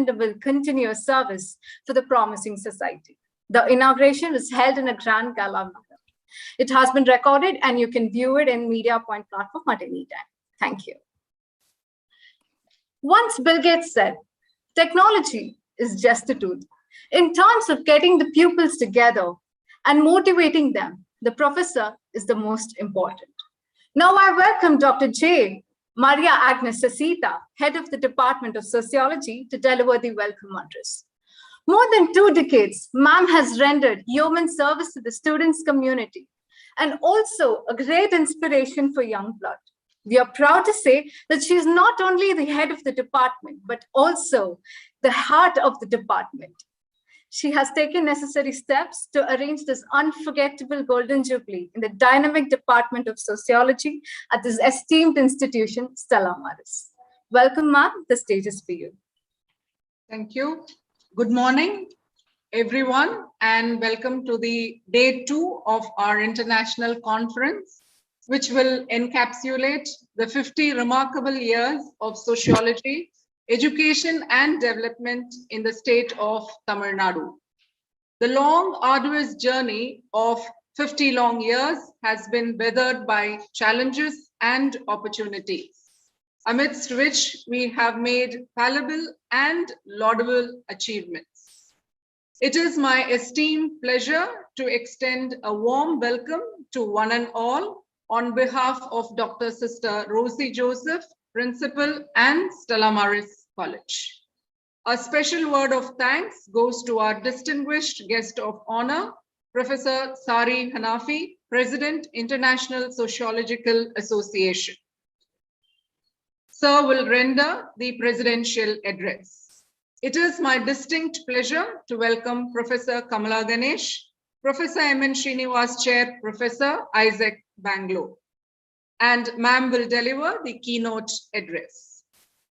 commendable continuous service for the promising society. The inauguration was held in a grand gala manner. It has been recorded and you can view it in Media Point platform at any time. Thank you. Once Bill Gates said, technology is just a tool. In terms of getting the pupils together and motivating them, the professor is the most important. Now I welcome Dr. J. Maria Agnes Sasita, head of the Department of Sociology, to deliver the welcome address. More than 2 decades, ma'am has rendered yeoman service to the students' community and also a great inspiration for young blood. We are proud to say that she is not only the head of the department, but also the heart of the department. She has taken necessary steps to arrange this unforgettable Golden Jubilee in the dynamic Department of Sociology at this esteemed institution, Stella Maris. Welcome, ma'am. The stage is for you. Thank you. Good morning, everyone, and welcome to the day 2 of our international conference, which will encapsulate the 50 remarkable years of sociology, education and development in the state of Tamil Nadu. The long, arduous journey of 50 long years has been weathered by challenges and opportunities, amidst which we have made valuable and laudable achievements. It is my esteemed pleasure to extend a warm welcome to one and all on behalf of Dr. Sister Rosie Joseph, Principal and Stella Maris College. A special word of thanks goes to our distinguished guest of honor, Professor Sari Hanafi, President, International Sociological Association. Sir will render the presidential address. It is my distinct pleasure to welcome Professor Kamala Ganesh, Professor M.N. Srinivas Chair, Professor Isaac Bangalore, and ma'am will deliver the keynote address.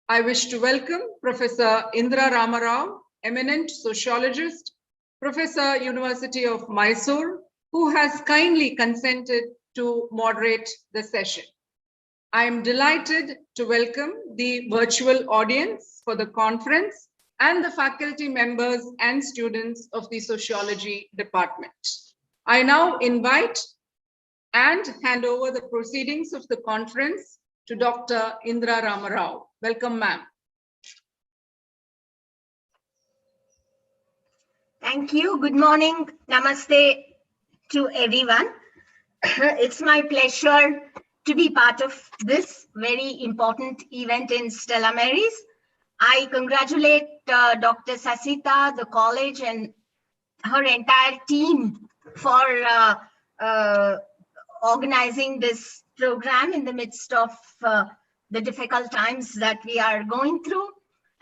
I wish to welcome Professor Indra Ramarao, eminent sociologist, Professor, University of Mysore, who has kindly consented to moderate the session. I am delighted to welcome the virtual audience for the conference and the faculty members and students of the Sociology Department. I now invite and hand over the proceedings of the conference to Dr. Indra Ramarao. Welcome, ma'am. Thank you. Good morning. Namaste to everyone. It's my pleasure to be part of this very important event in Stella Maris. I congratulate Dr. Sasita, the college, and her entire team for organizing this program in the midst of the difficult times that we are going through.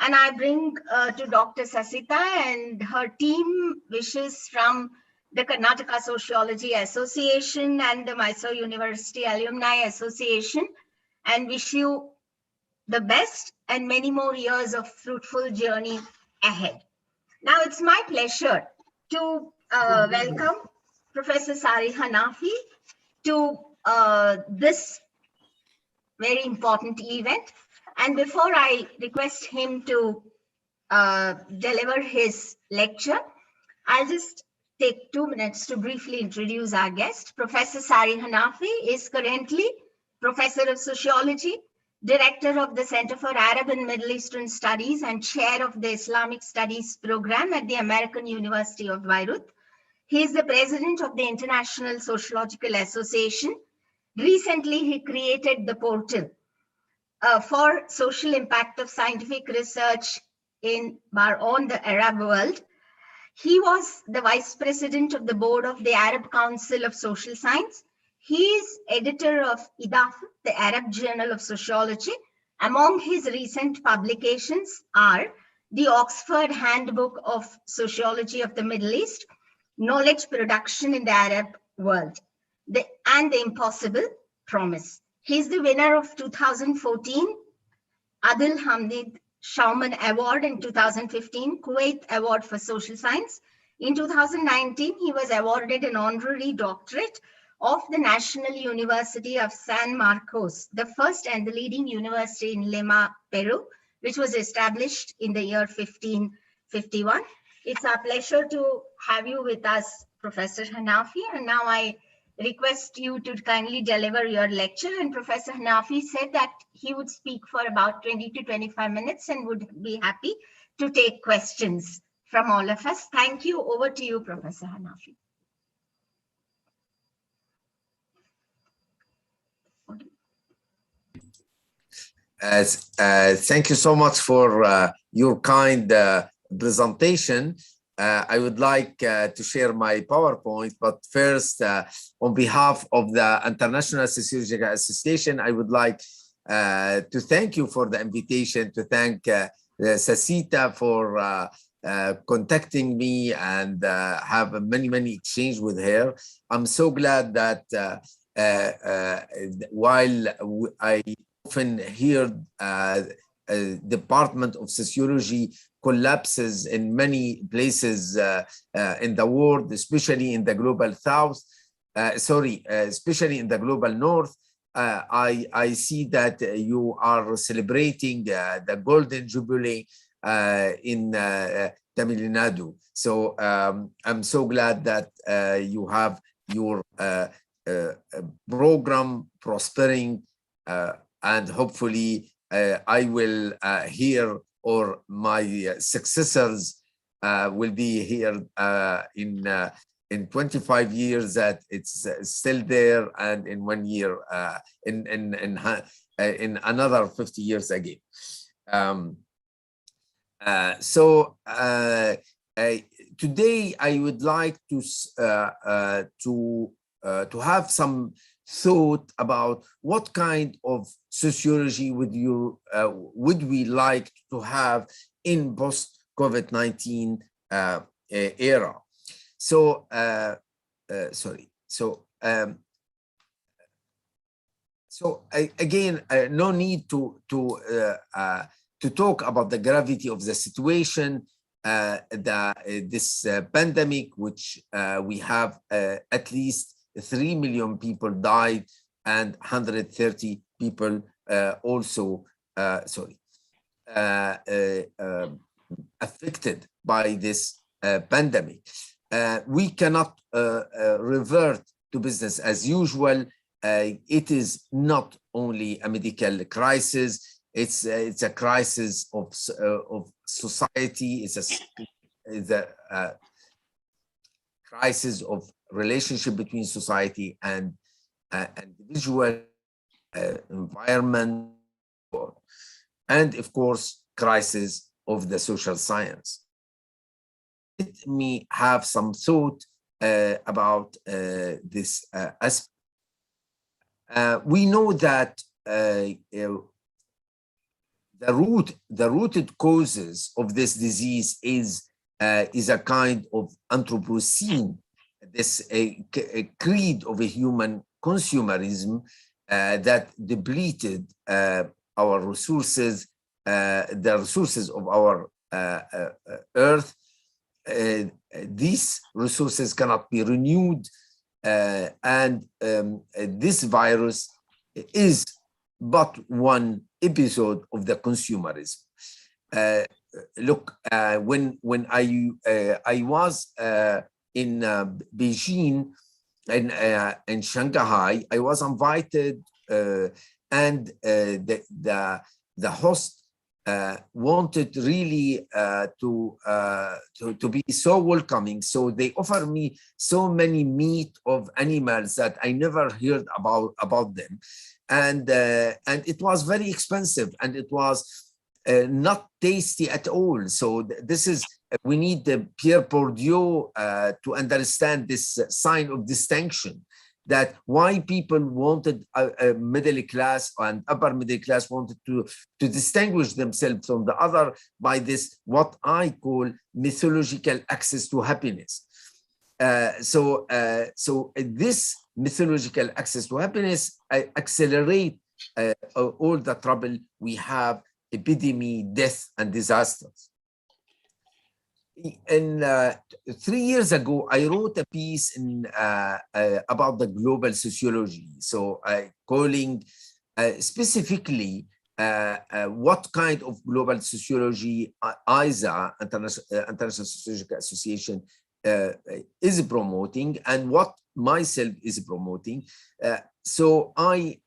And I bring to Dr. Sasita and her team wishes from the Karnataka Sociology Association and the Mysore University Alumni Association, and wish you the best and many more years of fruitful journey ahead. Now it's my pleasure to welcome Professor Sari Hanafi to this very important event. And before I request him to deliver his lecture, I'll just take 2 minutes to briefly introduce our guest. Professor Sari Hanafi is currently Professor of Sociology, Director of the Center for Arab and Middle Eastern Studies, and Chair of the Islamic Studies Program at the American University of Beirut. He is the President of the International Sociological Association. Recently, he created the portal for social impact of scientific research on the Arab world. He was the Vice President of the Board of the Arab Council of Social Science. He is editor of IDAF, the Arab Journal of Sociology. Among his recent publications are the Oxford Handbook of Sociology of the Middle East, Knowledge Production in the Arab World, and The Impossible Promise. He's the winner of 2014 Adil Hamid Schauman Award, in 2015 Kuwait Award for Social Science. In 2019, he was awarded an honorary doctorate of the National University of San Marcos, the first and the leading university in Lima, Peru, which was established in the year 1551. It's our pleasure to have you with us, Professor Hanafi. And now I request you to kindly deliver your lecture. And Professor Hanafi said that he would speak for about 20 to 25 minutes and would be happy to take questions from all of us. Thank you. Over to you, Professor Hanafi. Thank you so much for your kind presentation. I would like to share my PowerPoint, but first, on behalf of the International Sociological Association, I would like to thank you for the invitation, to thank Sasita for contacting me and have many exchange with her. I'm so glad that while I often hear Department of Sociology collapses in many places in the world, especially in the global south, especially in the global north. I see that you are celebrating the Golden Jubilee in Tamil Nadu. So I'm so glad that you have your program prospering, and hopefully I will hear, or my successors will be here in 25 years, that it's still there, and in 1 year, in another 50 years again. Today I would like to have some thought about what kind of sociology would we like to have in post-COVID-19 era. So, again, no need to talk about the gravity of the situation, this pandemic, which we have at least 3 million people died and 130 people also affected by this pandemic. We cannot revert to business as usual. It is not only a medical crisis, it's a crisis of society. It's a crisis of relationship between society and individual, environment, and of course, crisis of the social science. Let me have some thought about this aspect. We know that the rooted causes of this disease is a kind of Anthropocene, this a creed of a human consumerism that depleted our resources, the resources of our earth. These resources cannot be renewed, and this virus is but one episode of the consumerism. Look, when I was in Beijing and in Shanghai, I was invited, and the host wanted really to be so welcoming. So they offered me so many meat of animals that I never heard about them, and it was very expensive, and it was not tasty at all. So this is, we need the Pierre Bourdieu to understand this sign of distinction, that why people wanted a middle class and upper middle class wanted to distinguish themselves from the other by this, what I call mythological access to happiness. So this mythological access to happiness accelerate all the trouble we have, epidemic, death, and disasters. And 3 years ago, I wrote a piece about the global sociology. So calling specifically what kind of global sociology ISA, International Sociological Association, is promoting, and what myself is promoting. So I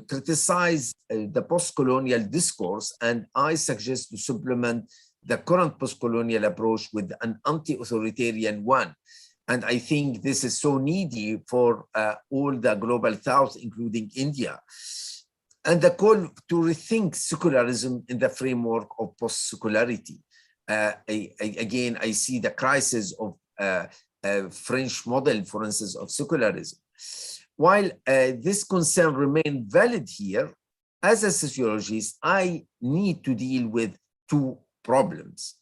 criticize the post-colonial discourse, and I suggest to supplement the current post-colonial approach with an anti-authoritarian one. And I think this is so needy for all the global south, including India. And the call to rethink secularism in the framework of post-secularity. Again, I see the crisis of French model, for instance, of secularism. While this concern remains valid here, as a sociologist, I need to deal with two problems.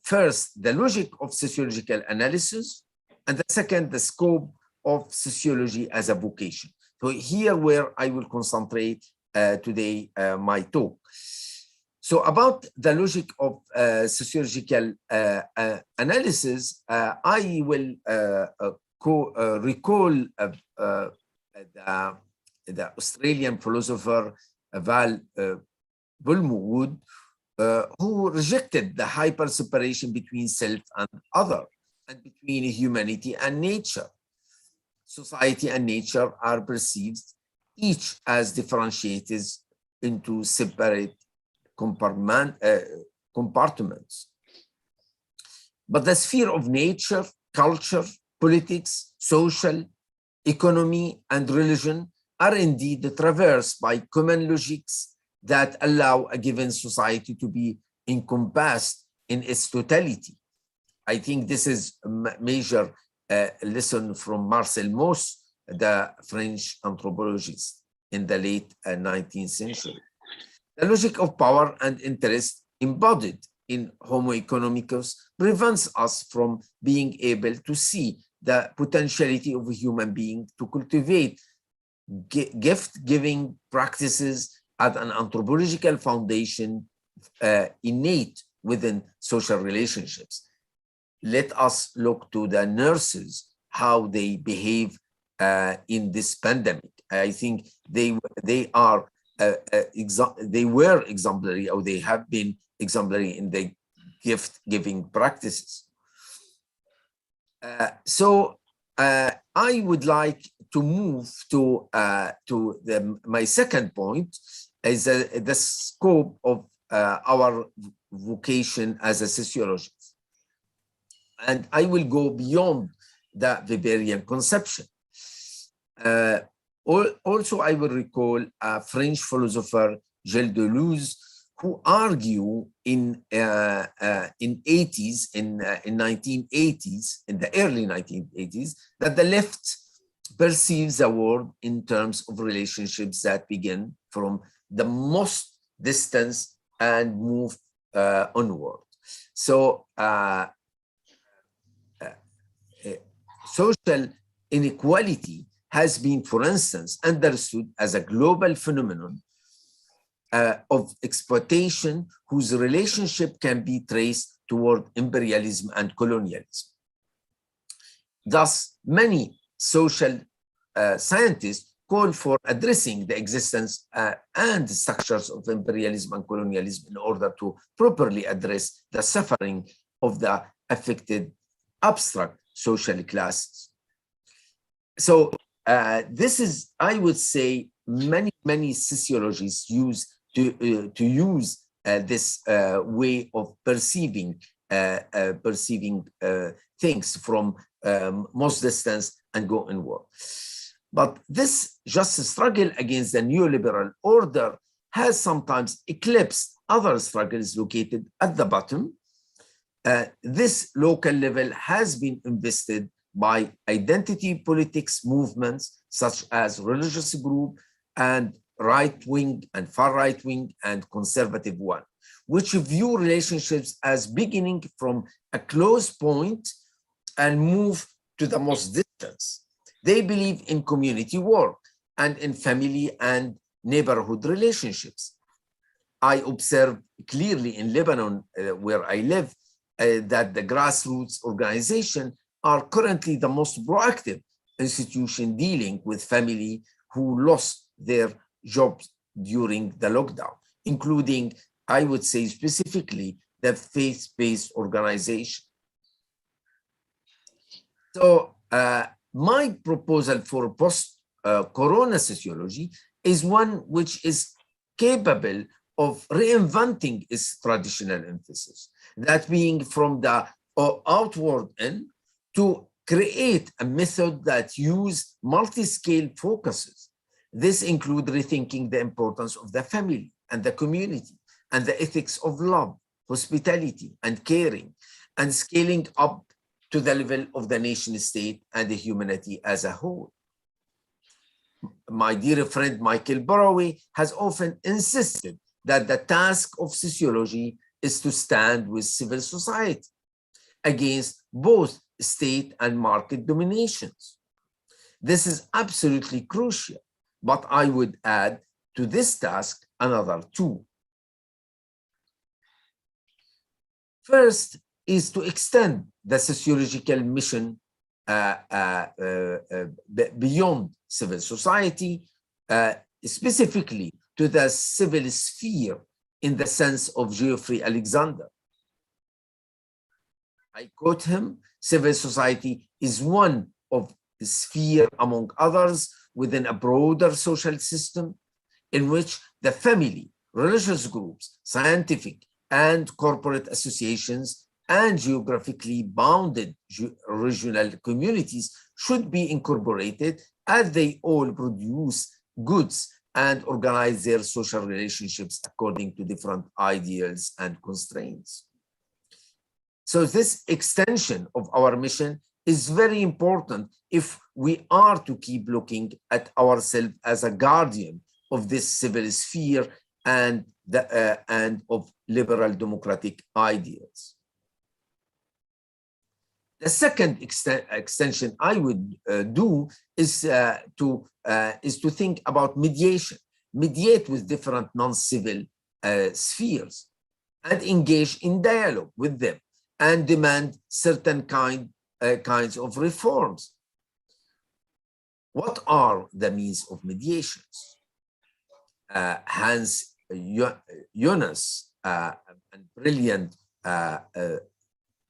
First, the logic of sociological analysis, and the second, the scope of sociology as a vocation. So here where I will concentrate today my talk. So about the logic of sociological analysis, I will recall the Australian philosopher Val Bulmwood, who rejected the hyper-separation between self and other, and between humanity and nature. Society and nature are perceived each as differentiated into separate compartments. But the sphere of nature, culture, politics, social, economy, and religion are indeed traversed by common logics that allow a given society to be encompassed in its totality. I think this is a major lesson from Marcel Mauss, the French anthropologist in the late 19th century. The logic of power and interest embodied in Homo economicus prevents us from being able to see the potentiality of a human being to cultivate gift-giving practices at an anthropological foundation innate within social relationships. Let us look to the nurses, how they behave in this pandemic. I think they were exemplary, or they have been exemplary in the gift-giving practices. So I would like to move to my second point, is the scope of our vocation as a sociologist. And I will go beyond the Weberian conception. Also, I will recall a French philosopher, Gilles Deleuze, who argue in 1980s, in the early 1980s, that the left perceives the world in terms of relationships that begin from the most distance and move onward. So social inequality has been, for instance, understood as a global phenomenon of exploitation whose relationship can be traced toward imperialism and colonialism. Thus, many social scientists call for addressing the existence and structures of imperialism and colonialism in order to properly address the suffering of the affected abstract social classes. So this is, I would say, many sociologists use to use this way of perceiving things from most distance and go inward. But this just struggle against the neoliberal order has sometimes eclipsed other struggles located at the bottom. This local level has been invested by identity politics movements such as religious group and right-wing and far right-wing and conservative one, which view relationships as beginning from a close point and move to the most distance. They believe in community work and in family and neighborhood relationships. I observe clearly in Lebanon, where I live, that the grassroots organization are currently the most proactive institution dealing with family who lost their jobs during the lockdown, including, I would say specifically, the faith-based organization. So my proposal for post-corona sociology is one which is capable of reinventing its traditional emphasis, that being from the outward in to create a method that uses multi-scale focuses. This includes rethinking the importance of the family and the community and the ethics of love, hospitality, and caring, and scaling up to the level of the nation state and the humanity as a whole. My dear friend Michael Borroway has often insisted that the task of sociology is to stand with civil society against both state and market dominations. This is absolutely crucial, but I would add to this task another two. First is to extend the sociological mission beyond civil society, specifically to the civil sphere in the sense of Geoffrey Alexander. I quote him, "Civil society is one of the sphere among others within a broader social system in which the family, religious groups, scientific and corporate associations, and geographically bounded regional communities should be incorporated as they all produce goods and organize their social relationships according to different ideals and constraints." So this extension of our mission is very important if we are to keep looking at ourselves as a guardian of this civil sphere and of liberal democratic ideals. The second extension I would do is to think about mediation, mediate with different non-civil spheres and engage in dialogue with them and demand certain kinds of reforms. What are the means of mediations? Hans Jonas, a brilliant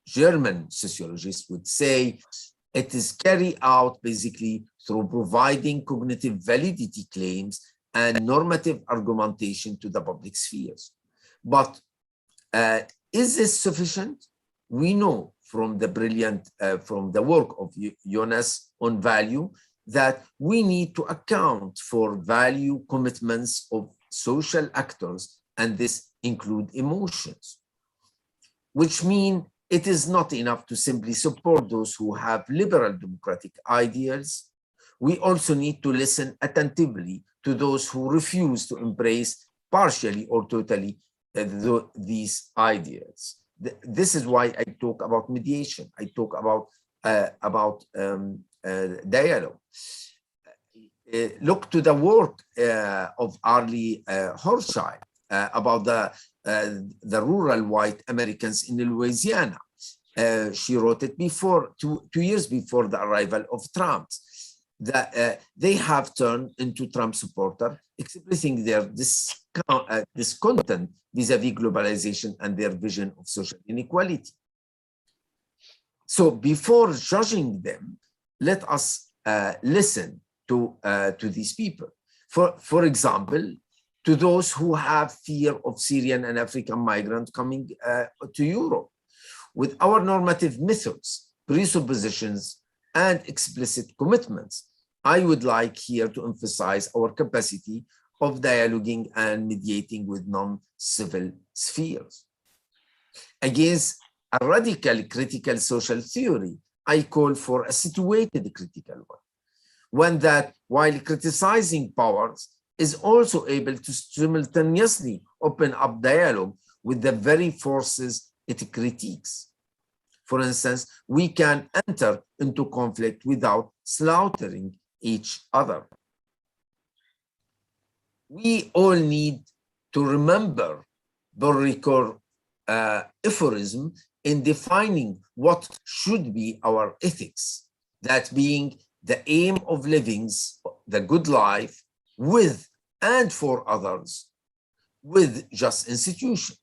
German sociologist, would say it is carried out basically through providing cognitive validity claims and normative argumentation to the public spheres. But is this sufficient? We know from the from the work of Jonas on value that we need to account for value commitments of social actors, and this include emotions, which mean it is not enough to simply support those who have liberal democratic ideals. We also need to listen attentively to those who refuse to embrace partially or totally these ideals. This is why I talk about mediation. I talk about dialogue. Look to the work of Arlie Hochschild about the rural white Americans in Louisiana. She wrote it before, two years before the arrival of Trump, that they have turned into Trump supporters, expressing their discontent vis-a-vis globalization and their vision of social inequality. So before judging them, let us listen to these people. For example, to those who have fear of Syrian and African migrants coming to Europe. With our normative methods, presuppositions, and explicit commitments, I would like here to emphasize our capacity of dialoguing and mediating with non-civil spheres. Against a radical critical social theory, I call for a situated critical one that, while criticizing powers, is also able to simultaneously open up dialogue with the very forces it critiques. For instance, we can enter into conflict without slaughtering each other. We all need to remember Baudrillard's aphorism in defining what should be our ethics, that being the aim of living the good life with and for others with just institution.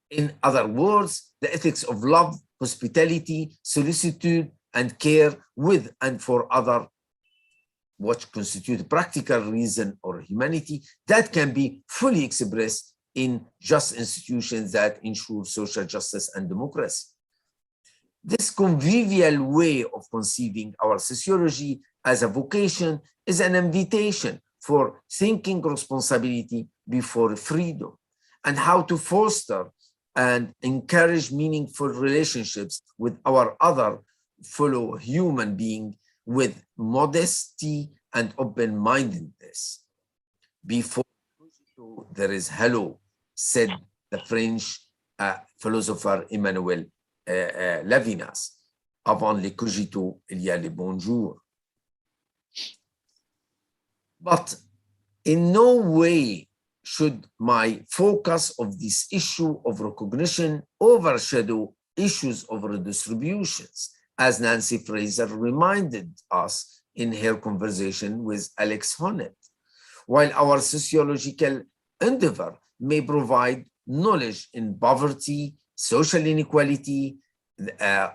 In other words, the ethics of love, hospitality, solicitude, and care with and for other, what constitute practical reason or humanity, that can be fully expressed in just institutions that ensure social justice and democracy. This convivial way of conceiving our sociology as a vocation is an invitation for thinking responsibility before freedom and how to foster and encourage meaningful relationships with our other fellow human being with modesty and open-mindedness. Before there is hello, said the French philosopher Emmanuel Levinas. Avant les cogito, il y a les bonjours. But in no way should my focus of this issue of recognition overshadow issues of redistributions, as Nancy Fraser reminded us in her conversation with Alex Honneth. While our sociological endeavor may provide knowledge in poverty, social inequality,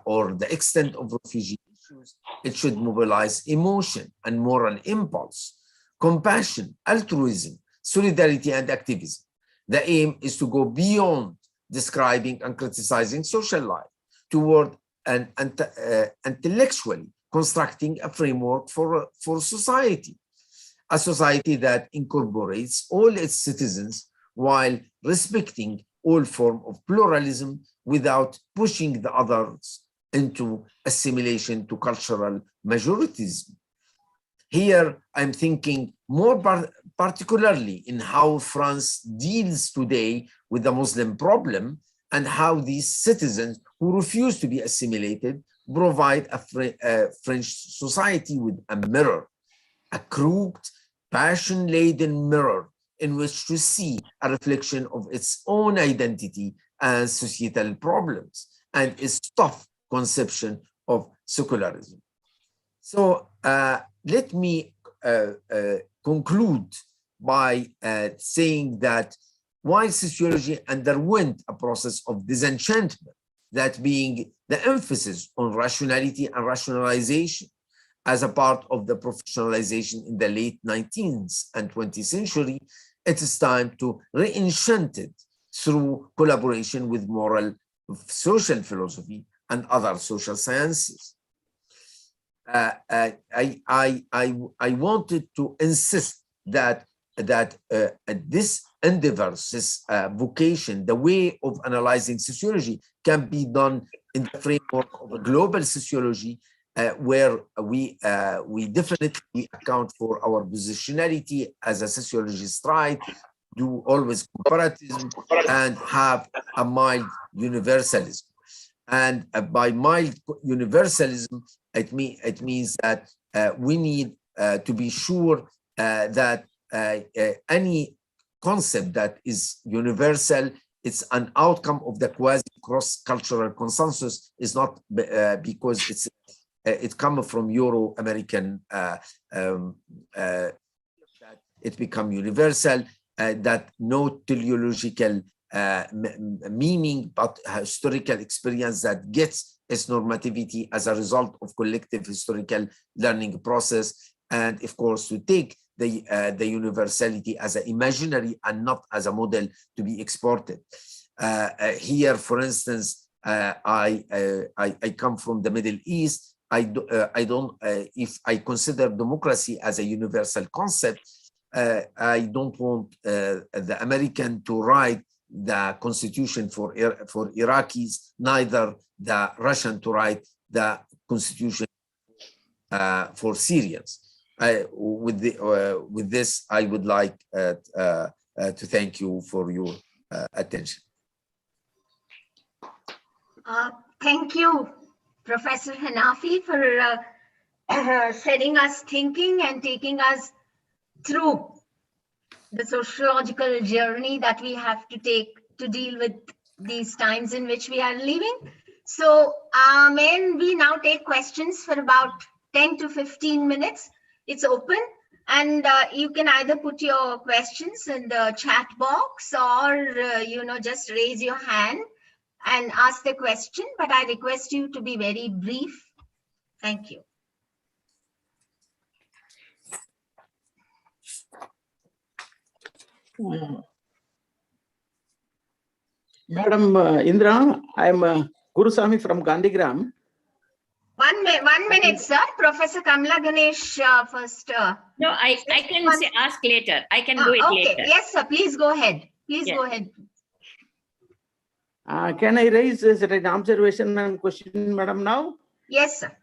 or the extent of refugee issues, it should mobilize emotion and moral impulse, compassion, altruism, solidarity, and activism. The aim is to go beyond describing and criticizing social life toward an intellectually constructing a framework for society, a society that incorporates all its citizens while respecting all forms of pluralism without pushing the others into assimilation to cultural majoritism. Here, I'm thinking more particularly in how France deals today with the Muslim problem and how these citizens who refuse to be assimilated provide a French society with a mirror, a crooked, passion-laden mirror in which to see a reflection of its own identity and societal problems and its tough conception of secularism. So let me conclude by saying that while sociology underwent a process of disenchantment, that being the emphasis on rationality and rationalization as a part of the professionalization in the late 19th and 20th century, it is time to re-enchant it through collaboration with moral social philosophy and other social sciences. I wanted to insist that this endeavor, this vocation, the way of analyzing sociology can be done in the framework of a global sociology where we definitely account for our positionality as a sociologist, right? Do always comparatism and have a mild universalism. And by mild universalism, it means that we need to be sure that any concept that is universal, it's an outcome of the quasi cross-cultural consensus, is not because it comes from Euro-American that it become universal, that no teleological meaning, but historical experience that gets its normativity as a result of collective historical learning process, and of course to take the universality as an imaginary and not as a model to be exported. Here, for instance, I come from the Middle East. I don't if I consider democracy as a universal concept, I don't want the American to write the constitution for Iraqis, neither the Russian to write the constitution for Syrians. With this, I would like to thank you for your attention. Thank you, Professor Hanafi, for setting us thinking and taking us through the sociological journey that we have to take to deal with these times in which we are living. So may we now take questions for about 10 to 15 minutes. It's open. And you can either put your questions in the chat box or, just raise your hand and ask the question. But I request you to be very brief. Thank you. Madam Indra, I am Gurusamy from Gandhigram. 1 minute, sir. Professor Kamla Ganesh first. No, I can say ask later. I can do it okay. later. Yes, sir. Please go ahead. Please go ahead. Can I raise an observation and question, madam, now? Yes, sir.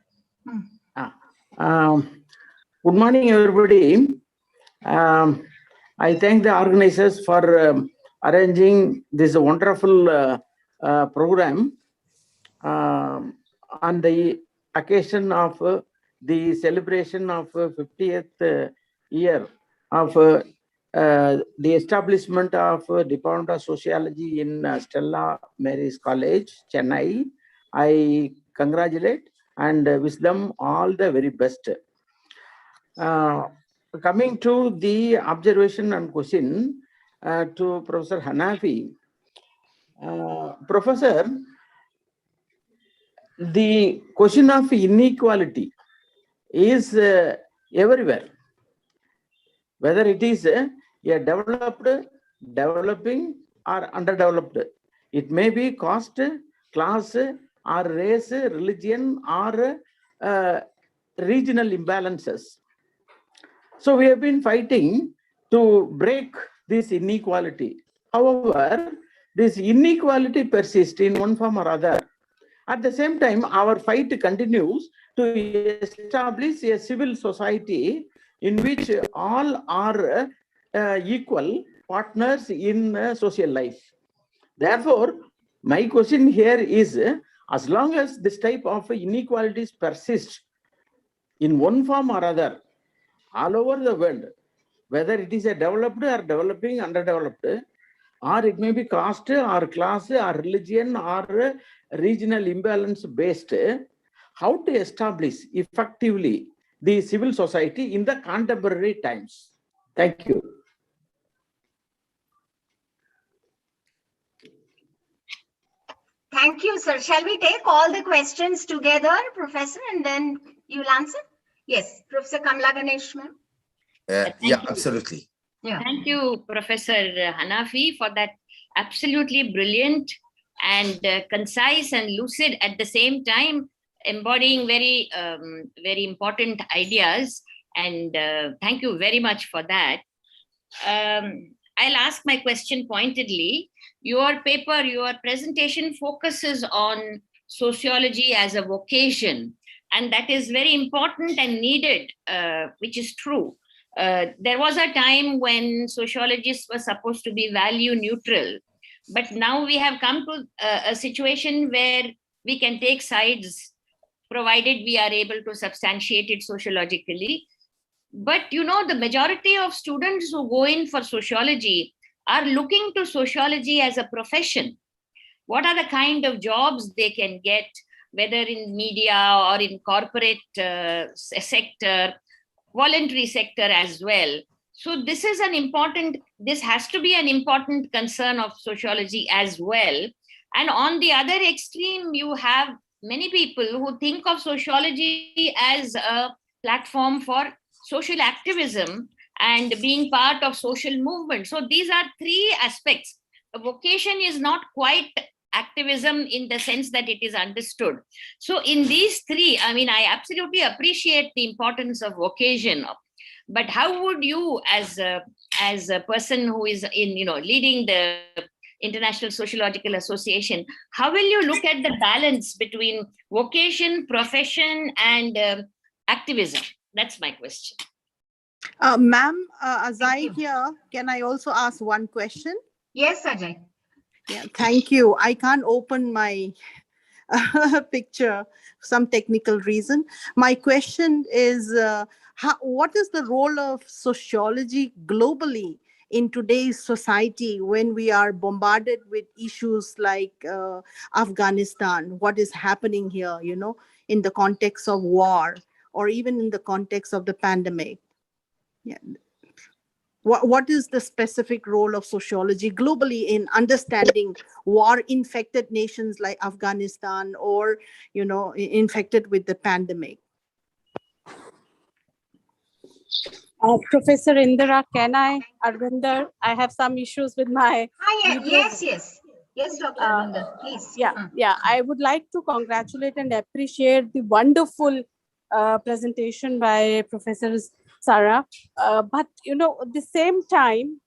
Good morning, everybody. I thank the organizers for arranging this wonderful program on the occasion of the celebration of 50th year of the establishment of Department of Sociology in Stella Maris College, Chennai. I congratulate and wish them all the very best. Coming to the observation and question to Professor Hanafi. Professor, the question of inequality is everywhere, whether it is a developed, developing, or underdeveloped. It may be caste, class, or race, religion, or regional imbalances. So we have been fighting to break this inequality. However, this inequality persists in one form or other. At the same time, our fight continues to establish a civil society in which all are equal partners in social life. Therefore, my question here is, as long as this type of inequalities persist in one form or other, all over the world, whether it is a developed or developing, underdeveloped, or it may be caste or class or religion or regional imbalance based, how to establish effectively the civil society in the contemporary times? Thank you. Thank you, sir. Shall we take all the questions together, Professor, and then you'll answer? Yes, Professor Kamla Ganesh, ma'am. Yeah, absolutely. Yeah. Thank you, Professor Hanafi, for that absolutely brilliant and concise and lucid at the same time, embodying very, very important ideas. And thank you very much for that. I'll ask my question pointedly. Your paper, your presentation focuses on sociology as a vocation, and that is very important and needed, which is true. There was a time when sociologists were supposed to be value neutral, but now we have come to a situation where we can take sides, provided we are able to substantiate it sociologically. But the majority of students who go in for sociology are looking to sociology as a profession. What are the kind of jobs they can get, whether in media or in corporate sector, voluntary sector as well. So this has to be an important concern of sociology as well. And on the other extreme, you have many people who think of sociology as a platform for social activism and being part of social movement. So these are three aspects. A vocation is not quite activism in the sense that it is understood. So in these three, I absolutely appreciate the importance of vocation. But how would you, as a person who is leading the International Sociological Association, how will you look at the balance between vocation, profession, and activism? That's my question. Ma'am, as I hear, can I also ask one question? Yes, Ajay. Yeah, thank you. I can't open my picture for some technical reason. My question is, what is the role of sociology globally in today's society when we are bombarded with issues like Afghanistan, what is happening here, in the context of war, or even in the context of the pandemic? Yeah. What is the specific role of sociology globally in understanding war-infected nations like Afghanistan, or infected with the pandemic? Professor Indira, can I, Arvinder? I have some issues with my. Yes, Dr. Arvinder, please. Yeah. I would like to congratulate and appreciate the wonderful presentation by Professor Sarah. But at the same time,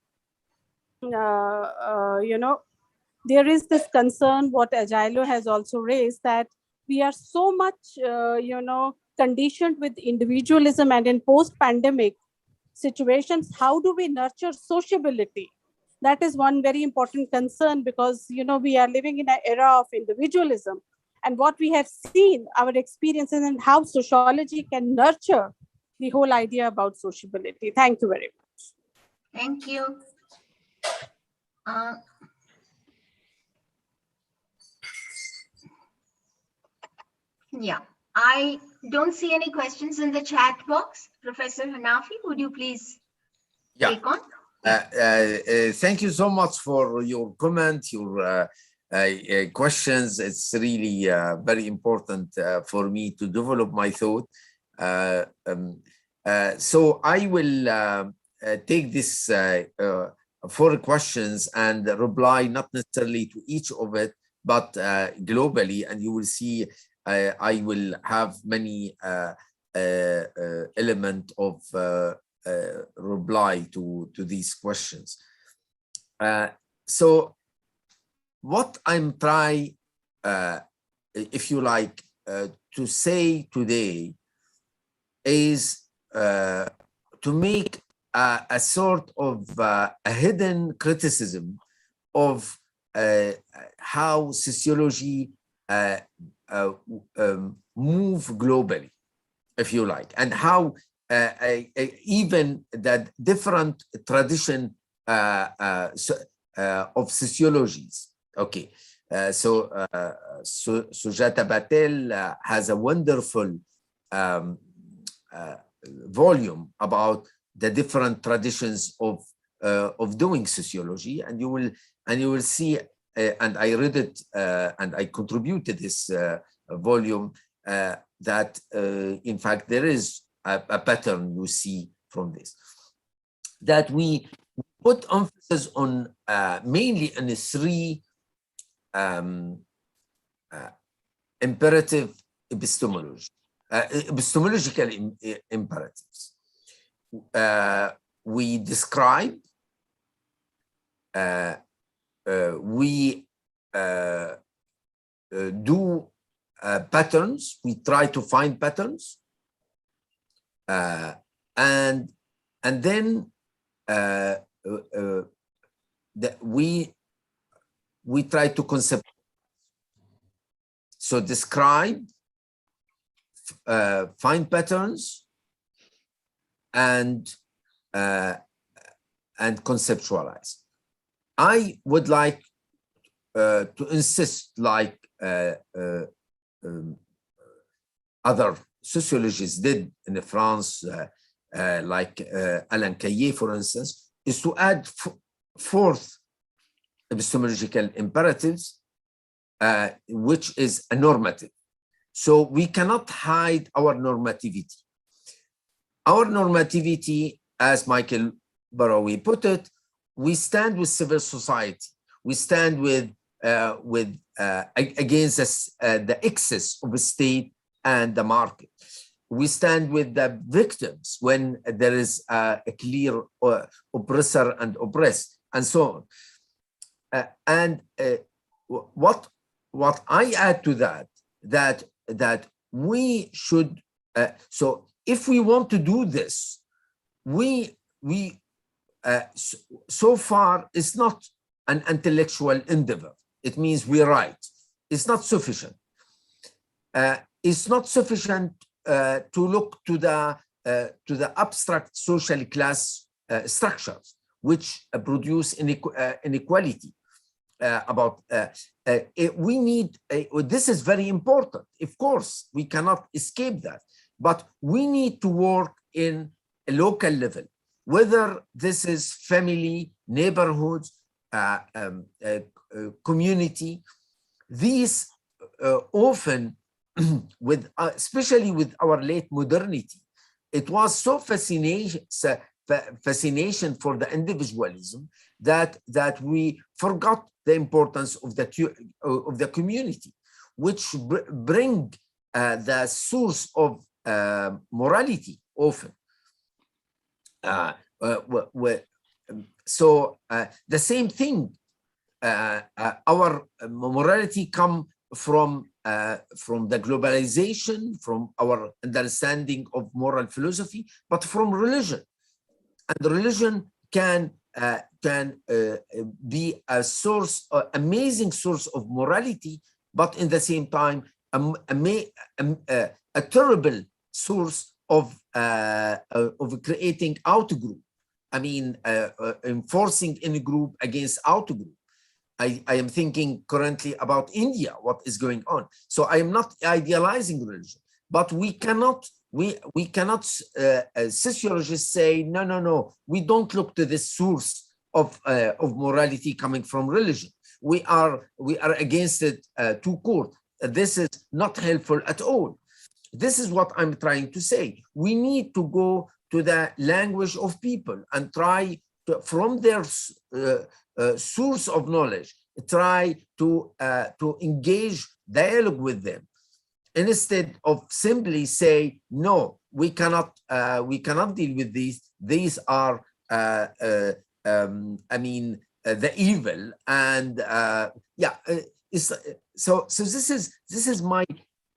there is this concern what Agilo has also raised, that we are so much, conditioned with individualism, and in post-pandemic situations, how do we nurture sociability? That is one very important concern, because we are living in an era of individualism, and what we have seen, our experiences, and how sociology can nurture the whole idea about sociability. Thank you very much. Thank you. Yeah, I don't see any questions in the chat box. Professor Hanafi, would you please take on? Thank you so much for your comment, your questions. It's really very important for me to develop my thought. So I will take this 4 questions and reply not necessarily to each of it, but globally, and you will see I will have many element of reply to these questions. So what I'm trying, if you like, to say today is to make a sort of a hidden criticism of how sociology move globally, if you like, and how even that different tradition of sociologies. Okay, so Sujata Patel has a wonderful volume about the different traditions of doing sociology, and you will see, and I read it and I contributed this volume, that in fact there is a pattern you see from this, that we put emphasis on mainly on the 3 imperative epistemological imperatives. We describe, we do patterns, we try to find patterns, and then we try to concept. So describe, find patterns, and conceptualize. I would like to insist, like other sociologists did in France, like Alain Caillé, for instance, is to add 4th epistemological imperatives, which is a normative. So we cannot hide our normativity. Our normativity, as Michael Barawi put it, we stand with civil society. We stand with against the excess of the state and the market. We stand with the victims when there is a clear oppressor and oppressed, and so on. What I add to that we should. So if we want to do this, so far it's not an intellectual endeavor. It means we write. It's not sufficient. It's not sufficient to look to the abstract social class structures which produce inequality. We need. This is very important. Of course, we cannot escape that. But we need to work in a local level. whether this is family, neighborhoods, community. These often, especially with our late modernity, it was so fascination for the individualism that we forgot the importance of the community, which bring the source of morality often. So the same thing, our morality come from the globalization, from our understanding of moral philosophy, but from religion. And religion can be a source, amazing source of morality, but in the same time, a terrible source of creating out-group. I mean, enforcing in a group against out-group. I am thinking currently about India, what is going on. So I am not idealizing religion, but we cannot sociologists say, no, we don't look to this source of morality coming from religion. We are against it to court. This is not helpful at all. This is what I'm trying to say. We need to go to the language of people and try to, from their source of knowledge, try to engage dialogue with them, instead of simply say, no, we cannot deal with these. These are the evil, and so this is my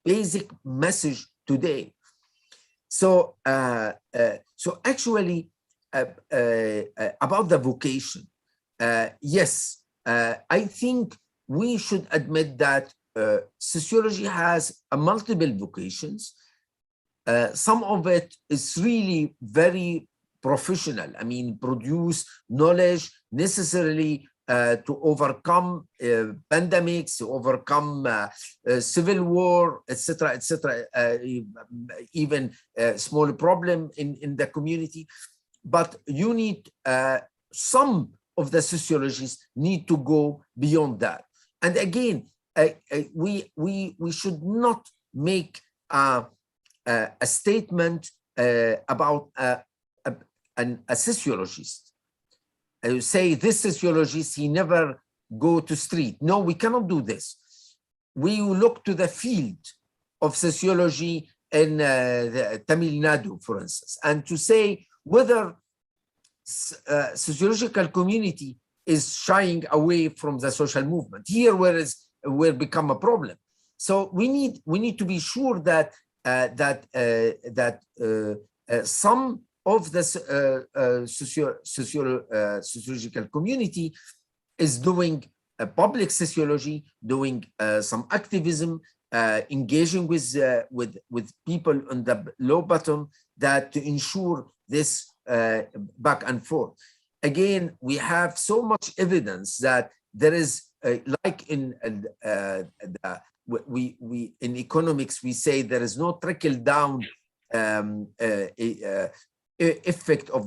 basic message today. So actually about the vocation, yes, I think we should admit that sociology has multiple vocations. Some of it is really very professional. I mean, produce knowledge necessarily to overcome pandemics, to overcome civil war, etc., even small problem in the community. But you need, some of the sociologists need to go beyond that. And again, we should not make a statement about a sociologist. Say this sociologist, he never go to street. No, we cannot do this. We look to the field of sociology in the Tamil Nadu, for instance, and to say whether sociological community is shying away from the social movement. Here, where become a problem. So we need to be sure that some of the sociological community is doing public sociology, doing some activism, engaging with people on the low bottom, that to ensure this back and forth. Again, we have so much evidence that there is like in in economics, we say there is no trickle down effect of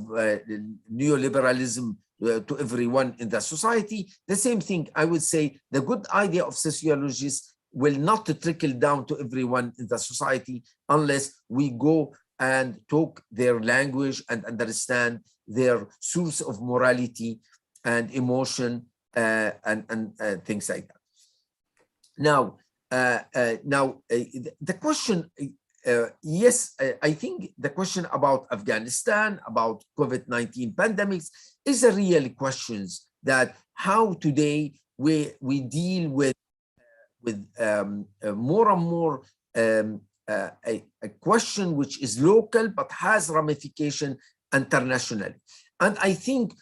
neoliberalism to everyone in the society. The same thing, I would say, the good idea of sociologists will not trickle down to everyone in the society unless we go and talk their language and understand their source of morality and emotion and things like that. Now, the question, yes, I think the question about Afghanistan, about COVID-19 pandemics is a real question, that how today we deal with more and more a question which is local but has ramification internationally. And I think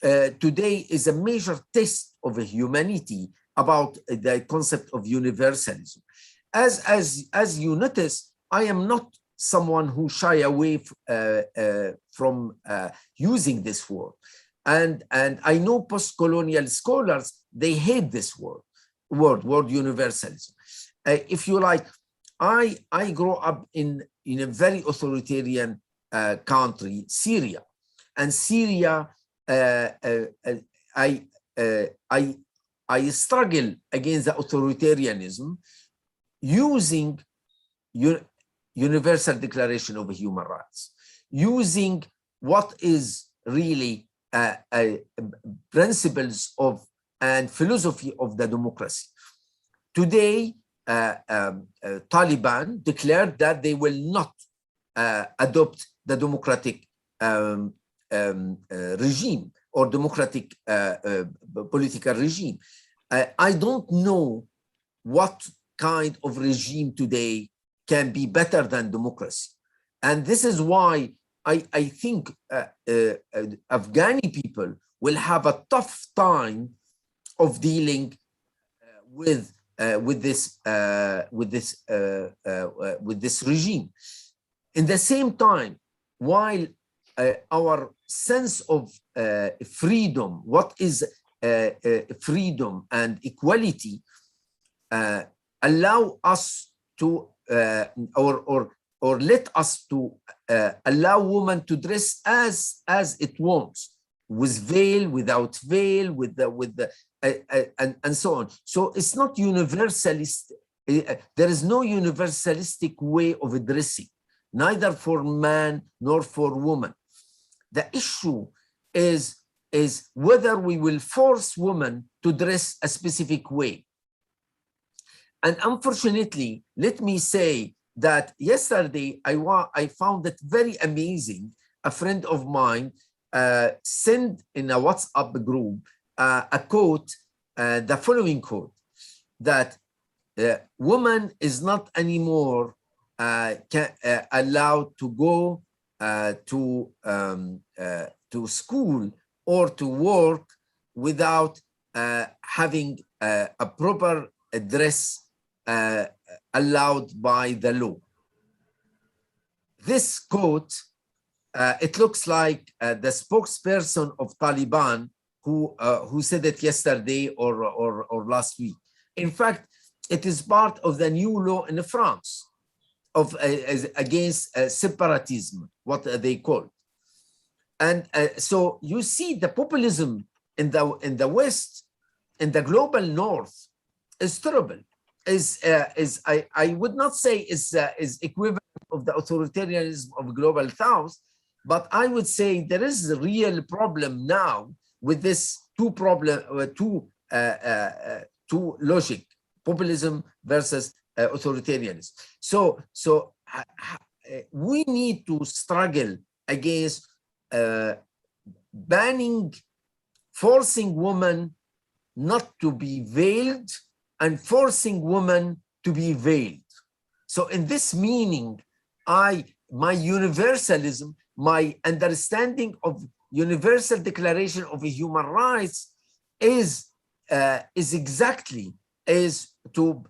today is a major test of humanity about the concept of universalism. As you notice, I am not someone who shy away from using this word. And I know post-colonial scholars, they hate this word universalism. If you like, I grew up in a very authoritarian country, Syria. and Syria, I struggle against the authoritarianism using Universal Declaration of Human Rights, using what is really principles of and philosophy of the democracy. Today, Taliban declared that they will not adopt the democratic regime or democratic political regime. I don't know what kind of regime today can be better than democracy. And this is why I think Afghani people will have a tough time of dealing with this regime. In the same time, while our sense of freedom, what is freedom and equality, allow us to or let us to allow women to dress as it wants, with veil, without veil, with the and so on. So it's not universalist. There is no universalistic way of dressing, neither for man nor for woman. The issue is whether we will force women to dress a specific way. And unfortunately, let me say that yesterday I found it very amazing. A friend of mine sent in a WhatsApp group a quote, the following quote, that woman is not anymore allowed to go to school or to work without having a proper dress allowed by the law. This quote, it looks like the spokesperson of Taliban who said it yesterday or last week. In fact, it is part of the new law in France of against separatism, what they call. And so you see the populism in the West, in the global North, is terrible. I would not say is equivalent of the authoritarianism of global South, but I would say there is a real problem now with this two logic: populism versus authoritarianism. So we need to struggle against forcing women not to be veiled and forcing women to be veiled. So in this meaning, my universalism, my understanding of Universal Declaration of Human Rights is exactly to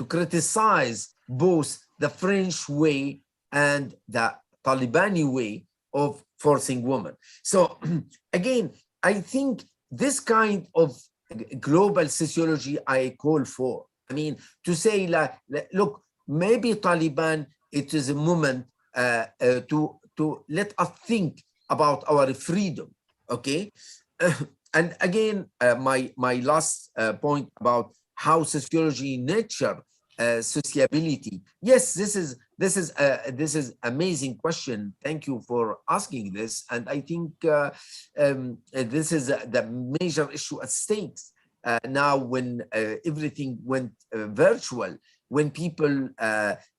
criticize both the French way and the Talibani way of forcing women. So again, I think this kind of global sociology I call for. I mean, to say, like, look, maybe Taliban, it is a moment to let us think about our freedom, okay? And again, my last point about how sociology nature sociability. Yes, this is amazing question. Thank you for asking this. And I think this is the major issue at stakes now when everything went virtual, when people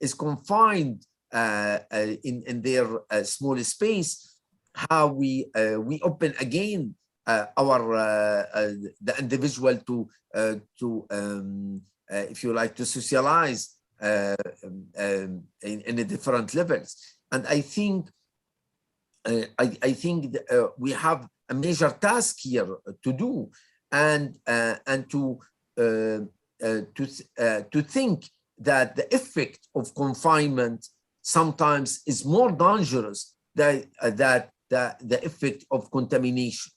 is confined in their small space, how we open again the individual to if you like, to socialize in the different levels. And I think we have a major task here to do, and to think that the effect of confinement sometimes is more dangerous than the effect of contamination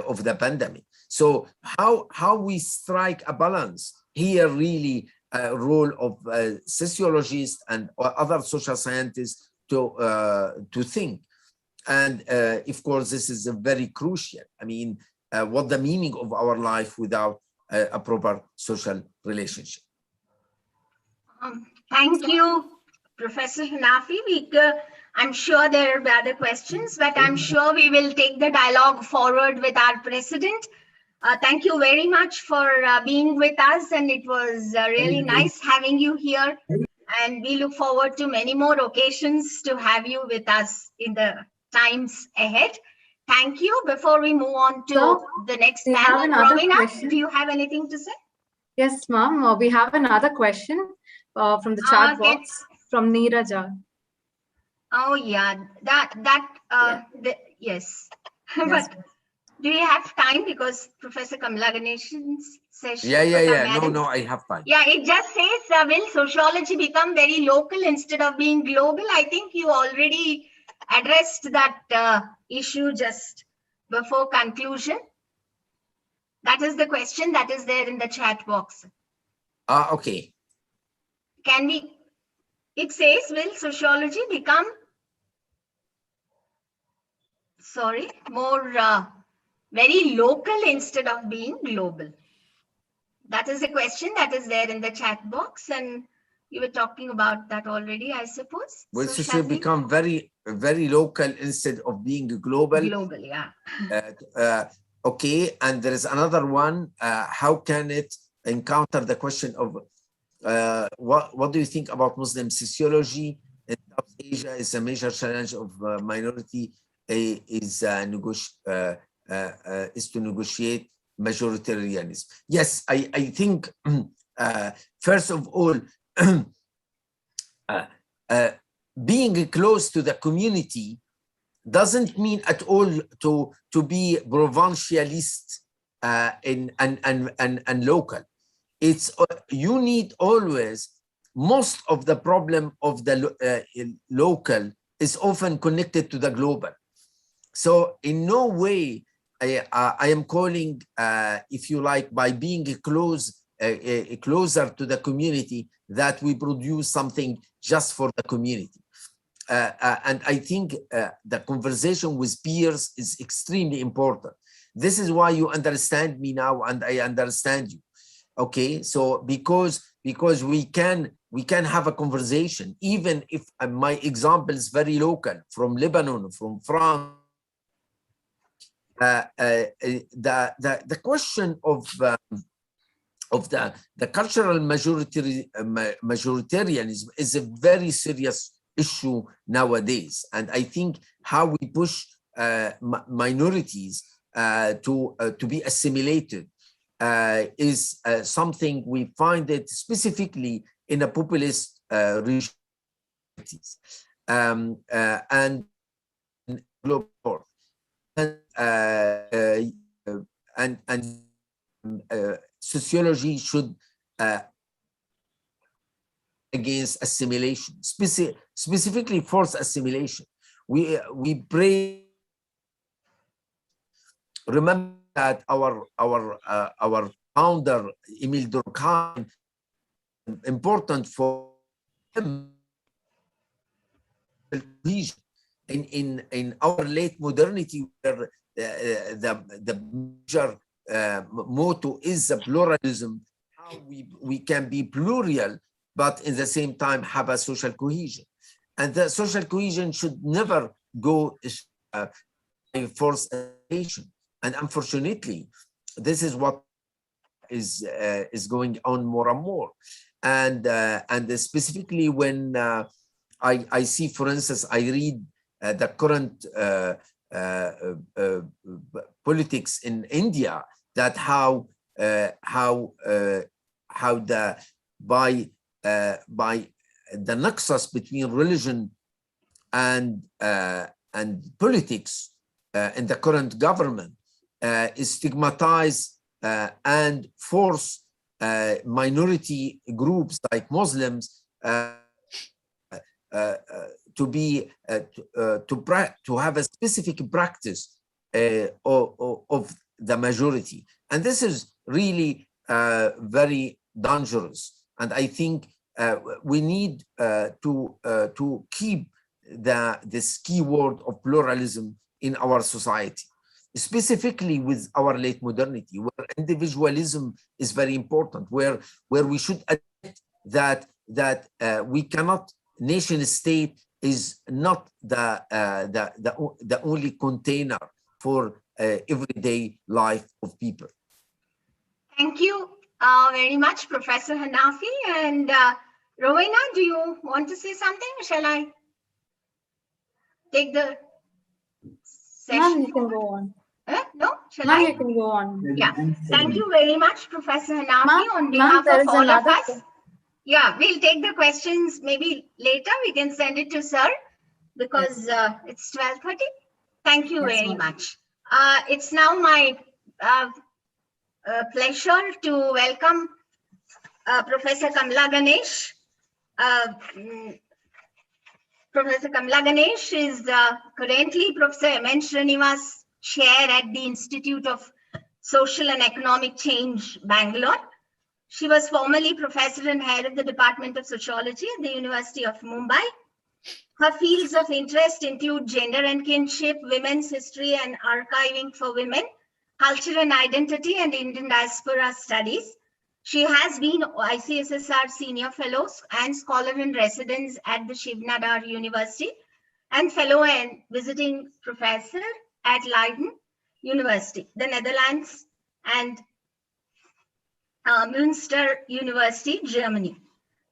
of the pandemic. So how we strike a balance here, really a role of sociologists and other social scientists to think. of course, this is a very crucial. I mean, what the meaning of our life without a proper social relationship? Thank you, Professor Hanafi. I'm sure there are other questions, but I'm sure we will take the dialogue forward with our president. Thank you very much for being with us, and it was really nice having you here. And we look forward to many more occasions to have you with us in the times ahead. Thank you. Before we move on to the next panel, Rovina, do you have anything to say? Yes, ma'am. We have another question from the chat box from Neeraja. Oh yeah, yes. But do you have time, because Professor Kamala Ganeshan's session? No, I have time. Yeah, it just says, will sociology become very local instead of being global? I think you already addressed that issue just before conclusion. That is the question that is there in the chat box. Okay. It says, will sociology become, more very local instead of being global? That is the question that is there in the chat box, and you were talking about that already, I suppose. Will sociology become very, very local instead of being global? Global, yeah. Okay, and there is another one. How can it encounter the question of what do you think about Muslim sociology in South Asia? Is a major challenge of minority is to negotiate majoritarianism. Yes, I think first of all, being close to the community doesn't mean at all to be provincialist and local. It's you need always, most of the problem of the local is often connected to the global. So in no way I am calling, if you like, by being closer to the community, that we produce something just for the community. And I think the conversation with peers is extremely important. This is why you understand me now, and I understand you. Okay, so because we can have a conversation, even if my example is very local, from Lebanon, from France. The question of the cultural majoritarianism is a very serious issue nowadays, and I think how we push minorities to be assimilated is something we find it specifically in a populist region and global. And sociology should against assimilation, specifically forced assimilation. We pray. Remember that our founder Emile Durkheim, important for him, in our late modernity, where the major motto is pluralism, how we can be plural, but in the same time have a social cohesion. And the social cohesion should never go forced assimilation. And unfortunately, this is what is going on more and more. And specifically when I see, for instance, I read the current politics in India, that how by the nexus between religion and politics in the current government is stigmatized and force minority groups like Muslims to have a specific practice of the majority, and this is really very dangerous. And I think we need to keep this key word of pluralism in our society, specifically with our late modernity, where individualism is very important, where we should admit that we cannot, nation state is not the only container for everyday life of people. Thank you very much, Professor Hanafi. And Rowena, do you want to say something? Shall I take the session? Ma'am, you can go on. No? Shall Ma'am, I? you can go on. Yeah. Thank you very much, Professor Hanafi, Ma'am, on ma'am, behalf there of is all of another us. thing. Yeah, we'll take the questions maybe later. We can send it to Sir because it's 12:30. Thank you Yes, very ma'am. much. It's now my pleasure to welcome Professor Kamala Ganesh. Professor Kamala Ganesh is currently Professor M.N. Srinivas Chair at the Institute of Social and Economic Change, Bangalore. She was formerly Professor and Head of the Department of Sociology at the University of Mumbai. Her fields of interest include gender and kinship, women's history and archiving for women, culture and identity, and Indian diaspora studies. She has been ICSSR Senior Fellows and Scholar in Residence at the Shiv Nadar University and Fellow and Visiting Professor at Leiden University, the Netherlands, and Münster University, Germany.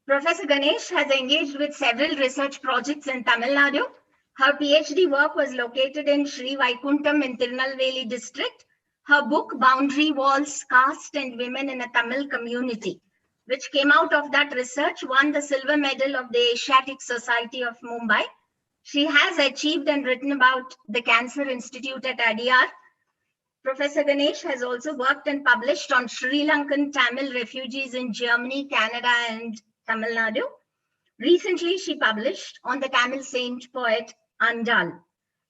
Professor Ganesh has engaged with several research projects in Tamil Nadu. Her PhD work was located in Sri Vaikuntham in Tirunelveli district. Her book, Boundary Walls, Caste and Women in a Tamil Community, which came out of that research, won the silver medal of the Asiatic Society of Mumbai. She has achieved and written about the Cancer Institute at Adyar. Professor Ganesh has also worked and published on Sri Lankan Tamil refugees in Germany, Canada, and Tamil Nadu. Recently, she published on the Tamil saint poet Andal.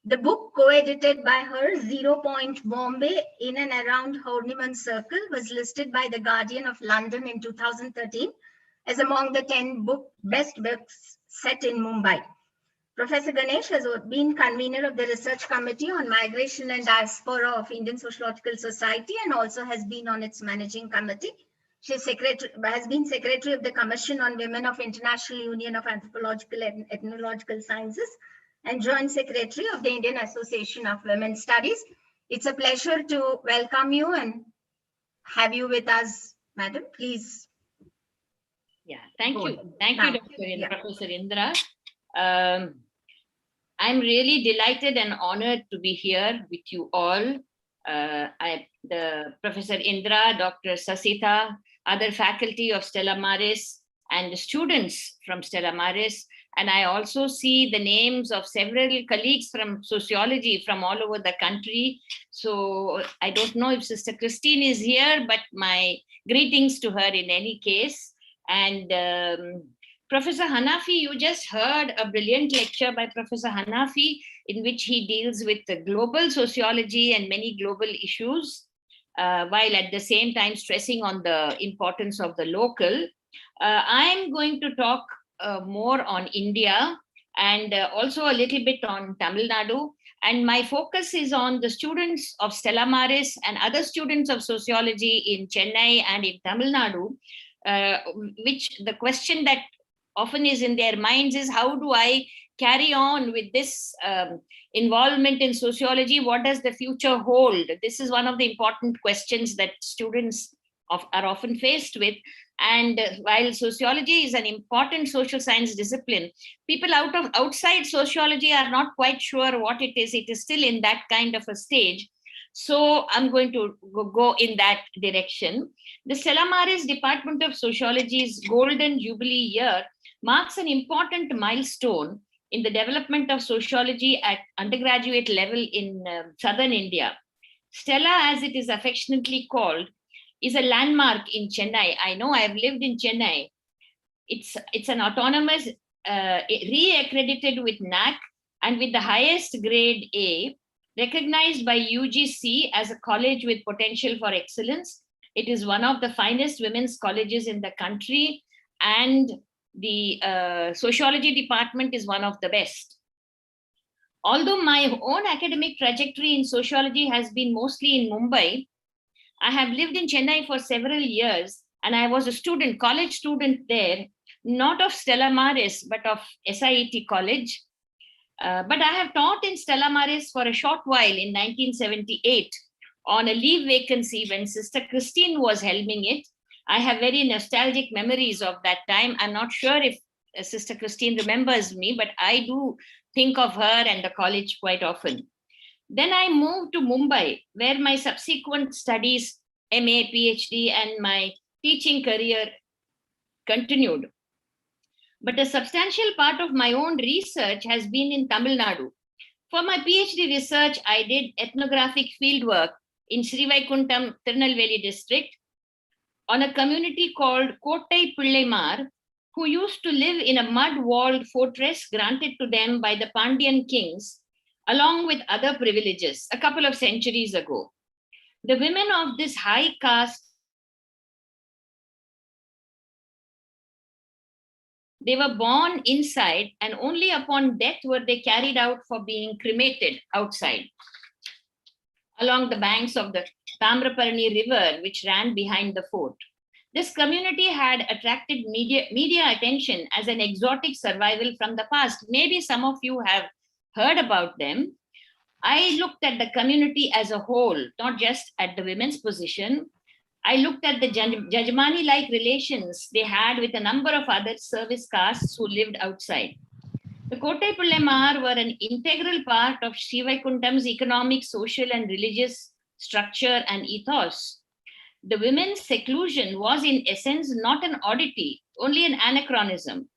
The book, co-edited by her, 0 Point Bombay in and around Horniman Circle, was listed by The Guardian of London in 2013 as among the 10 best books set in Mumbai. Professor Ganesh has been convener of the Research Committee on Migration and Diaspora of Indian Sociological Society and also has been on its managing committee. She has been secretary of the Commission on Women of International Union of Anthropological and Ethnological Sciences and joint secretary of the Indian Association of Women's Studies. It's a pleasure to welcome you and have you with us, madam. Please. Yeah, thank you. Thank Now, you, Dr. yeah. Professor Indra. I'm really delighted and honored to be here with you all. The Professor Indra, Dr. Sasita, other faculty of Stella Maris, and the students from Stella Maris. And I also see the names of several colleagues from sociology from all over the country. So I don't know if Sister Christine is here, but my greetings to her in any case. And Professor Hanafi, you just heard a brilliant lecture by Professor Hanafi in which he deals with the global sociology and many global issues, while at the same time stressing on the importance of the local. I'm going to talk more on India and also a little bit on Tamil Nadu. And my focus is on the students of Stella Maris and other students of sociology in Chennai and in Tamil Nadu, which the question that often is in their minds is, how do I carry on with this involvement in sociology? What does the future hold? This is one of the important questions that students are often faced with. And while sociology is an important social science discipline, people outside sociology are not quite sure what it is. It is still in that kind of a stage. So I'm going to go in that direction. The Stella Maris Department of Sociology's Golden Jubilee year marks an important milestone in the development of sociology at undergraduate level in southern India. Stella, as it is affectionately called, is a landmark in Chennai. I know I've lived in Chennai. It's an autonomous, re-accredited with NAC and with the highest grade A, recognized by UGC as a college with potential for excellence. It is one of the finest women's colleges in the country, and the sociology department is one of the best. Although my own academic trajectory in sociology has been mostly in Mumbai, I have lived in Chennai for several years, and I was a student, college student there, not of Stella Maris, but of SIET College. But I have taught in Stella Maris for a short while in 1978 on a leave vacancy when Sister Christine was helming it. I have very nostalgic memories of that time. I'm not sure if Sister Christine remembers me, but I do think of her and the college quite often. Then I moved to Mumbai, where my subsequent studies, MA, PhD, and my teaching career continued. But a substantial part of my own research has been in Tamil Nadu. For my PhD research, I did ethnographic fieldwork in Srivaikuntam, Tirunelveli district, on a community called Kottai Pillaimar, who used to live in a mud-walled fortress granted to them by the Pandyan kings, along with other privileges a couple of centuries ago. The women of this high caste, they were born inside, and only upon death were they carried out for being cremated outside, along the banks of the Tamraparani River, which ran behind the fort. This community had attracted media attention as an exotic survival from the past. Maybe some of you have heard about them. I looked at the community as a whole, not just at the women's position. I looked at the Jajmani-like relations they had with a number of other service castes who lived outside. The Kottai Pillaimar were an integral part of Srivaikuntam's economic, social, and religious structure and ethos. The women's seclusion was in essence not an oddity, only an anachronism.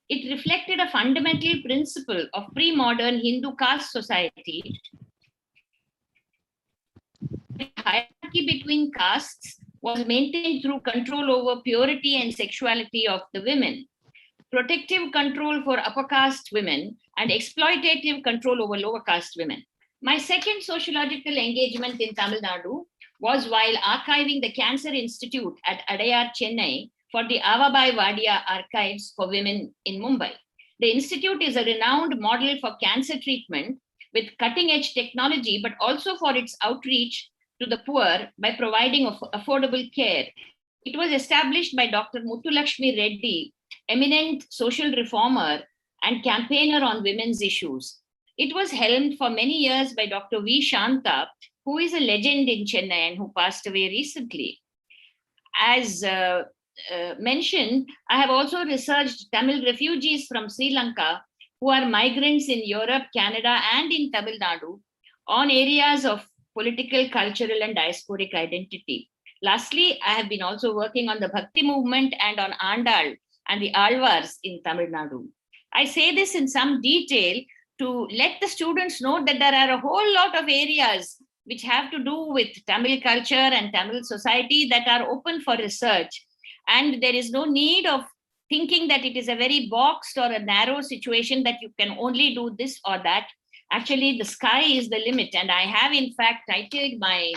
It reflected a fundamental principle of pre-modern Hindu caste society. The hierarchy between castes was maintained through control over purity and sexuality of the women, protective control for upper caste women, and exploitative control over lower caste women. My second sociological engagement in Tamil Nadu was while archiving the Cancer Institute at Adayar, Chennai, for the Avabai Vadia archives for women in Mumbai. The institute is a renowned model for cancer treatment with cutting-edge technology, but also for its outreach to the poor by providing affordable care. It was established by Dr. Muthulakshmi Reddy, eminent social reformer and campaigner on women's issues. It was helmed for many years by Dr. V. Shanta, who is a legend in Chennai and who passed away recently. As mentioned, I have also researched Tamil refugees from Sri Lanka who are migrants in Europe, Canada, and in Tamil Nadu on areas of political, cultural, and diasporic identity. Lastly, I have been also working on the Bhakti movement and on Andal and the Alvars in Tamil Nadu. I say this in some detail to let the students know that there are a whole lot of areas which have to do with Tamil culture and Tamil society that are open for research. And there is no need of thinking that it is a very boxed or a narrow situation that you can only do this or that. Actually, the sky is the limit. And I have, in fact, titled my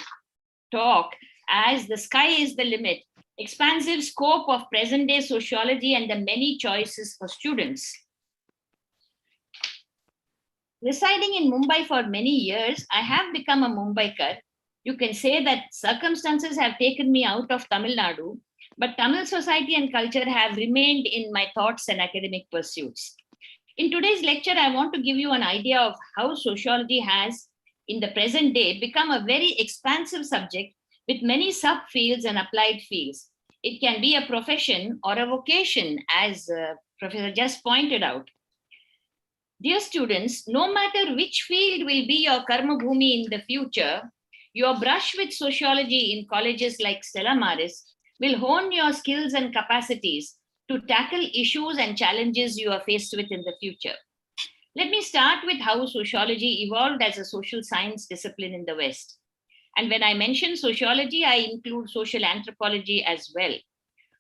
talk as "The Sky is the Limit, Expansive Scope of Present-Day Sociology and the Many Choices for Students." Residing in Mumbai for many years, I have become a Mumbaikar. You can say that circumstances have taken me out of Tamil Nadu, but Tamil society and culture have remained in my thoughts and academic pursuits. In today's lecture, I want to give you an idea of how sociology has, in the present day, become a very expansive subject with many subfields and applied fields. It can be a profession or a vocation, as Professor just pointed out. Dear students, no matter which field will be your karma bhumi in the future, your brush with sociology in colleges like Stella Maris will hone your skills and capacities to tackle issues and challenges you are faced with in the future. Let me start with how sociology evolved as a social science discipline in the West. And when I mention sociology, I include social anthropology as well.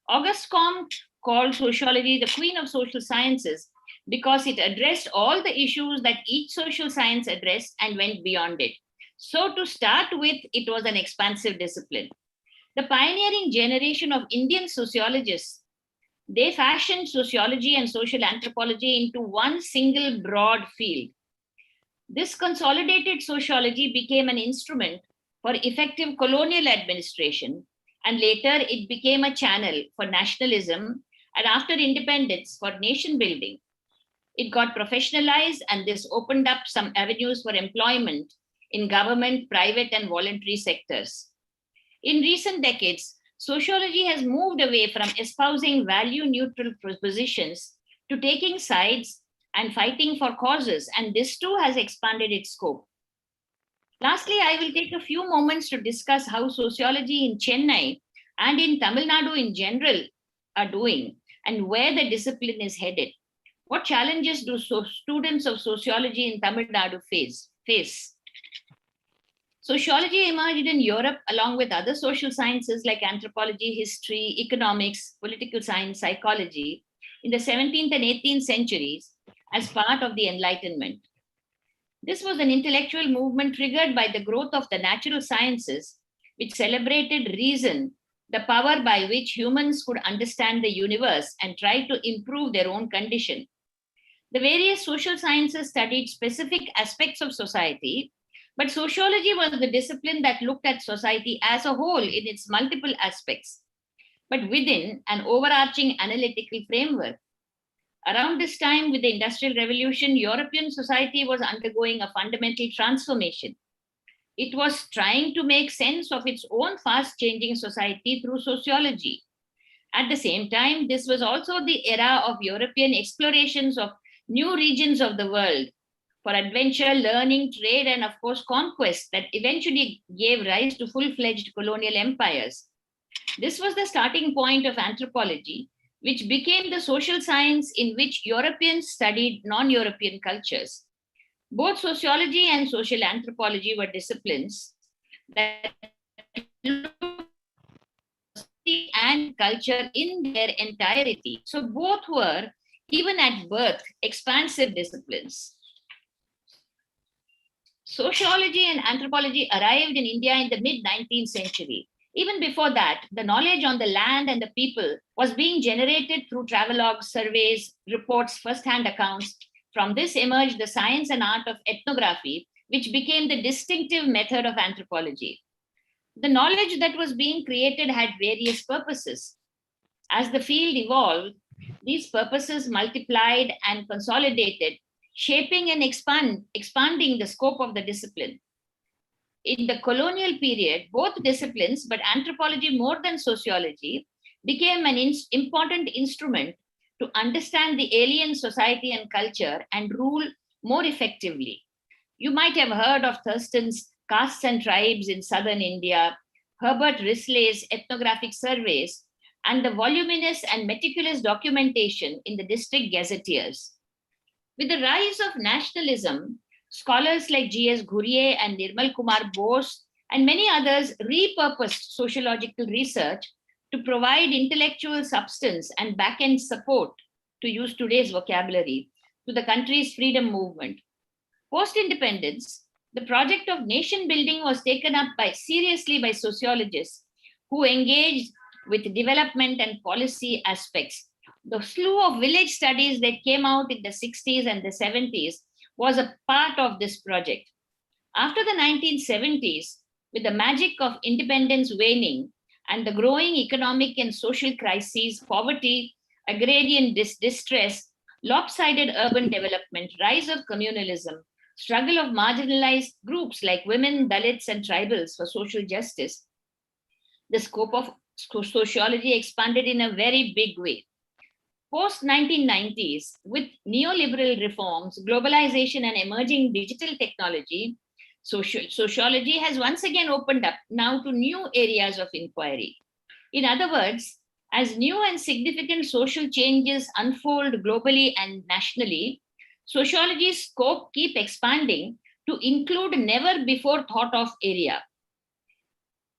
Auguste Comte called sociology the queen of social sciences because it addressed all the issues that each social science addressed and went beyond it. So to start with, it was an expansive discipline. The pioneering generation of Indian sociologists, they fashioned sociology and social anthropology into one single broad field. This consolidated sociology became an instrument for effective colonial administration, and later it became a channel for nationalism, and after independence for nation building. It got professionalized, and this opened up some avenues for employment in government, private, and voluntary sectors. In recent decades, sociology has moved away from espousing value neutral positions to taking sides and fighting for causes, and this too has expanded its scope. Lastly, I will take a few moments to discuss how sociology in Chennai and in Tamil Nadu in general are doing and where the discipline is headed. What challenges do students of sociology in Tamil Nadu face? Sociology emerged in Europe along with other social sciences like anthropology, history, economics, political science, psychology in the 17th and 18th centuries as part of the Enlightenment. This was an intellectual movement triggered by the growth of the natural sciences, which celebrated reason, the power by which humans could understand the universe and try to improve their own condition. The various social sciences studied specific aspects of society, but sociology was the discipline that looked at society as a whole in its multiple aspects, but within an overarching analytical framework. Around this time, with the Industrial Revolution, European society was undergoing a fundamental transformation. It was trying to make sense of its own fast-changing society through sociology. At the same time, this was also the era of European explorations of new regions of the world for adventure, learning, trade, and of course, conquest that eventually gave rise to full-fledged colonial empires. This was the starting point of anthropology, which became the social science in which Europeans studied non-European cultures. Both sociology and social anthropology were disciplines that looked at society and culture in their entirety. So both were, even at birth, expansive disciplines. Sociology and anthropology arrived in India in the mid-19th century. Even before that, the knowledge on the land and the people was being generated through travelogues, surveys, reports, first-hand accounts. From this emerged the science and art of ethnography, which became the distinctive method of anthropology. The knowledge that was being created had various purposes. As the field evolved, these purposes multiplied and consolidated, shaping and expanding the scope of the discipline. In the colonial period, both disciplines, but anthropology more than sociology, became an important instrument to understand the alien society and culture and rule more effectively. You might have heard of Thurston's Castes and Tribes in southern India, Herbert Risley's ethnographic surveys, and the voluminous and meticulous documentation in the district gazetteers. With the rise of nationalism, scholars like G.S. Ghurye and Nirmal Kumar Bose and many others repurposed sociological research to provide intellectual substance and back-end support, to use today's vocabulary, to the country's freedom movement. Post-independence, the project of nation building was taken up seriously by sociologists who engaged with development and policy aspects. The slew of village studies that came out in the 60s and the 70s was a part of this project. After the 1970s, with the magic of independence waning and the growing economic and social crises, poverty, agrarian distress, lopsided urban development, rise of communalism, struggle of marginalized groups like women, Dalits, and tribals for social justice, the scope of sociology expanded in a very big way. Post-1990s, with neoliberal reforms, globalization, and emerging digital technology, sociology has once again opened up now to new areas of inquiry. In other words, as new and significant social changes unfold globally and nationally, sociology's scope keeps expanding to include never before thought of area.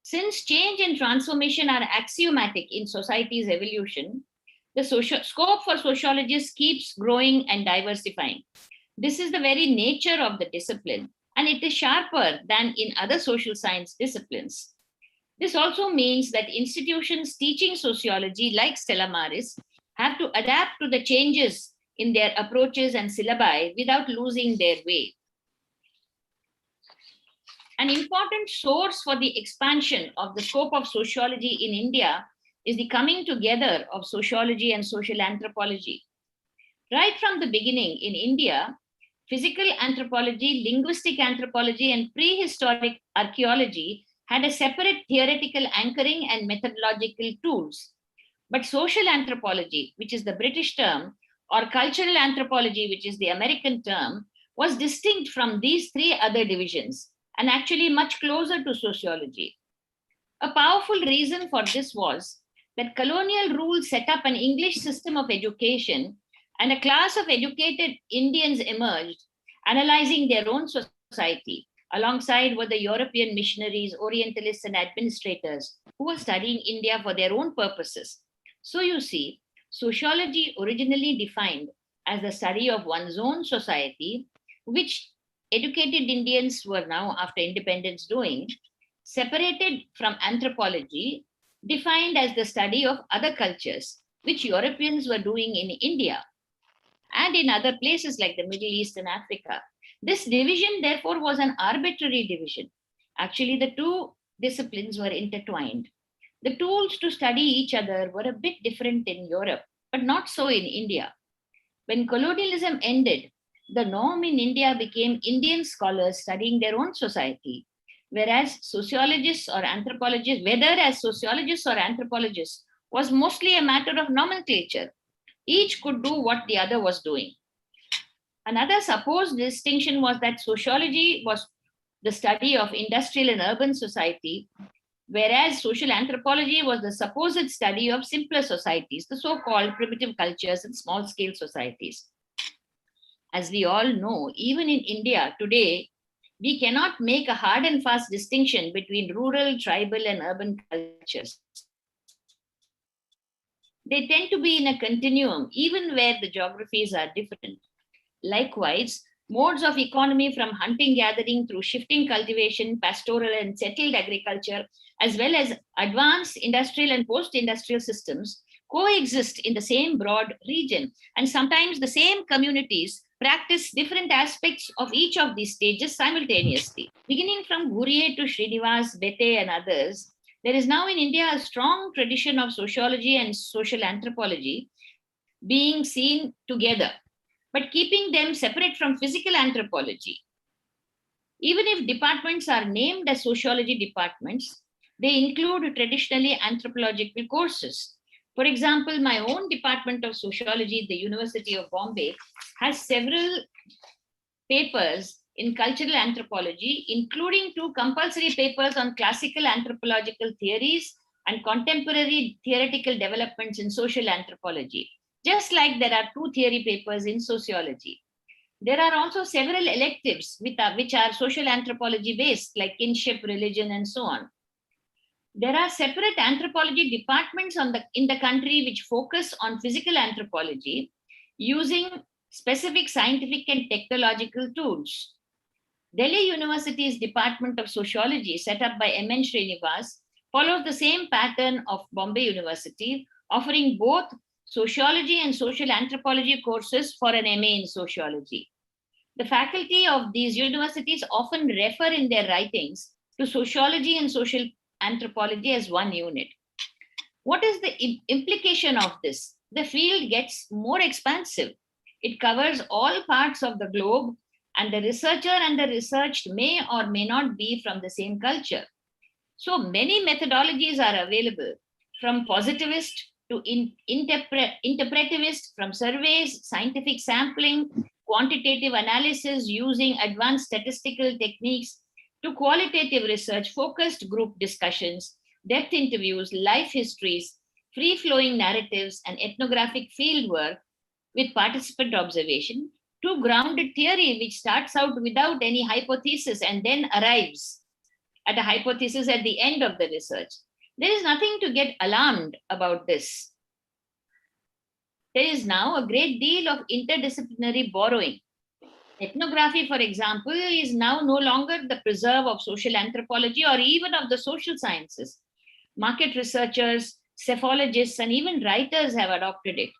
Since change and transformation are axiomatic in society's evolution, the scope for sociologists keeps growing and diversifying. This is the very nature of the discipline, and it is sharper than in other social science disciplines. This also means that institutions teaching sociology, like Stella Maris, have to adapt to the changes in their approaches and syllabi without losing their way. An important source for the expansion of the scope of sociology in India is the coming together of sociology and social anthropology. Right from the beginning in India, physical anthropology, linguistic anthropology, and prehistoric archaeology had a separate theoretical anchoring and methodological tools. But social anthropology, which is the British term, or cultural anthropology, which is the American term, was distinct from these three other divisions and actually much closer to sociology. A powerful reason for this was that colonial rule set up an English system of education, and a class of educated Indians emerged, analyzing their own society, alongside were the European missionaries, Orientalists, and administrators who were studying India for their own purposes. So you see, sociology originally defined as the study of one's own society, which educated Indians were now, after independence, doing, separated from anthropology, defined as the study of other cultures, which Europeans were doing in India and in other places like the Middle East and Africa. This division, therefore, was an arbitrary division. Actually, the two disciplines were intertwined. The tools to study each other were a bit different in Europe, but not so in India. When colonialism ended, the norm in India became Indian scholars studying their own society, whereas sociologists or anthropologists, whether as sociologists or anthropologists, was mostly a matter of nomenclature. Each could do what the other was doing. Another supposed distinction was that sociology was the study of industrial and urban society, whereas social anthropology was the supposed study of simpler societies, the so-called primitive cultures and small-scale societies. As we all know, even in India today, we cannot make a hard and fast distinction between rural, tribal, and urban cultures. They tend to be in a continuum, even where the geographies are different. Likewise, modes of economy from hunting gathering through shifting cultivation, pastoral and settled agriculture, as well as advanced industrial and post-industrial systems coexist in the same broad region. And sometimes the same communities practice different aspects of each of these stages simultaneously. Beginning from Gurye to Srinivas, Bete and others, there is now in India a strong tradition of sociology and social anthropology being seen together, but keeping them separate from physical anthropology. Even if departments are named as sociology departments, they include traditionally anthropological courses. For example, my own department of sociology at the University of Bombay has several papers in cultural anthropology, including 2 compulsory papers on classical anthropological theories and contemporary theoretical developments in social anthropology, just like there are 2 theory papers in sociology. There are also several electives which are social anthropology based, like kinship, religion, and so on. There are separate anthropology departments in the country which focus on physical anthropology using specific scientific and technological tools. Delhi University's Department of Sociology, set up by M.N. Srinivas, follows the same pattern of Bombay University, offering both sociology and social anthropology courses for an MA in sociology. The faculty of these universities often refer in their writings to sociology and social anthropology as one unit. What is the implication of this? The field gets more expansive. It covers all parts of the globe, and the researcher and the researched may or may not be from the same culture. So many methodologies are available, from positivist to interpretivist, from surveys, scientific sampling, quantitative analysis using advanced statistical techniques, to qualitative research, focused group discussions, depth interviews, life histories, free-flowing narratives, and ethnographic fieldwork with participant observation, to grounded theory, which starts out without any hypothesis and then arrives at a hypothesis at the end of the research. There is nothing to get alarmed about this. There is now a great deal of interdisciplinary borrowing. Ethnography, for example, is now no longer the preserve of social anthropology or even of the social sciences. Market researchers, psephologists, and even writers have adopted it.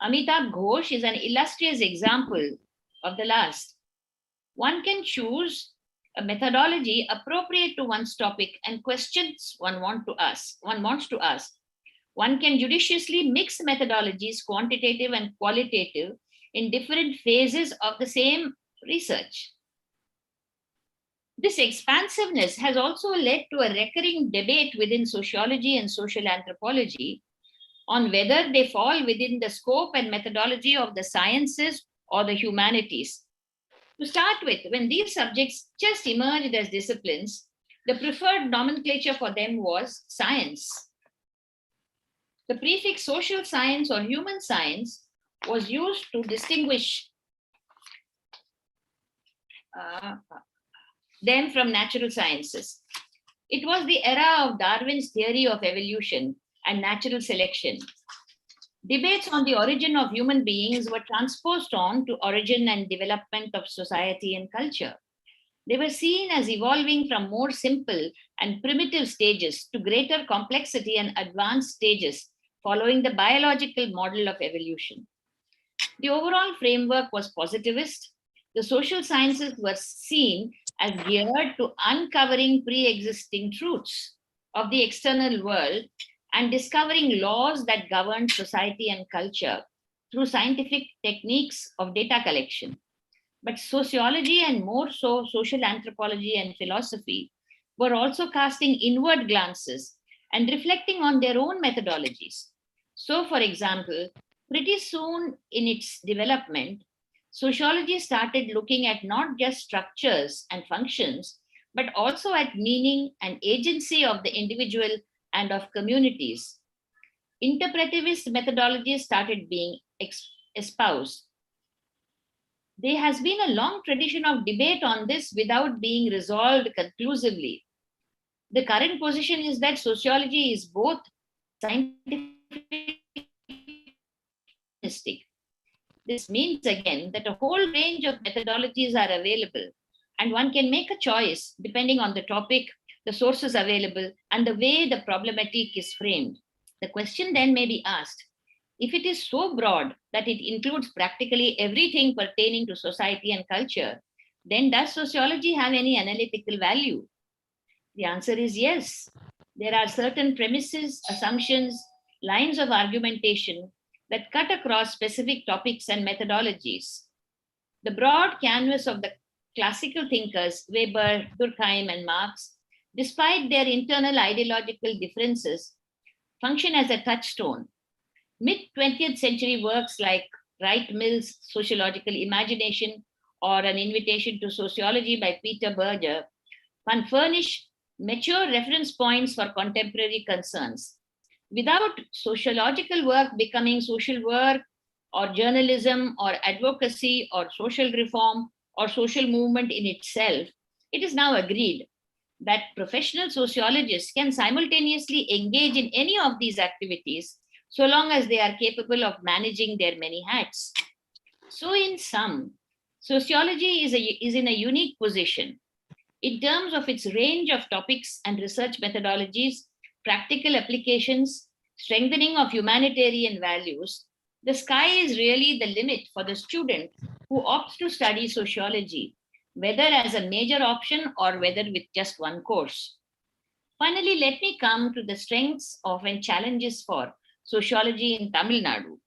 Amitabh Ghosh is an illustrious example of the last. One can choose a methodology appropriate to one's topic and questions one wants to ask. One can judiciously mix methodologies, quantitative and qualitative, in different phases of the same research. This expansiveness has also led to a recurring debate within sociology and social anthropology on whether they fall within the scope and methodology of the sciences or the humanities. To start with, when these subjects just emerged as disciplines, the preferred nomenclature for them was science. The prefix social science or human science was used to distinguish them from natural sciences. It was the era of Darwin's theory of evolution and natural selection. Debates on the origin of human beings were transposed on to origin and development of society and culture. They were seen as evolving from more simple and primitive stages to greater complexity and advanced stages following the biological model of evolution. The overall framework was positivist. The social sciences were seen as geared to uncovering pre-existing truths of the external world and discovering laws that govern society and culture through scientific techniques of data collection. But sociology, and more so social anthropology and philosophy, were also casting inward glances and reflecting on their own methodologies. So, for example, pretty soon in its development, sociology started looking at not just structures and functions, but also at meaning and agency of the individual and of communities. Interpretivist methodologies started being espoused. There has been a long tradition of debate on this without being resolved conclusively. The current position is that sociology is both scientific and humanistic. This means again that a whole range of methodologies are available, and one can make a choice depending on the topic, the sources available, and the way the problematic is framed. The question then may be asked, if it is so broad that it includes practically everything pertaining to society and culture, then does sociology have any analytical value? The answer is yes. There are certain premises, assumptions, lines of argumentation that cut across specific topics and methodologies. The broad canvas of the classical thinkers, Weber, Durkheim, and Marx, despite their internal ideological differences, function as a touchstone. Mid-20th century works like Wright Mill's Sociological Imagination or An Invitation to Sociology by Peter Berger furnish mature reference points for contemporary concerns. Without sociological work becoming social work or journalism or advocacy or social reform or social movement in itself, it is now agreed that professional sociologists can simultaneously engage in any of these activities so long as they are capable of managing their many hats. So in sum, sociology is in a unique position. In terms of its range of topics and research methodologies, practical applications, strengthening of humanitarian values, the sky is really the limit for the student who opts to study sociology, whether as a major option or whether with just one course. Finally, let me come to the strengths of and challenges for sociology in Tamil Nadu.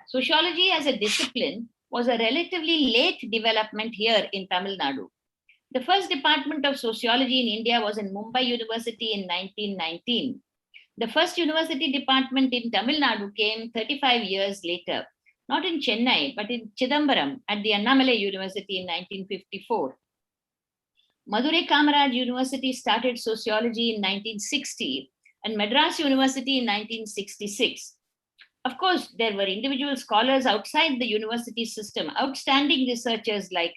Sociology as a discipline was a relatively late development here in Tamil Nadu. The first department of sociology in India was in Mumbai University in 1919. The first university department in Tamil Nadu came 35 years later, not in Chennai, but in Chidambaram at the Annamalai University in 1954. Madurai Kamaraj University started sociology in 1960 and Madras University in 1966. Of course, there were individual scholars outside the university system, outstanding researchers like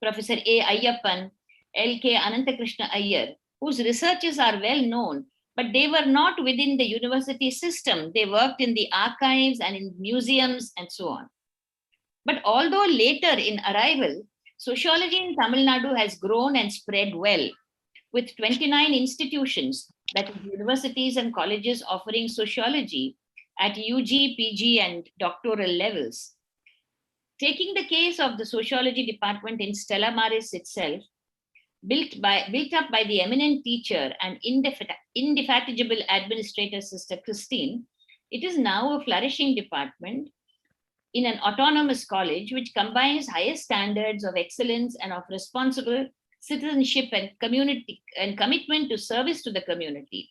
Professor A. Ayyappan, L.K. Anantakrishna Iyer, whose researches are well known, but they were not within the university system. They worked in the archives and in museums and so on. But although later in arrival, sociology in Tamil Nadu has grown and spread well, with 29 institutions, that is universities and colleges offering sociology at UG, PG, and doctoral levels. Taking the case of the sociology department in Stella Maris itself, built up by the eminent teacher and indefatigable administrator, Sister Christine, it is now a flourishing department in an autonomous college which combines highest standards of excellence and of responsible citizenship and community and commitment to service to the community.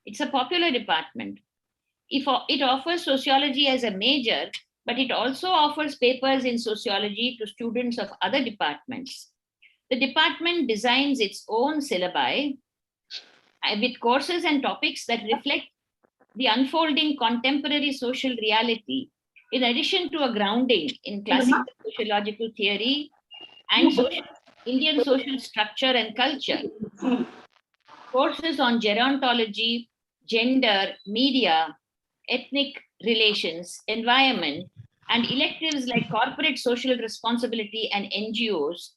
It's a popular department. It offers sociology as a major, but it also offers papers in sociology to students of other departments. The department designs its own syllabi with courses and topics that reflect the unfolding contemporary social reality, in addition to a grounding in classical sociological theory and Indian social structure and culture. Courses on gerontology, gender, media, ethnic relations, environment, and electives like corporate social responsibility and NGOs,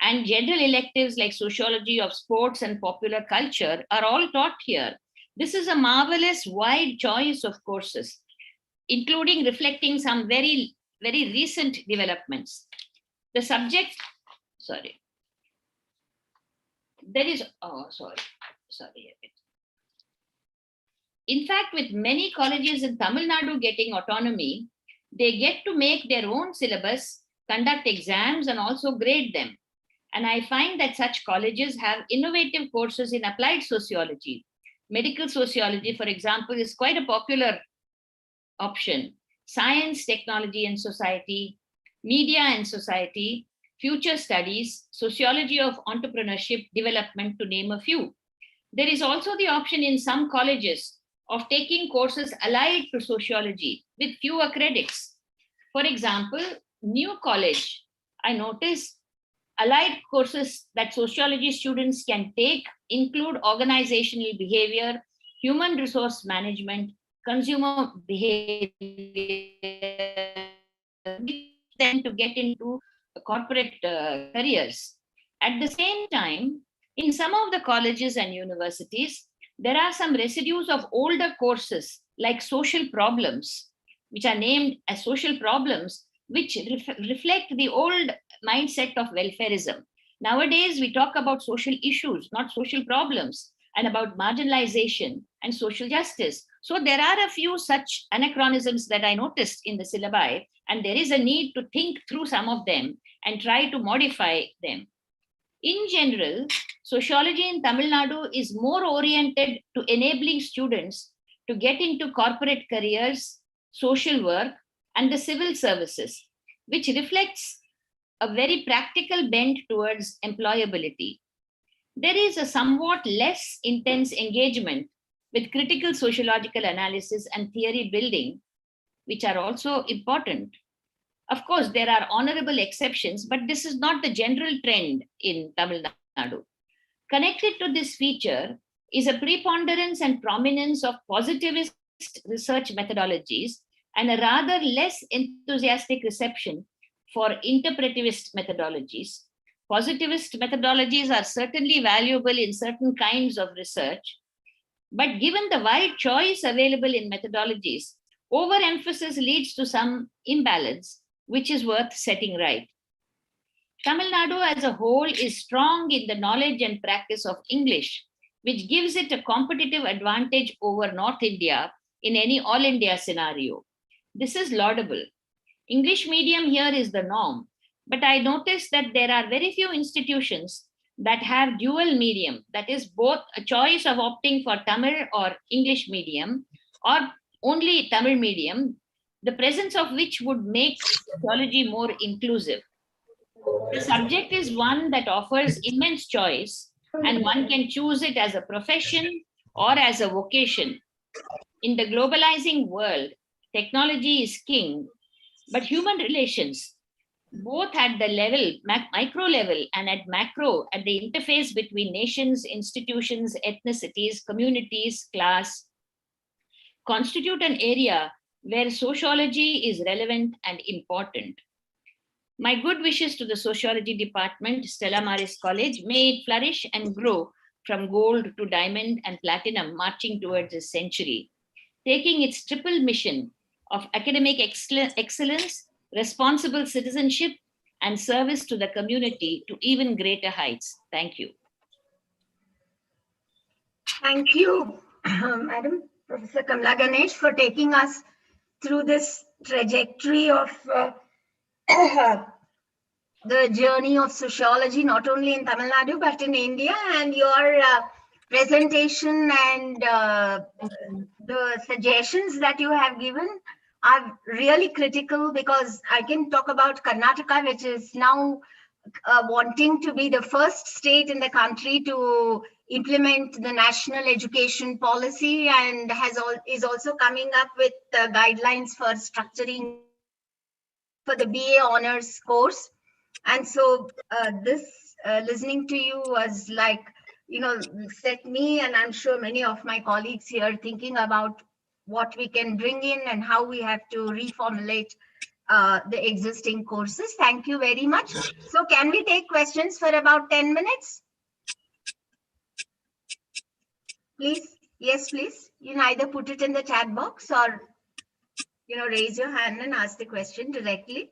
and general electives like sociology of sports and popular culture are all taught here. This is a marvelous wide choice of courses, including reflecting some very, very recent developments. The subject, In fact, with many colleges in Tamil Nadu getting autonomy, they get to make their own syllabus, conduct exams, and also grade them. And I find that such colleges have innovative courses in applied sociology. Medical sociology, for example, is quite a popular option. Science, technology, and society, media and society, future studies, sociology of entrepreneurship, development, to name a few. There is also the option in some colleges of taking courses allied to sociology with fewer credits. For example, New College, I noticed allied courses that sociology students can take include organizational behavior, human resource management, consumer behavior, then to get into corporate careers. At the same time, in some of the colleges and universities, there are some residues of older courses like social problems, which are named as social problems, which reflect the old mindset of welfarism. Nowadays, we talk about social issues, not social problems, and about marginalization and social justice. So there are a few such anachronisms that I noticed in the syllabi, and there is a need to think through some of them and try to modify them. In general, sociology in Tamil Nadu is more oriented to enabling students to get into corporate careers, social work, and the civil services, which reflects a very practical bent towards employability. There is a somewhat less intense engagement with critical sociological analysis and theory building, which are also important. Of course, there are honorable exceptions, but this is not the general trend in Tamil Nadu. Connected to this feature is a preponderance and prominence of positivist research methodologies and a rather less enthusiastic reception for interpretivist methodologies. Positivist methodologies are certainly valuable in certain kinds of research, but given the wide choice available in methodologies, overemphasis leads to some imbalance, which is worth setting right. Tamil Nadu as a whole is strong in the knowledge and practice of English, which gives it a competitive advantage over North India in any all India scenario. This is laudable. English medium here is the norm, but I noticed that there are very few institutions that have dual medium, that is both a choice of opting for Tamil or English medium or only Tamil medium, the presence of which would make sociology more inclusive. The subject is one that offers immense choice, and one can choose it as a profession or as a vocation. In the globalizing world, technology is king, but human relations, both at the level, micro level, and at macro, at the interface between nations, institutions, ethnicities, communities, class, constitute an area where sociology is relevant and important. My good wishes to the sociology department, Stella Maris College. May it flourish and grow from gold to diamond and platinum, marching towards a century, taking its triple mission of academic excellence, responsible citizenship, and service to the community to even greater heights. Thank you. Thank you, Madam Professor Kamala Ganesh, for taking us through this trajectory of the journey of sociology, not only in Tamil Nadu, but in India, and your presentation and the suggestions that you have given are really critical, because I can talk about Karnataka, which is now wanting to be the first state in the country to implement the national education policy, and is also coming up with guidelines for structuring for the BA honors course. And so listening to you was like, set me, and I'm sure many of my colleagues here, thinking about what we can bring in and how we have to reformulate the existing courses. Thank you very much. So can we take questions for about 10 minutes? Please. Yes, please. You can either put it in the chat box or, raise your hand and ask the question directly.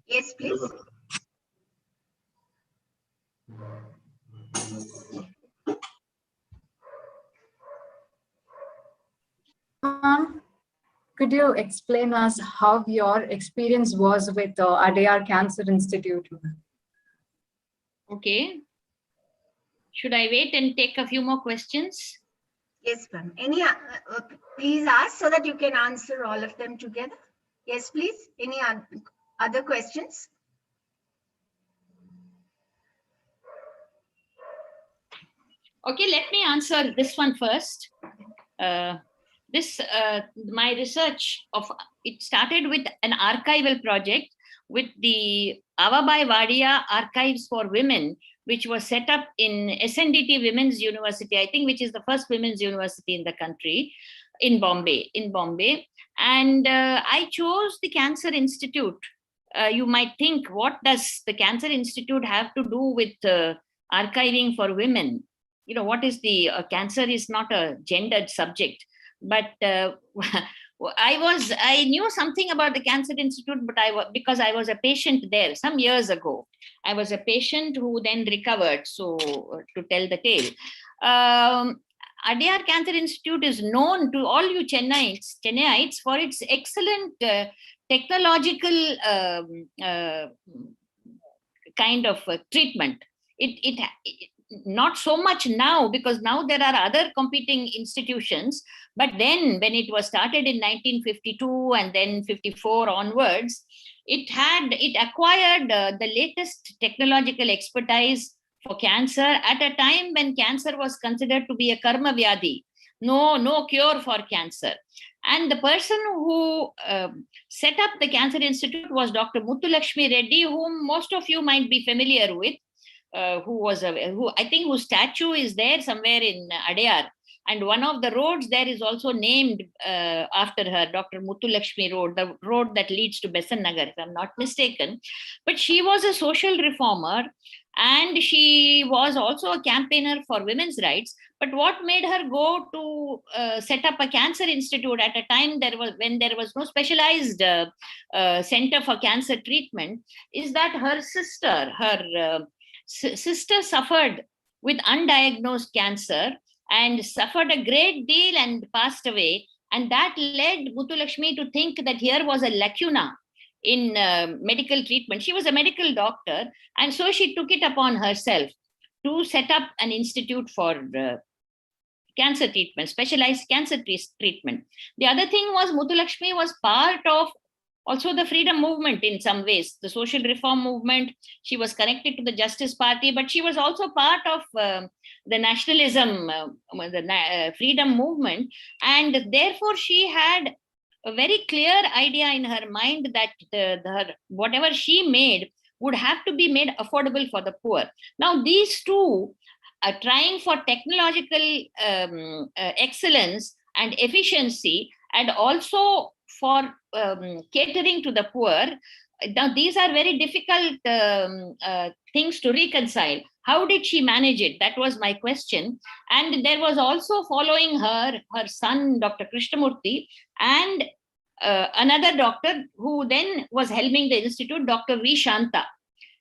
Yes, please. Could you explain us how your experience was with the Adyar Cancer Institute? Okay. Should I wait and take a few more questions? Yes, ma'am. Any, please ask so that you can answer all of them together. Yes, please. Any other questions? Okay, let me answer this one first. My research it started with an archival project with the Avabai Wadia Archives for Women, which was set up in SNDT Women's University, I think, which is the first women's university in the country, in Bombay. And I chose the Cancer Institute. You might think, what does the Cancer Institute have to do with archiving for women? What is the cancer is not a gendered subject. But I knew something about the Cancer Institute, but because I was a patient there some years ago. I was a patient who then recovered, so to tell the tale. Adyar Cancer Institute is known to all you Chennaites for its excellent technological kind of treatment. It not so much now, because now there are other competing institutions, but then when it was started in 1952 and then 54 onwards, it acquired the latest technological expertise for cancer at a time when cancer was considered to be a karma vyadhi, no cure for cancer. And the person who set up the Cancer Institute was Dr. Muthulakshmi Reddy, whom most of you might be familiar with. Whose statue is there somewhere in Adyar, and one of the roads there is also named after her, Dr. Muthulakshmi Road, the road that leads to Besant Nagar, if I'm not mistaken. But she was a social reformer, and she was also a campaigner for women's rights. But what made her go to set up a Cancer Institute at a time when there was no specialized center for cancer treatment is that her sister suffered with undiagnosed cancer and suffered a great deal and passed away. And that led Muthulakshmi to think that here was a lacuna in medical treatment. She was a medical doctor, and so she took it upon herself to set up an institute for cancer treatment, specialized cancer treatment. The other thing was Muthulakshmi was part of also the freedom movement in some ways, the social reform movement. She was connected to the Justice Party, but she was also part of the nationalism, the freedom movement. And therefore, she had a very clear idea in her mind that whatever she made would have to be made affordable for the poor. Now, these two are trying for technological excellence and efficiency, and also for catering to the poor. Now, these are very difficult things to reconcile. How did she manage it? That was my question. And there was also following her son, Dr. Krishnamurthy, and another doctor who then was helming the institute, Dr. V. Shanta.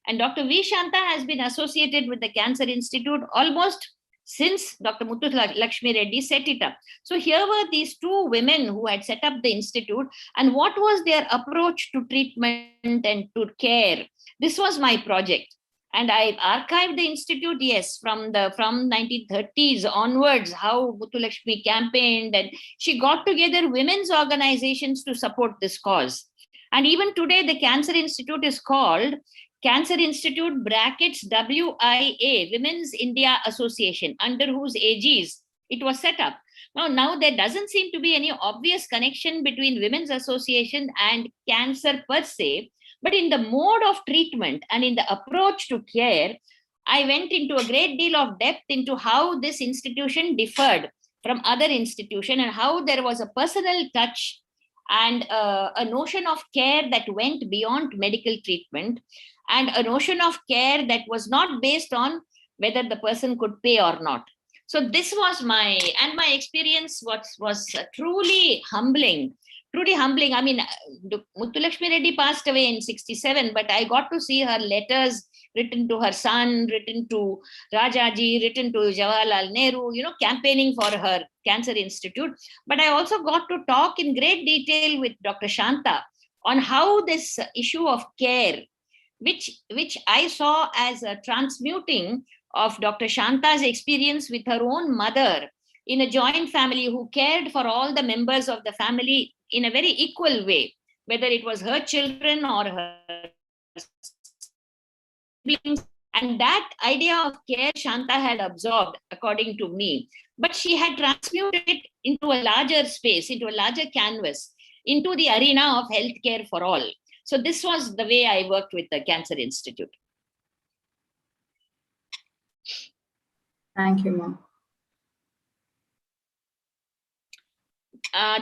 And Dr. V. Shanta has been associated with the Cancer Institute almost since Dr. Muthu Lakshmi Reddy set it up. So here were these two women who had set up the institute, and what was their approach to treatment and to care? This was my project. And I archived the institute, yes, from 1930s onwards, how Muthu Lakshmi campaigned, and she got together women's organizations to support this cause. And even today, the Cancer Institute is called Cancer Institute brackets WIA, Women's India Association, under whose aegis it was set up. Now there doesn't seem to be any obvious connection between women's association and cancer per se, but in the mode of treatment and in the approach to care, I went into a great deal of depth into how this institution differed from other institutions and how there was a personal touch and a notion of care that went beyond medical treatment, and a notion of care that was not based on whether the person could pay or not. So this was my experience was truly humbling. I mean, Muthu Lakshmi Reddy passed away in 1967, but I got to see her letters written to her son, written to Rajaji, written to Jawaharlal Nehru, campaigning for her Cancer Institute. But I also got to talk in great detail with Dr. Shanta on how this issue of care, which I saw as a transmuting of Dr. Shanta's experience with her own mother in a joint family who cared for all the members of the family in a very equal way, whether it was her children or her siblings. And that idea of care Shanta had absorbed, according to me, but she had transmuted it into a larger space, into a larger canvas, into the arena of healthcare for all. So this was the way I worked with the Cancer Institute. Thank you, ma'am.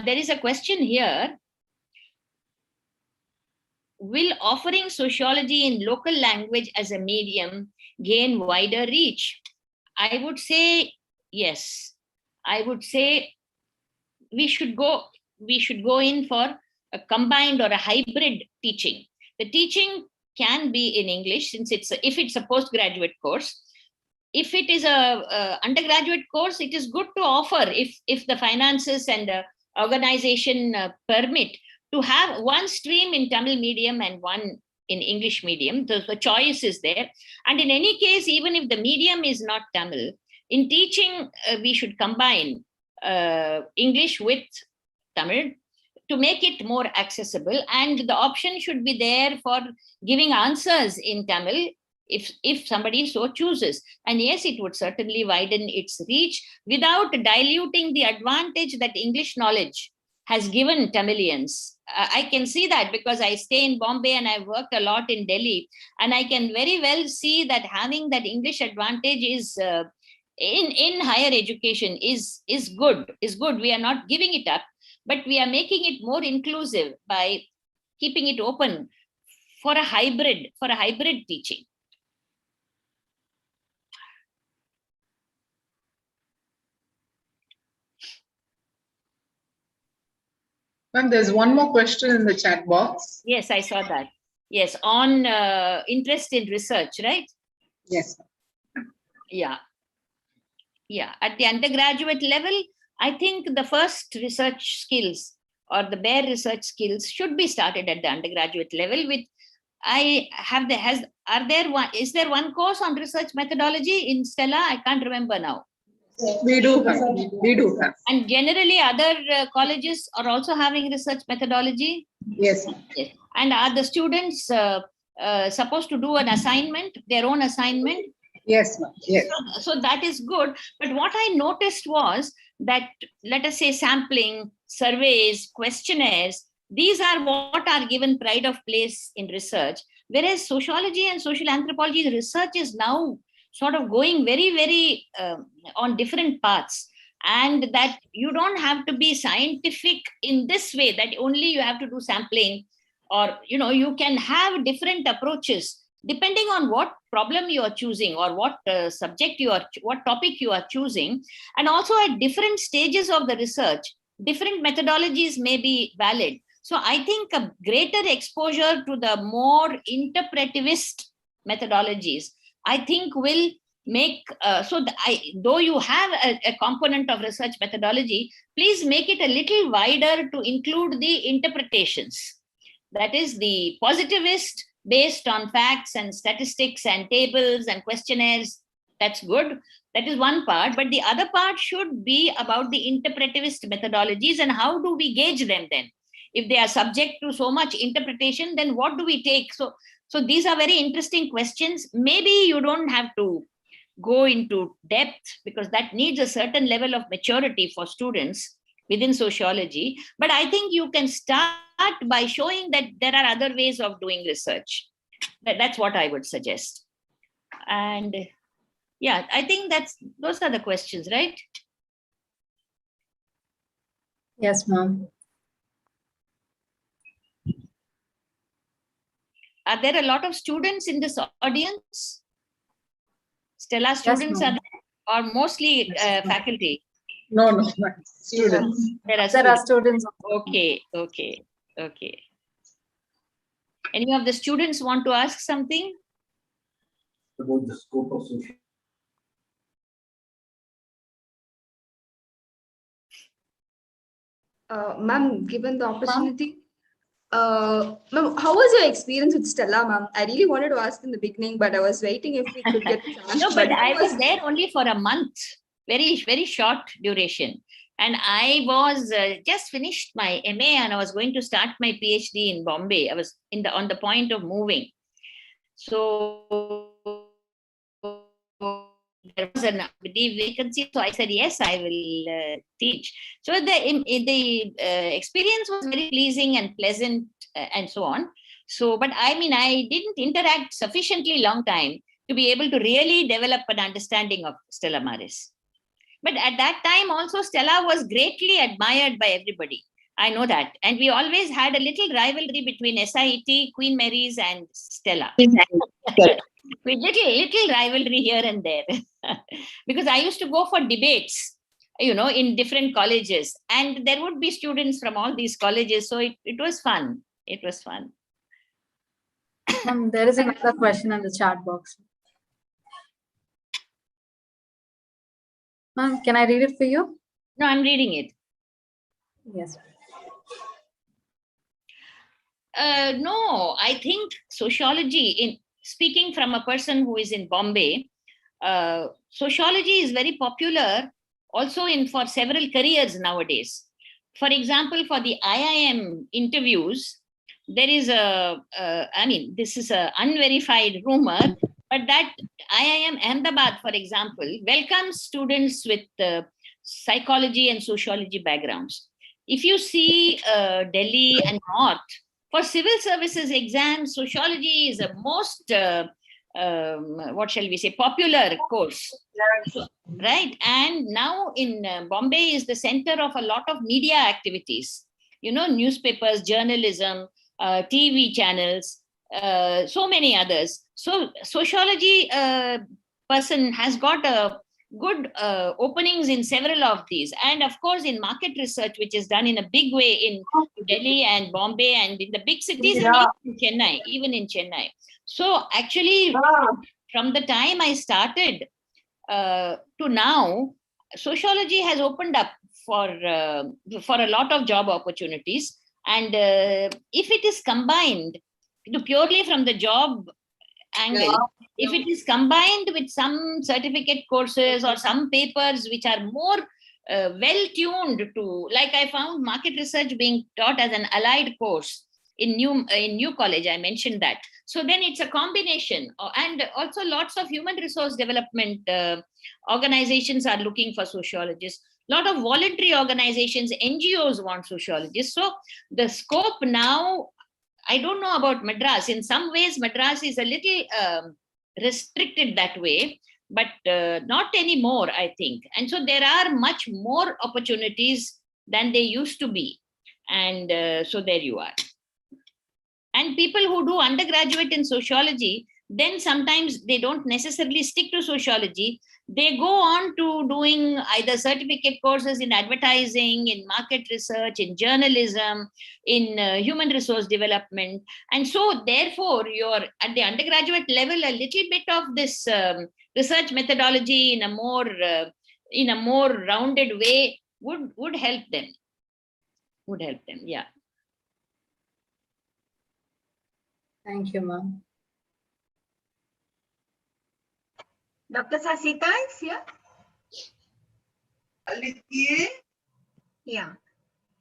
There is a question here. Will offering sociology in local language as a medium gain wider reach? I would say yes. I would say we should go in for a combined or a hybrid teaching. The teaching can be in English, since if it's a postgraduate course. If it is a undergraduate course, it is good to offer, if the finances and the organization permit, to have one stream in Tamil medium and one in English medium. The choice is there. And in any case, even if the medium is not Tamil, in teaching, we should combine English with Tamil to make it more accessible. And the option should be there for giving answers in Tamil if somebody so chooses. And yes, it would certainly widen its reach without diluting the advantage that English knowledge has given Tamilians. I can see that because I stay in Bombay and I've worked a lot in Delhi, and I can very well see that having that English advantage is in higher education is good. We are not giving it up, but we are making it more inclusive by keeping it open for a hybrid teaching. Ma'am, there's one more question in the chat box. Yes, I saw that. Yes, on interest in research, right? Yes. Yeah. At the undergraduate level, I think the first research skills or the bare research skills should be started at the undergraduate level with, is there one course on research methodology in Stella? I can't remember now. We do have. And generally other colleges are also having research methodology? Yes. Yes. And are the students supposed to do an assignment, their own assignment? Yes, ma'am. Yes. So that is good. But what I noticed was that, let us say, sampling surveys, questionnaires, these are what are given pride of place in research. Whereas sociology and social anthropology research is now sort of going very, very on different paths. And that you don't have to be scientific in this way, that only you have to do sampling, or, you can have different approaches depending on what problem you are choosing, or what what topic you are choosing. And also at different stages of the research, different methodologies may be valid. So I think a greater exposure to the more interpretivist methodologies, I think will make, though you have a component of research methodology, please make it a little wider to include the interpretations. That is the positivist based on facts and statistics and tables and questionnaires. That's good. That is one part. But the other part should be about the interpretivist methodologies, and how do we gauge them then? If they are subject to so much interpretation, then what do we take? So these are very interesting questions. Maybe you don't have to go into depth, because that needs a certain level of maturity for students within sociology. But I think you can start by showing that there are other ways of doing research. That's what I would suggest. And yeah, I think those are the questions, right? Yes, ma'am. Are there a lot of students in this audience? Stella, students are there, or mostly faculty? No, students. There are students. Okay. Any of the students want to ask something? About the scope of social. Ma'am, given the opportunity, ma'am, how was your experience with Stella, ma'am? I really wanted to ask in the beginning, but I was waiting if we could get a chance. No, but I was there only for a month, very, very short duration. And I was just finished my MA, and I was going to start my PhD in Bombay. I was on the point of moving. So there was a vacancy, so I said yes, I will teach. So the experience was very pleasing and pleasant, and so on. So, but I mean, I didn't interact sufficiently long time to be able to really develop an understanding of Stella Maris. But at that time also, Stella was greatly admired by everybody. I know that. And we always had a little rivalry between SIT, Queen Mary's, and Stella. With little rivalry here and there. Because I used to go for debates, in different colleges. And there would be students from all these colleges. So it was fun. It was fun. There is another question in the chat box. Ma'am, can I read it for you? No, I'm reading it. Yes. No, I think sociology, speaking from a person who is in Bombay, sociology is very popular also for several careers nowadays. For example, for the IIM interviews, there is this is an unverified rumor, but that IIM Ahmedabad, for example, welcomes students with psychology and sociology backgrounds. If you see Delhi and North, for civil services exams, sociology is the most, popular course, right? And now in Bombay is the center of a lot of media activities, newspapers, journalism, TV channels, so many others. So sociology person has got a good openings in several of these. And of course, in market research, which is done in a big way in Delhi and Bombay and in the big cities, and even in Chennai. So actually, from the time I started to now, sociology has opened up for a lot of job opportunities. And if it is combined purely from the job angle, if it is combined with some certificate courses or some papers which are more well tuned to, like I found market research being taught as an allied course in New College, I mentioned that. So then it's a combination, and also lots of human resource development organizations are looking for sociologists. lot of voluntary organizations, NGOs want sociologists. So the scope now, I don't know about Madras. In some ways, Madras is a little restricted that way, but not anymore, I think. And so there are much more opportunities than they used to be. And so there you are. And people who do undergraduate in sociology, then sometimes they don't necessarily stick to sociology. They go on to doing either certificate courses in advertising, in market research, in journalism, in human resource development. And so therefore, you're at the undergraduate level, a little bit of this research methodology in a more rounded way would help them. Would help them, yeah. Thank you, ma'am. Dr. Sasita is here? Yeah.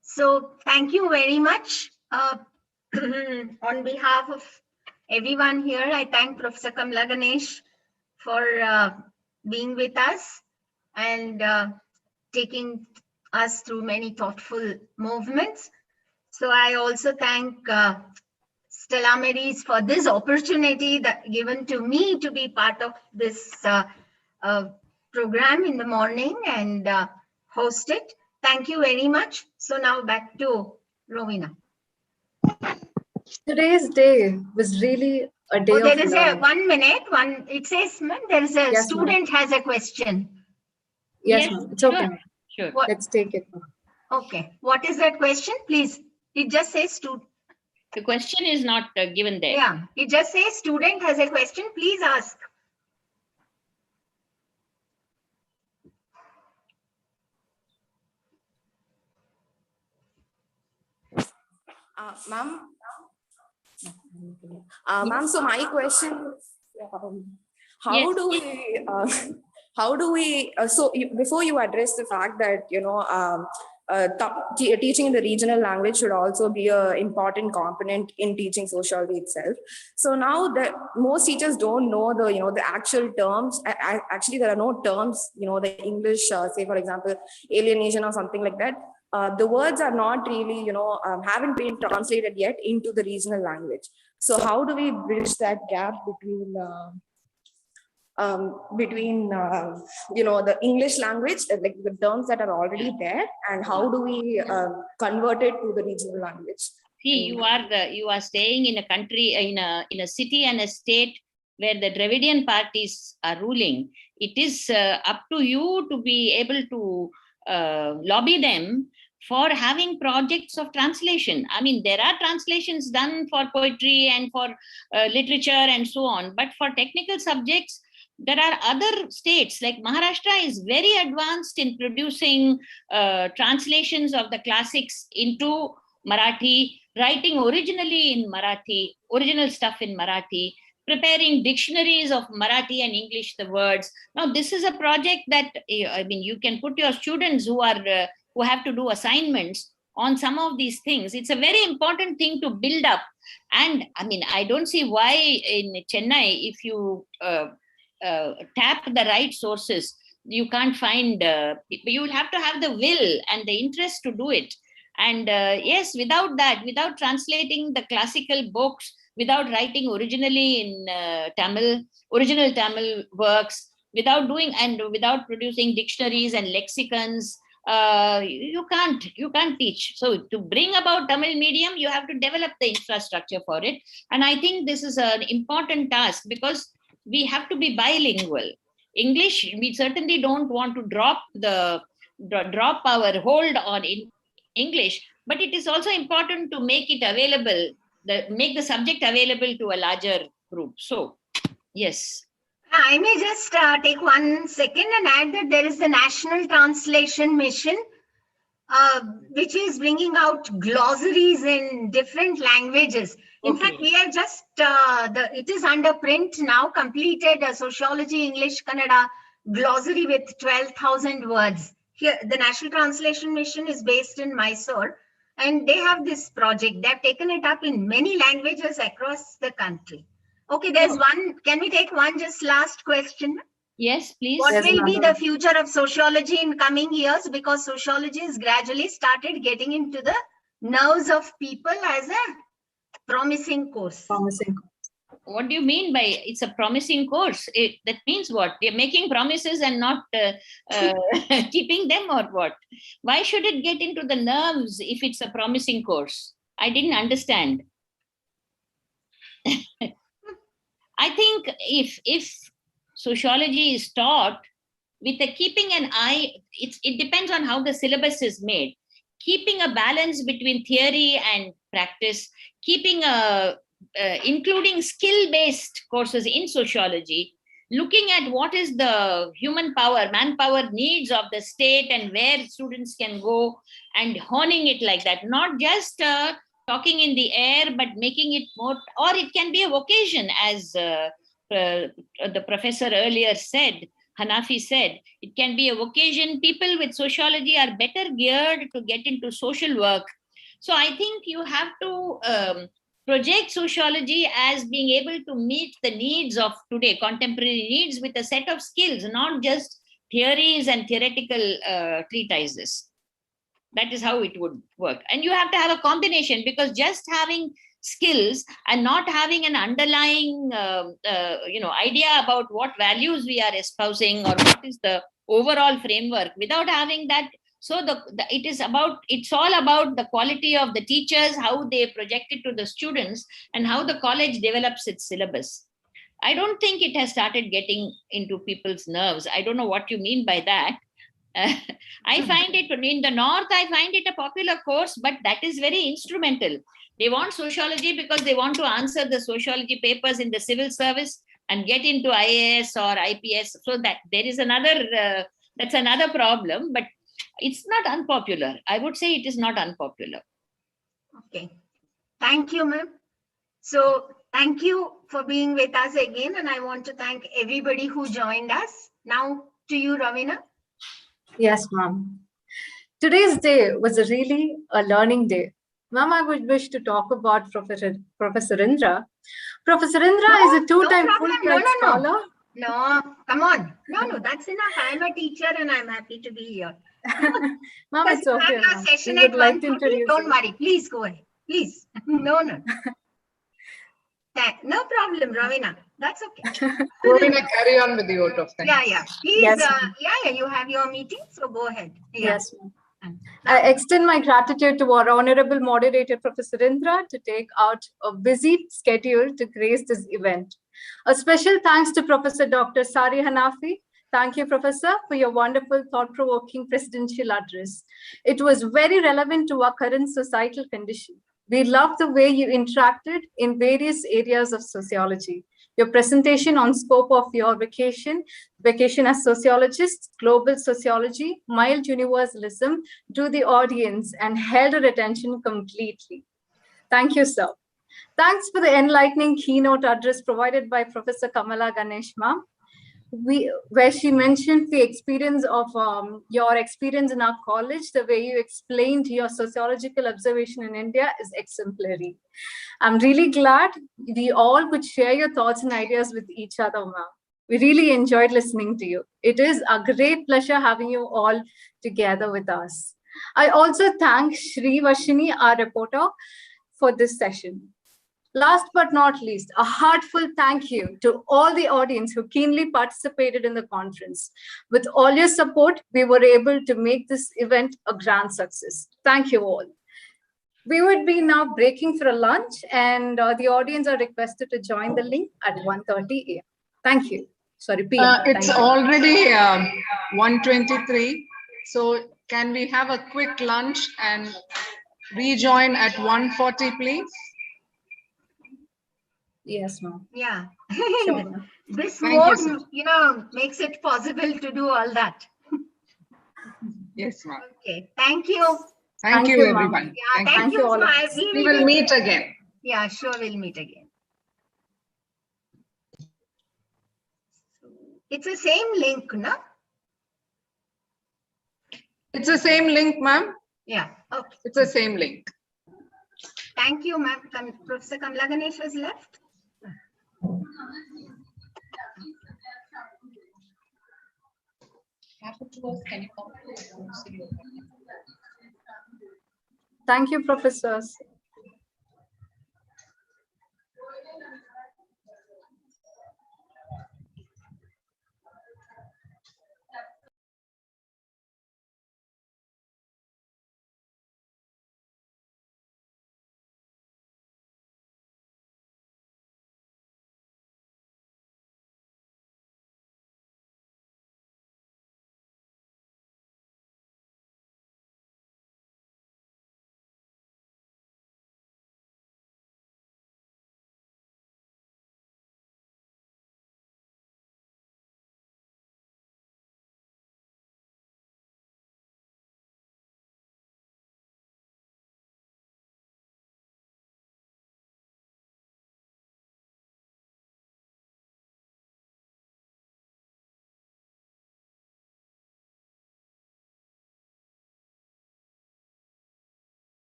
So thank you very much. On behalf of everyone here, I thank Professor Kamala Ganesh for being with us and taking us through many thoughtful movements. So I also thank Stella Maris for this opportunity that given to me to be part of this program in the morning and host it. Thank you very much. So now back to Rowena. Today's day was really a day There of is learning. a 1 minute. It says there is a Yes, student has a question. Yes, Yes, ma'am. It's okay. Sure. Let's take it. Okay. What is that question? Please. It just says student. The question is not given there. Yeah. It just says student has a question. Please ask. Ma'am, ma'am, so my question is, how do we, before you address the fact that, teaching in the regional language should also be an important component in teaching sociology itself. So now that most teachers don't know the actual terms, actually there are no terms, the English, say for example, alienation or something like that. The words are not really, haven't been translated yet into the regional language. So how do we bridge that gap between the English language, like the terms that are already there, and how do we convert it to the regional language? See, you are staying in a country, in a city and a state where the Dravidian parties are ruling. It is up to you to be able to lobby them for having projects of translation. I mean, there are translations done for poetry and for literature and so on, but for technical subjects, there are other states like Maharashtra is very advanced in producing translations of the classics into Marathi, writing originally in Marathi, original stuff in Marathi, preparing dictionaries of Marathi and English, the words. Now, this is a project that, I mean, you can put your students who have to do assignments on some of these things. It's a very important thing to build up. And I mean, I don't see why in Chennai, if you tap the right sources, you can't find, you will have to have the will and the interest to do it. And yes, without that, without translating the classical books, without writing originally in original Tamil works, without producing dictionaries and lexicons, you can't teach. So to bring about Tamil medium, you have to develop the infrastructure for it. And I think this is an important task because we have to be bilingual. English, we certainly don't want to drop our hold on English, but it is also important to make it available, make the subject available to a larger group. So, yes. I may just take 1 second and add that there is the National Translation Mission, which is bringing out glossaries in different languages. In fact, we are just, it is under print now, completed a Sociology, English, Kannada glossary with 12,000 words. Here, the National Translation Mission is based in Mysore, and they have this project. They've taken it up in many languages across the country. Okay, there's one. Can we take one just last question? Yes, please. What Yes, will be Nadu. the future of sociology in coming years? Because sociology has gradually started getting into the nerves of people as a promising course. Promising. What do you mean by it's a promising course? That means what? They're making promises and not keeping them, or what? Why should it get into the nerves if it's a promising course? I didn't understand. I think if sociology is taught with a keeping an eye, it depends on how the syllabus is made. Keeping a balance between theory and practice, keeping including skill-based courses in sociology, looking at what is the human power, manpower needs of the state and where students can go, and honing it like that, not just talking in the air, but making it more, or it can be a vocation, as the professor earlier said, Hanafi said, it can be a vocation. People with sociology are better geared to get into social work. So I think you have to project sociology as being able to meet the needs of today, contemporary needs, with a set of skills, not just theories and theoretical treatises. That is how it would work. And you have to have a combination, because just having skills and not having an underlying idea about what values we are espousing or what is the overall framework, without having that. So it's all about the quality of the teachers, how they project it to the students, and how the college develops its syllabus. I don't think it has started getting into people's nerves. I don't know what you mean by that. I find it in the north, I find it a popular course, but that is very instrumental. They want sociology because they want to answer the sociology papers in the civil service and get into IAS or IPS. So that there is that's another problem, but it's not unpopular. I would say it is not unpopular. Okay. Thank you, ma'am. So thank you for being with us again. And I want to thank everybody who joined us. Now to you, Ravina. Yes, ma'am. Today's day was really a learning day. Ma'am, I would wish to talk about Professor Indra. Professor Indra is a two-time Fulbright scholar. No, come on. No, that's enough. I'm a teacher and I'm happy to be here. Ma'am, it's okay. Have your session at 1:30. Don't worry. Please go ahead. Please. No. No problem, Ravina. That's okay. Ravina, carry on with the vote of thanks. Yeah. Please, yes, you have your meeting, so go ahead. Yeah. Yes, ma'am. I extend my gratitude to our honorable moderator, Professor Indra, to take out a busy schedule to grace this event. A special thanks to Professor Dr. Sari Hanafi. Thank you, Professor, for your wonderful, thought-provoking presidential address. It was very relevant to our current societal condition. We loved the way you interacted in various areas of sociology. Your presentation on scope of your vacation as sociologists, global sociology, mild universalism, drew the audience and held our attention completely. Thank you, sir. Thanks for the enlightening keynote address provided by Professor Kamala Ganesh, ma'am, where she mentioned the experience of your experience in our college. The way you explained your sociological observation in India is exemplary. I'm really glad we all could share your thoughts and ideas with each other, ma'am. We really enjoyed listening to you. It is a great pleasure having you all together with us. I also thank Shri Vashini, our reporter, for this session. Last but not least, a heartfelt thank you to all the audience who keenly participated in the conference. With all your support, we were able to make this event a grand success. Thank you all. We would be now breaking for a lunch, and the audience are requested to join the link at 1:30 a.m. Thank you. Sorry, PM. It's already 1:23. So can we have a quick lunch and rejoin at 1:40, please? Yes, ma'am. Yeah. Sure. This mode, makes it possible to do all that. Yes, ma'am. Okay. Thank you. Thank you, everyone. Yeah, thank you. all. We will meet again. Yeah, sure, we'll meet again. It's the same link, no? It's the same link, ma'am. Yeah, okay. It's the same link. Thank you, ma'am. Professor Kamala Ganesh has left. Thank you, professors.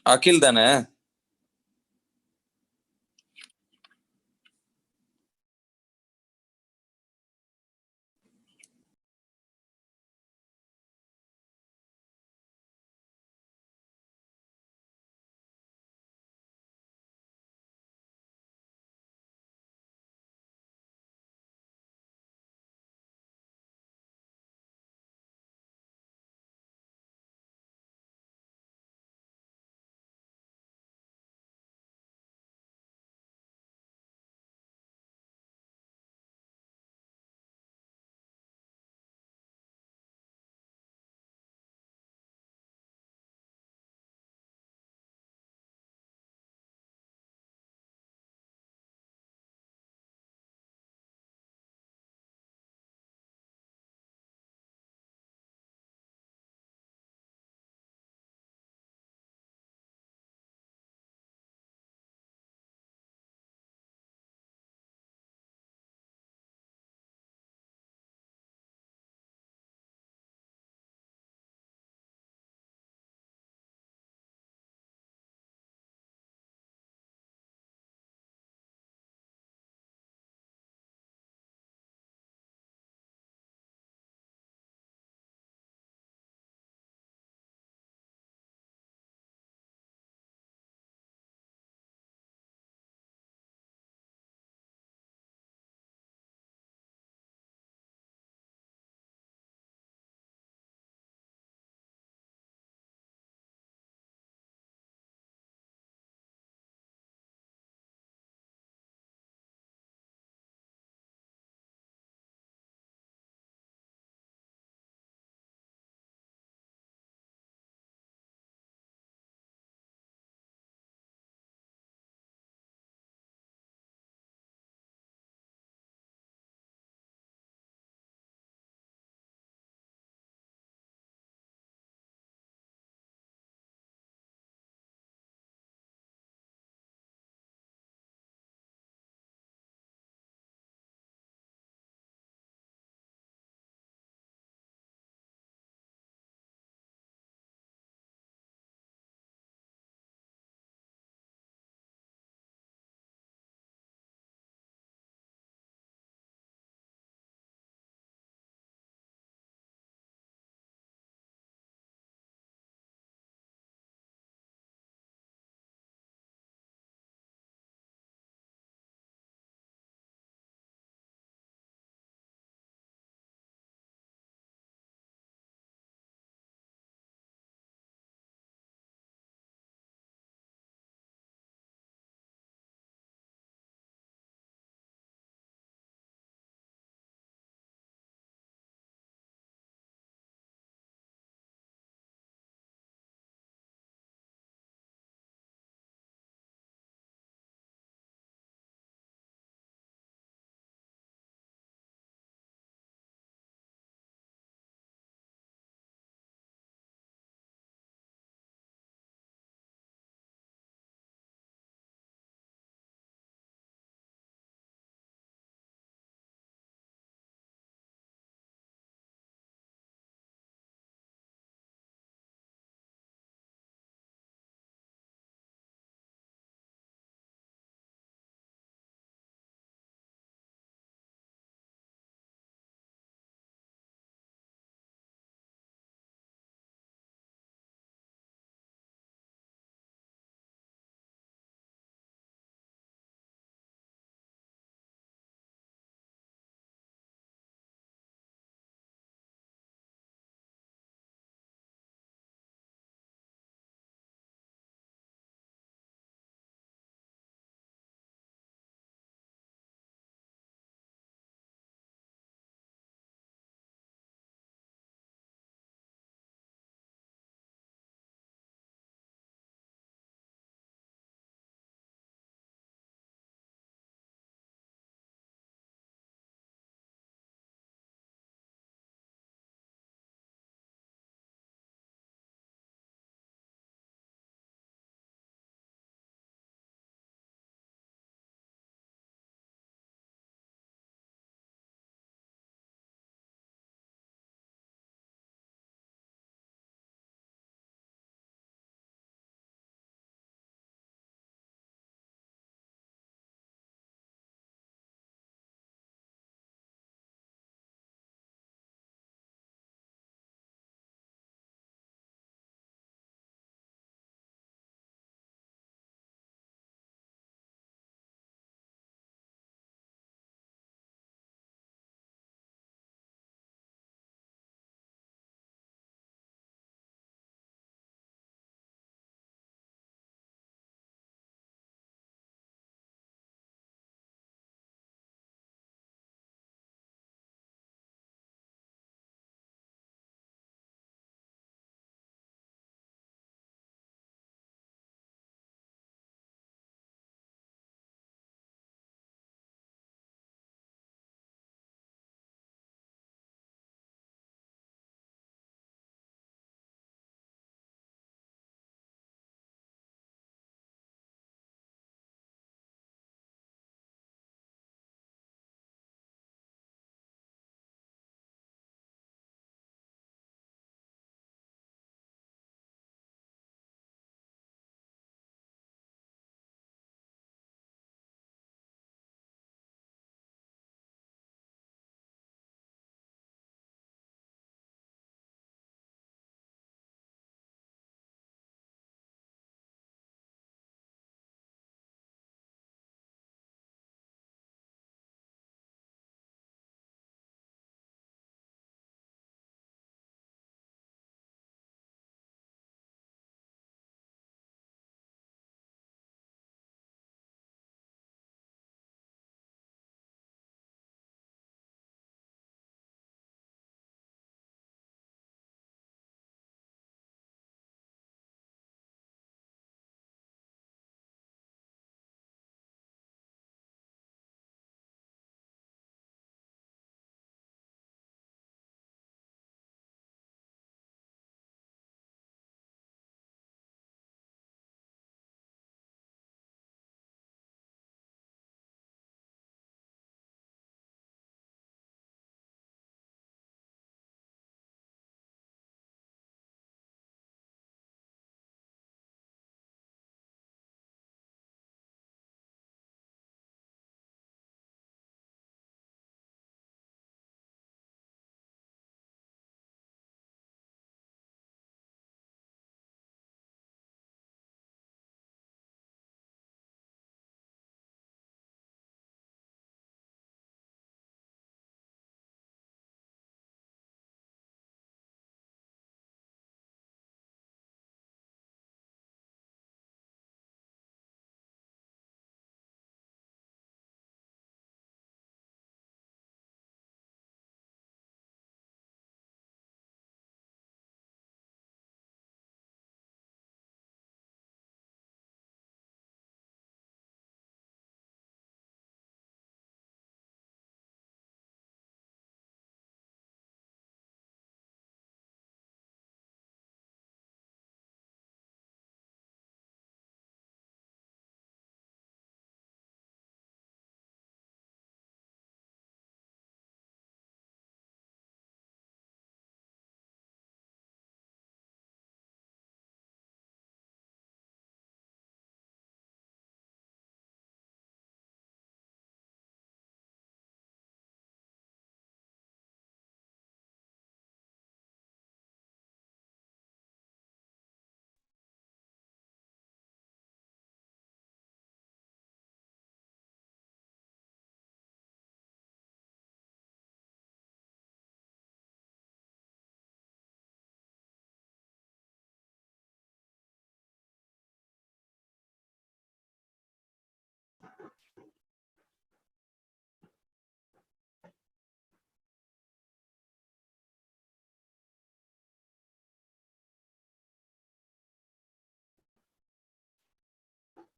அகில் தானே?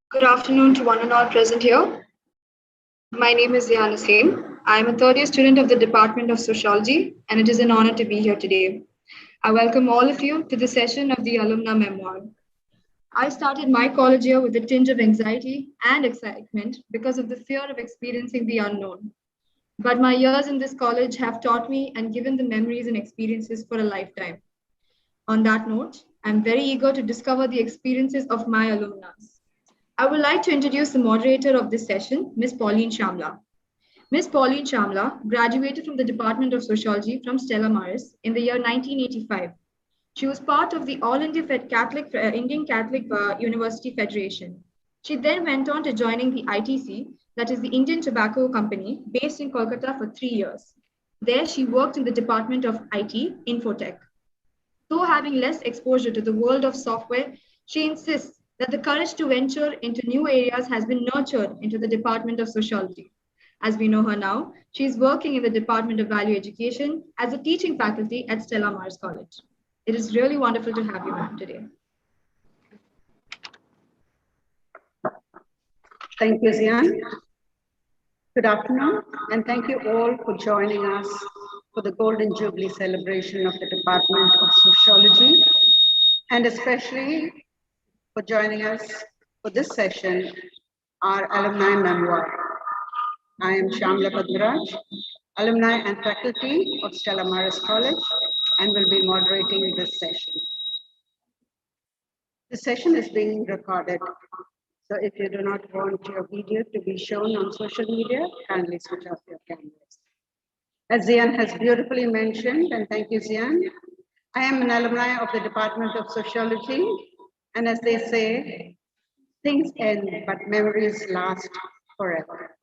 Good afternoon to one and all present here. My name is Zian Hussain. I am a third year student of the Department of Sociology, and it is an honor to be here today. I welcome all of you to the session of the Alumna Memoir. I started my college year with a tinge of anxiety and excitement because of the fear of experiencing the unknown. But my years in this college have taught me and given the memories and experiences for a lifetime. On that note, I'm very eager to discover the experiences of my alumni. I would like to introduce the moderator of this session, Ms. Pauline Shamla. Ms. Pauline Shamla graduated from the Department of Sociology from Stella Maris in the year 1985. She was part of the All India Indian Catholic University Federation. She then went on to joining the ITC, that is the Indian Tobacco Company, based in Kolkata for 3 years. There she worked in the Department of IT, Infotech. Though having less exposure to the world of software, she insists that the courage to venture into new areas has been nurtured into the Department of Sociology. As we know her now, she is working in the Department of Value Education as a teaching faculty at Stella Maris College. It is really wonderful to have you, ma'am, today. Thank you, Zian. Good afternoon, and thank you all for joining us for the Golden Jubilee celebration of the Department of Sociology, and especially for joining us for this session, our alumni memoir. I am Shamla Padmaraj, alumni and faculty of Stella Maris College, and will be moderating this session. The session is being recorded, so if you do not want your video to be shown on social media, kindly switch off your cameras. As Zian has beautifully mentioned, and thank you, Zian, I am an alumni of the Department of Sociology, and as they say, things end, but memories last forever.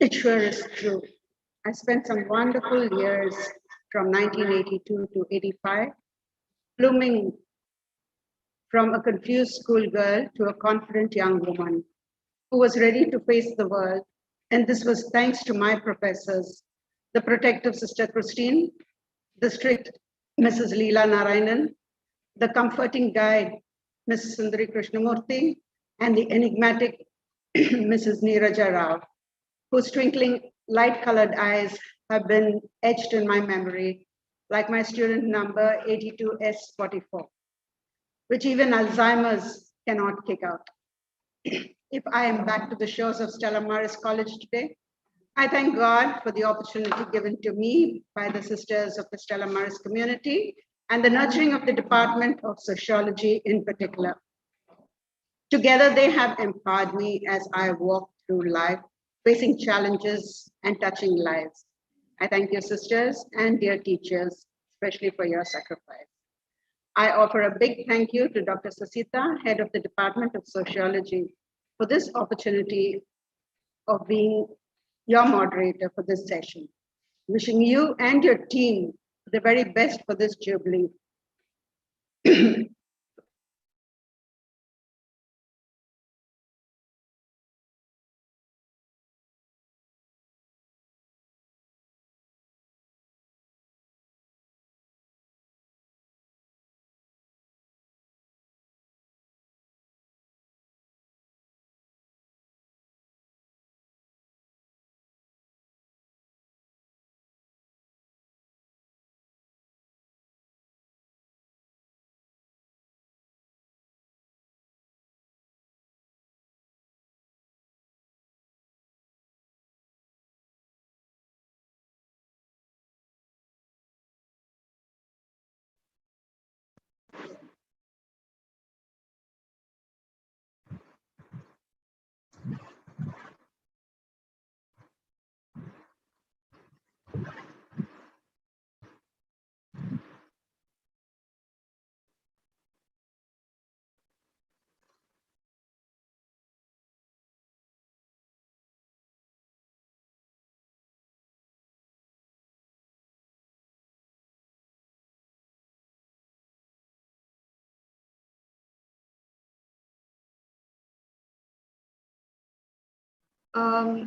It sure is true. I spent some wonderful years from 1982 to 85, blooming from a confused schoolgirl to a confident young woman who was ready to face the world. And this was thanks to my professors, the protective Sister Christine, the strict Mrs. Leela Narayanan, the comforting guide, Mrs. Sundari Krishnamurthy, and the enigmatic Mrs. Neeraja Rao, whose twinkling light-colored eyes have been etched in my memory, like my student number 82S44, which even Alzheimer's cannot kick out. If I am back to the shores of Stella Maris College today, I thank God for the opportunity given to me by the sisters of the Stella Maris community and the nurturing of the Department of Sociology in particular. Together, they have empowered me as I walk through life, facing challenges and touching lives. I thank you, sisters and dear teachers, especially for your sacrifice. I offer a big thank you to Dr. Sasita, head of the Department of Sociology, for this opportunity of being your moderator for this session. Wishing you and your team the very best for this Jubilee.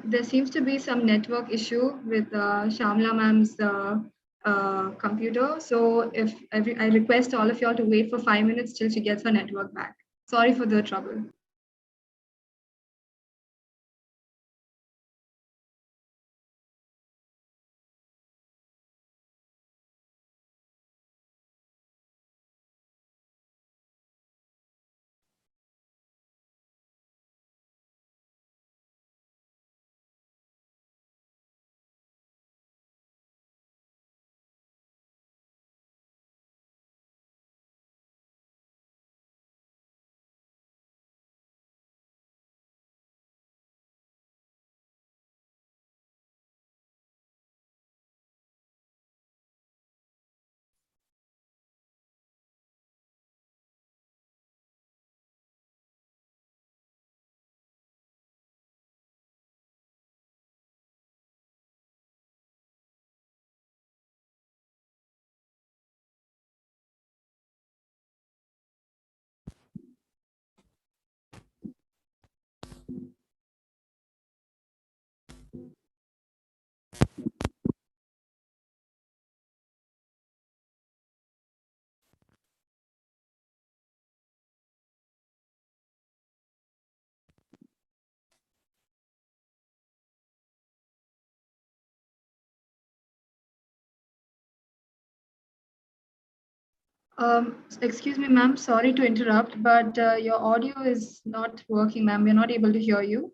There seems to be some network issue with Shamla ma'am's computer. So I request all of y'all to wait for 5 minutes till she gets her network back. Sorry for the trouble. Excuse me, ma'am. Sorry to interrupt, but your audio is not working, ma'am. We're not able to hear you.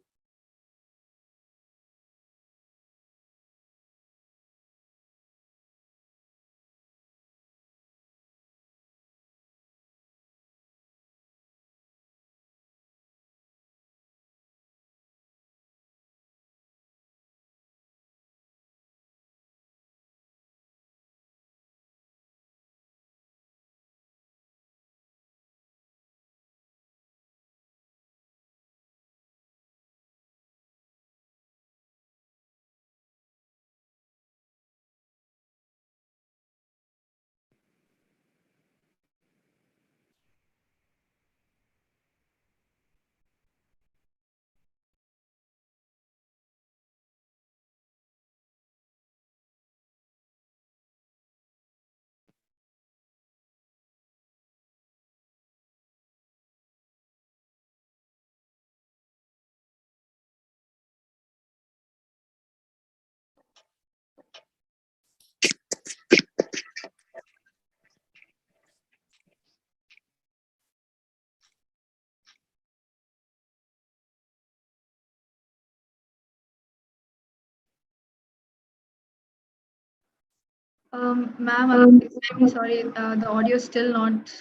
Ma'am, I'm extremely sorry. The audio is still not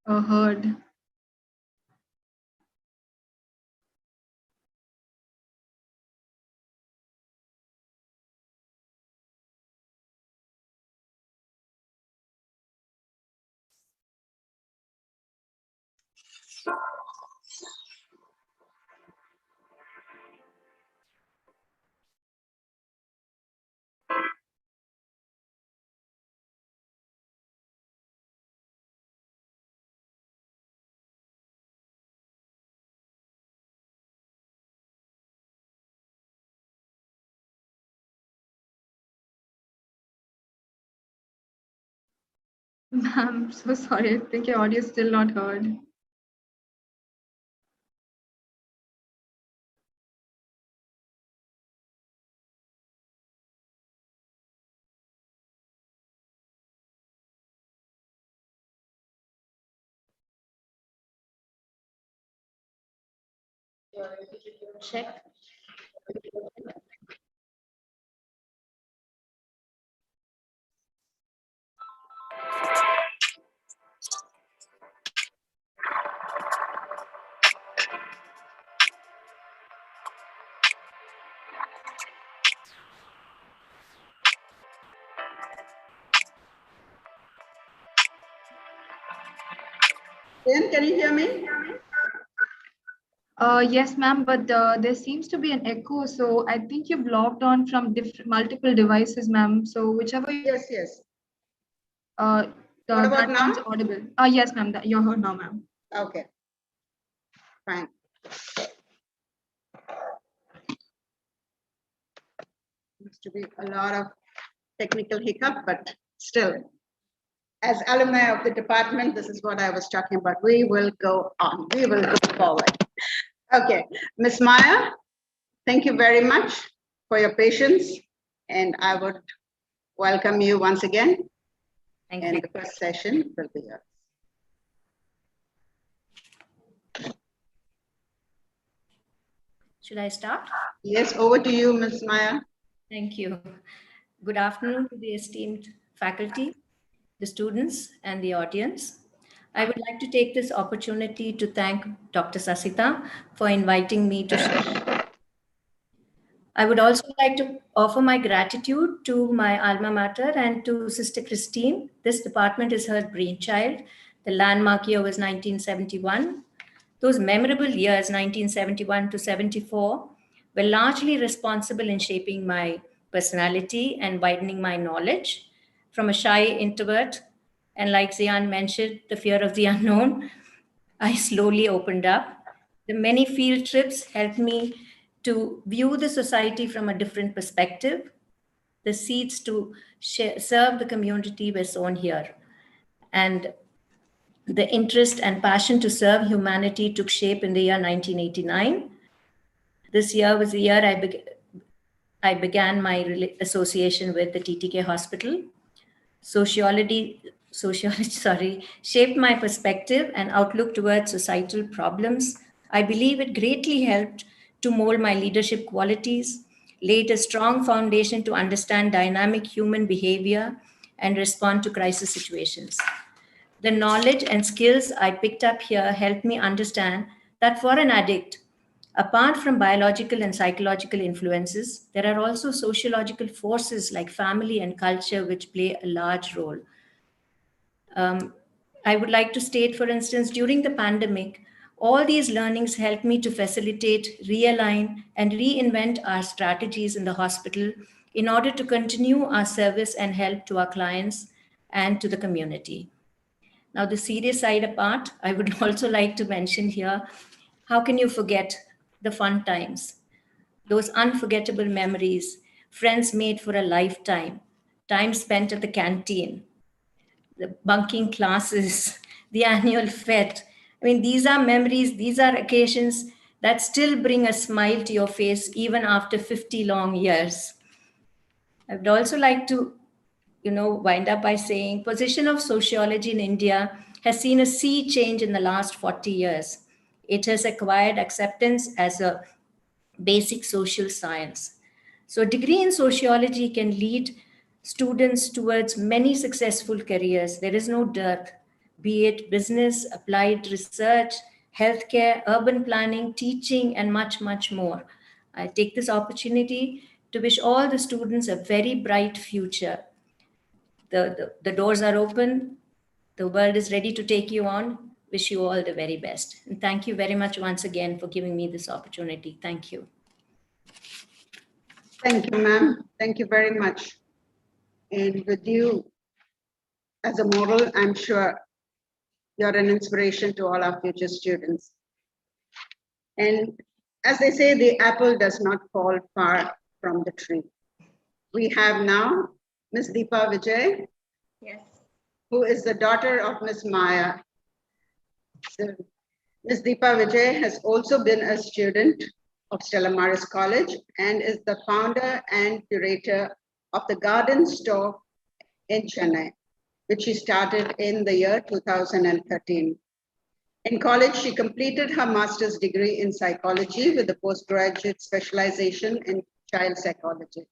heard. Ma'am, I'm so sorry. I think your audio is still not heard. Check. Then, can you hear me? Yes, ma'am, but there seems to be an echo. So I think you've logged on from multiple devices, ma'am. So whichever. Yes, yes. Uh, What about that now? one's audible. Yes, ma'am. You're heard now, ma'am. Okay. Fine. Used to be a lot of technical hiccup, but still, as alumni of the department, this is what I was talking about. We will go on. We will go forward. Okay, Ms. Maya, thank you very much for your patience, and I would welcome you once again. Thank and you. the first session will be yours. Should I start? Yes, over to you, Ms. Maya. Thank you. Good afternoon to the esteemed faculty, the students, and the audience. I would like to take this opportunity to thank Dr. Sasita for inviting me to share. I would also like to offer my gratitude to my alma mater and to Sister Christine. This department is her brainchild. The landmark year was 1971. Those memorable years, 1971 to 74, were largely responsible in shaping my personality and widening my knowledge. From a shy introvert, and like Zian mentioned, the fear of the unknown, I slowly opened up. The many field trips helped me to view the society from a different perspective. The seeds to serve the community were sown here. And the interest and passion to serve humanity took shape in the year 1989. This year was the year I began my association with the TTK Hospital. Sociology sociology, shaped my perspective and outlook towards societal problems. I believe it greatly helped to mold my leadership qualities, laid a strong foundation to understand dynamic human behavior and respond to crisis situations. The knowledge and skills I picked up here helped me understand that for an addict, apart from biological and psychological influences, there are also sociological forces like family and culture which play a large role. I would like to state, for instance, during the pandemic, all these learnings helped me to facilitate, realign, and reinvent our strategies in the hospital in order to continue our service and help to our clients and to the community. Now, the serious side apart, I would also like to mention here, how can you forget the fun times, those unforgettable memories, friends made for a lifetime, time spent at the canteen, the bunking classes, the annual fete. I mean, these are memories, these are occasions that still bring a smile to your face even after 50 long years. I would also like to, wind up by saying position of sociology in India has seen a sea change in the last 40 years. It has acquired acceptance as a basic social science. So a degree in sociology can lead students towards many successful careers. There is no dearth, be it business, applied research, healthcare, urban planning, teaching, and much, much more. I take this opportunity to wish all the students a very bright future. The doors are open. The world is ready to take you on. Wish you all the very best. And thank you very much once again for giving me this opportunity. Thank you. Thank you, ma'am. Thank you very much. And with you as a model, I'm sure you're an inspiration to all our future students. And as they say, the apple does not fall far from the tree. We have now Ms. Deepa Vijay, Yes. who is the daughter of Ms. Maya. So, Ms. Deepa Vijay has also been a student of Stella Maris College and is the founder and curator of the Garden Store in Chennai, which she started in the year 2013. In college, she completed her master's degree in psychology with a postgraduate specialization in child psychology.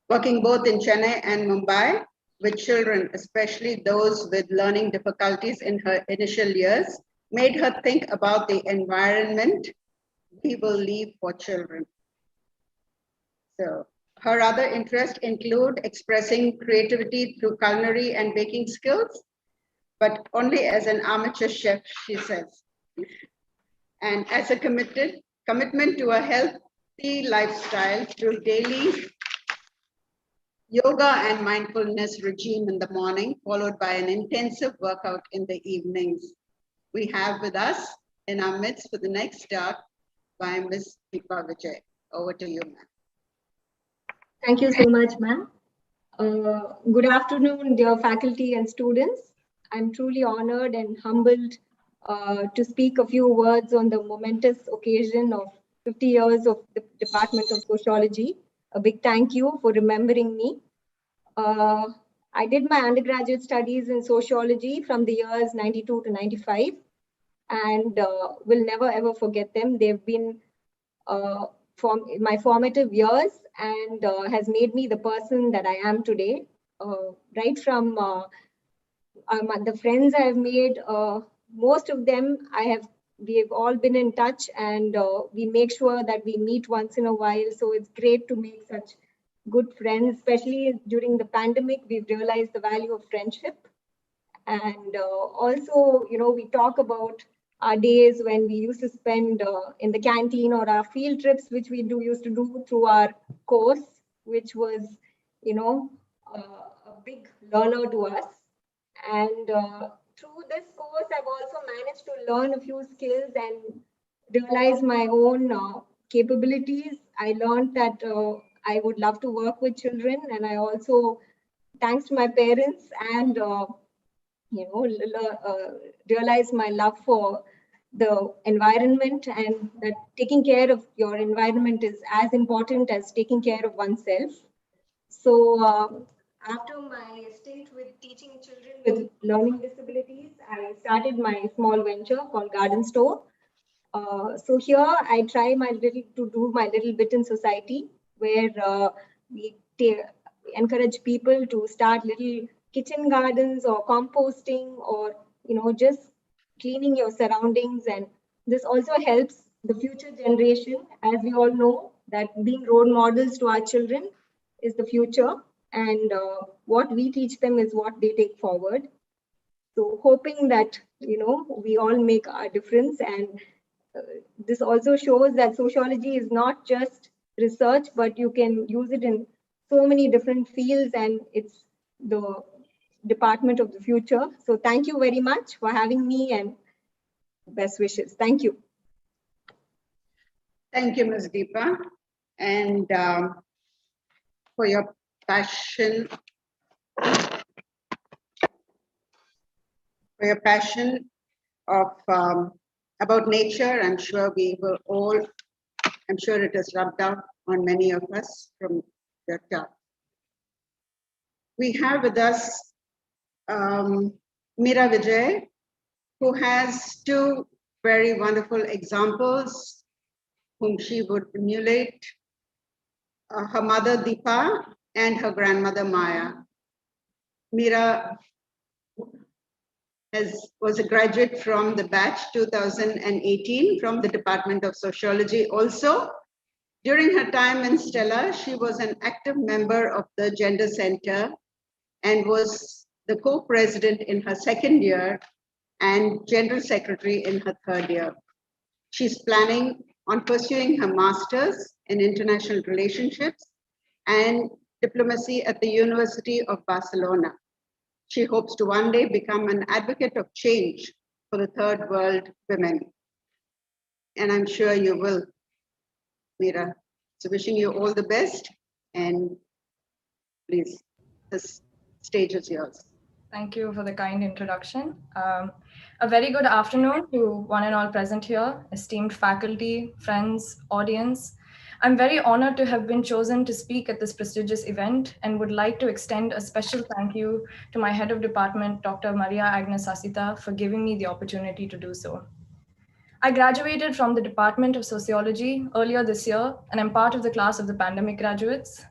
Working both in Chennai and Mumbai with children, especially those with learning difficulties in her initial years, made her think about the environment we will leave for children. So her other interests include expressing creativity through culinary and baking skills, but only as an amateur chef, she says. And as a commitment to a healthy lifestyle through daily yoga and mindfulness regime in the morning, followed by an intensive workout in the evenings. We have with us in our midst for the next talk by Ms. Deepa Vijay. Over to you, ma'am. Thank you so much, ma'am. Good afternoon, dear faculty and students. I'm truly honored and humbled to speak a few words on the momentous occasion of 50 years of the Department of Sociology. A big thank you for remembering me. I did my undergraduate studies in sociology from the years 92 to 95 and will never ever forget them. They've been my formative years and has made me the person that I am today. Right from the friends I've made, most of them we've all been in touch and we make sure that we meet once in a while. So it's great to make such good friends, especially during the pandemic. We've realized the value of friendship. And also, we talk about our days when we used to spend in the canteen or our field trips, which we used to do through our course, which was, a big learner to us. And through this course, I've also managed to learn a few skills and realize my own capabilities. I learned that I would love to work with children, and I also, thanks to my parents and realize my love for the environment, and that taking care of your environment is as important as taking care of oneself. So after my stint with teaching children with learning disabilities, I started my small venture called Garden Store. So here I try to do my little bit in society, where we encourage people to start little kitchen gardens or composting, or just cleaning your surroundings. And this also helps the future generation, as we all know that being role models to our children is the future, and what we teach them is what they take forward. So hoping that we all make our difference. And this also shows that sociology is not just research, but you can use it in so many different fields, and it's the department of the future. So thank you very much for having me, and best wishes. Thank you. Thank you, Ms. Deepa, and for your passion, of about nature. I'm sure it has rubbed out on many of us from the top. We have with us Meera Vijay, who has two very wonderful examples whom she would emulate, her mother Deepa and her grandmother Maya. Meera was a graduate from the batch 2018 from the Department of Sociology also. During her time in Stella, she was an active member of the Gender Center and was the co-president in her second year and general secretary in her third year. She's planning on pursuing her master's in international relationships and diplomacy at the University of Barcelona. She hopes to one day become an advocate of change for the third world women. And I'm sure you will, Meera. So wishing you all the best, and please, this stage is yours. Thank you for the kind introduction. A very good afternoon to one and all present here, esteemed faculty, friends, audience. I'm very honored to have been chosen to speak at this prestigious event, and would like to extend a special thank you to my head of department, Dr. Maria Agnes Sasita, for giving me the opportunity to do so. I graduated from the Department of Sociology earlier this year, and I'm part of the class of the pandemic graduates.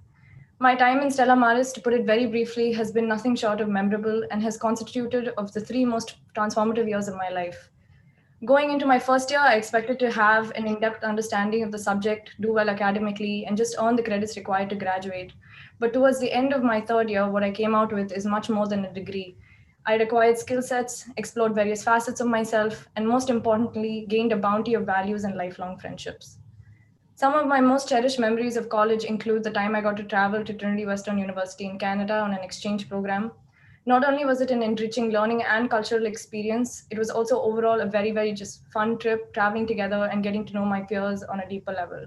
My time in Stella Maris, to put it very briefly, has been nothing short of memorable and has constituted of the 3 most transformative years of my life. Going into my first year, I expected to have an in-depth understanding of the subject, do well academically, and just earn the credits required to graduate. But towards the end of my third year, what I came out with is much more than a degree. I acquired skill sets, explored various facets of myself, and most importantly, gained a bounty of values and lifelong friendships. Some of my most cherished memories of college include the time I got to travel to Trinity Western University in Canada on an exchange program. Not only was it an enriching learning and cultural experience, it was also overall a very, very just fun trip, traveling together and getting to know my peers on a deeper level.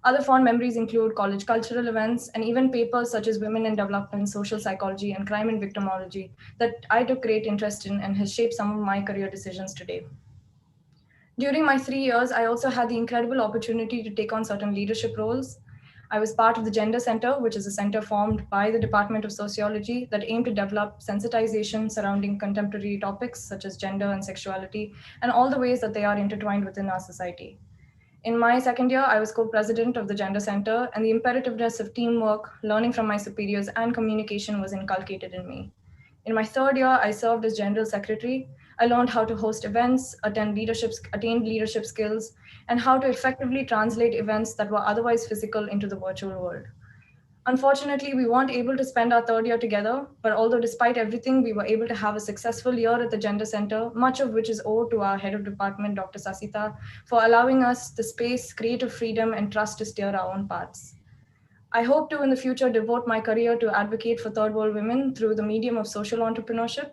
Other fond memories include college cultural events and even papers such as Women in Development, Social Psychology, and Crime and Victimology that I took great interest in and has shaped some of my career decisions today. During my 3 years, I also had the incredible opportunity to take on certain leadership roles. I was part of the Gender Center, which is a center formed by the Department of Sociology that aimed to develop sensitization surrounding contemporary topics such as gender and sexuality, and all the ways that they are intertwined within our society. In my second year, I was co-president of the Gender Center, and the imperativeness of teamwork, learning from my superiors, and communication was inculcated in me. In my third year, I served as general secretary. I learned how to host events, attained leadership skills, and how to effectively translate events that were otherwise physical into the virtual world. Unfortunately, we weren't able to spend our third year together, but although despite everything, we were able to have a successful year at the Gender Center, much of which is owed to our head of department, Dr. Sasita, for allowing us the space, creative freedom, and trust to steer our own paths. I hope to in the future devote my career to advocate for third world women through the medium of social entrepreneurship.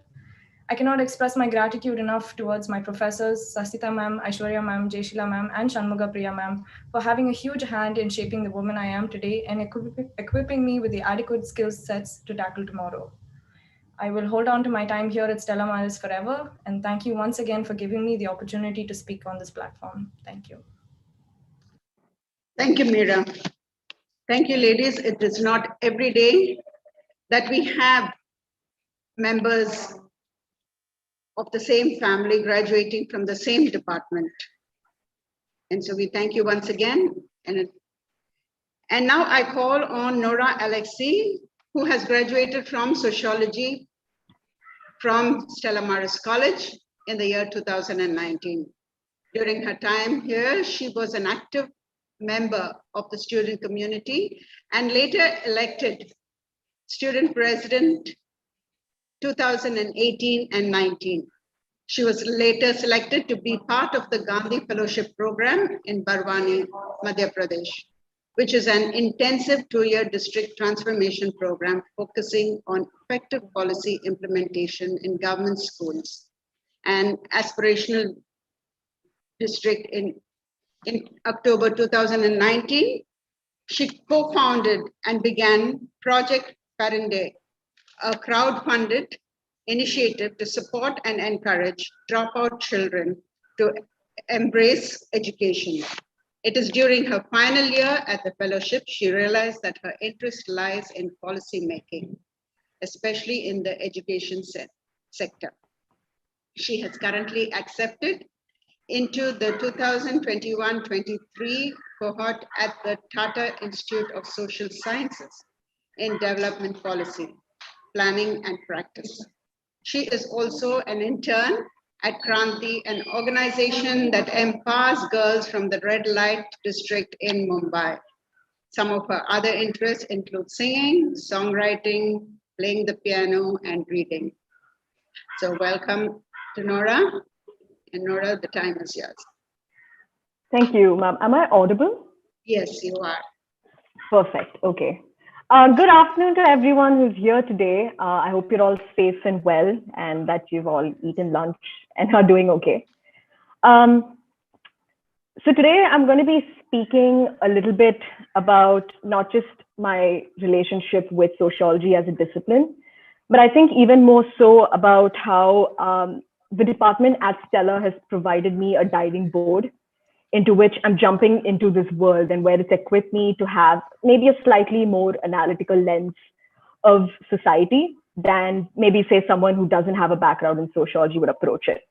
I cannot express my gratitude enough towards my professors, Sasita ma'am, Aishwarya ma'am, Jaishila ma'am, and Shanmuga Priya ma'am for having a huge hand in shaping the woman I am today and equipping me with the adequate skill sets to tackle tomorrow. I will hold on to my time here at Stella Maris forever, and thank you once again for giving me the opportunity to speak on this platform. Thank you. Thank you, Meera. Thank you, ladies. It is not every day that we have members of the same family graduating from the same department. And so we thank you once again. And now I call on Nora Alexei, who has graduated from Sociology from Stella Maris College in the year 2019. During her time here, she was an active member of the student community and later elected student president 2018 and 19. She was later selected to be part of the Gandhi Fellowship Program in Barwani, Madhya Pradesh, which is an intensive 2-year district transformation program focusing on effective policy implementation in government schools and aspirational district. In October 2019, she co-founded and began Project Parinde, a crowd-funded initiative to support and encourage dropout children to embrace education. It is during her final year at the fellowship she realized that her interest lies in policy making, especially in the education sector. She has currently accepted into the 2021-23 cohort at the Tata Institute of Social Sciences in Development Policy, Planning and Practice. She is also an intern at Kranti, an organization that empowers girls from the red light district in Mumbai. Some of her other interests include singing, songwriting, playing the piano, and reading. So welcome to Nora. And Nora, the time is yours. Thank you, ma'am. Am I audible? Yes, you are. Perfect. Okay. Good afternoon to everyone who's here today. I hope you're all safe and well and that you've all eaten lunch and are doing okay. So today I'm going to be speaking a little bit about not just my relationship with sociology as a discipline, but I think even more so about how the department at Stella has provided me a diving board into which I'm jumping into this world and where it's equipped me to have maybe a slightly more analytical lens of society than maybe say someone who doesn't have a background in sociology would approach it.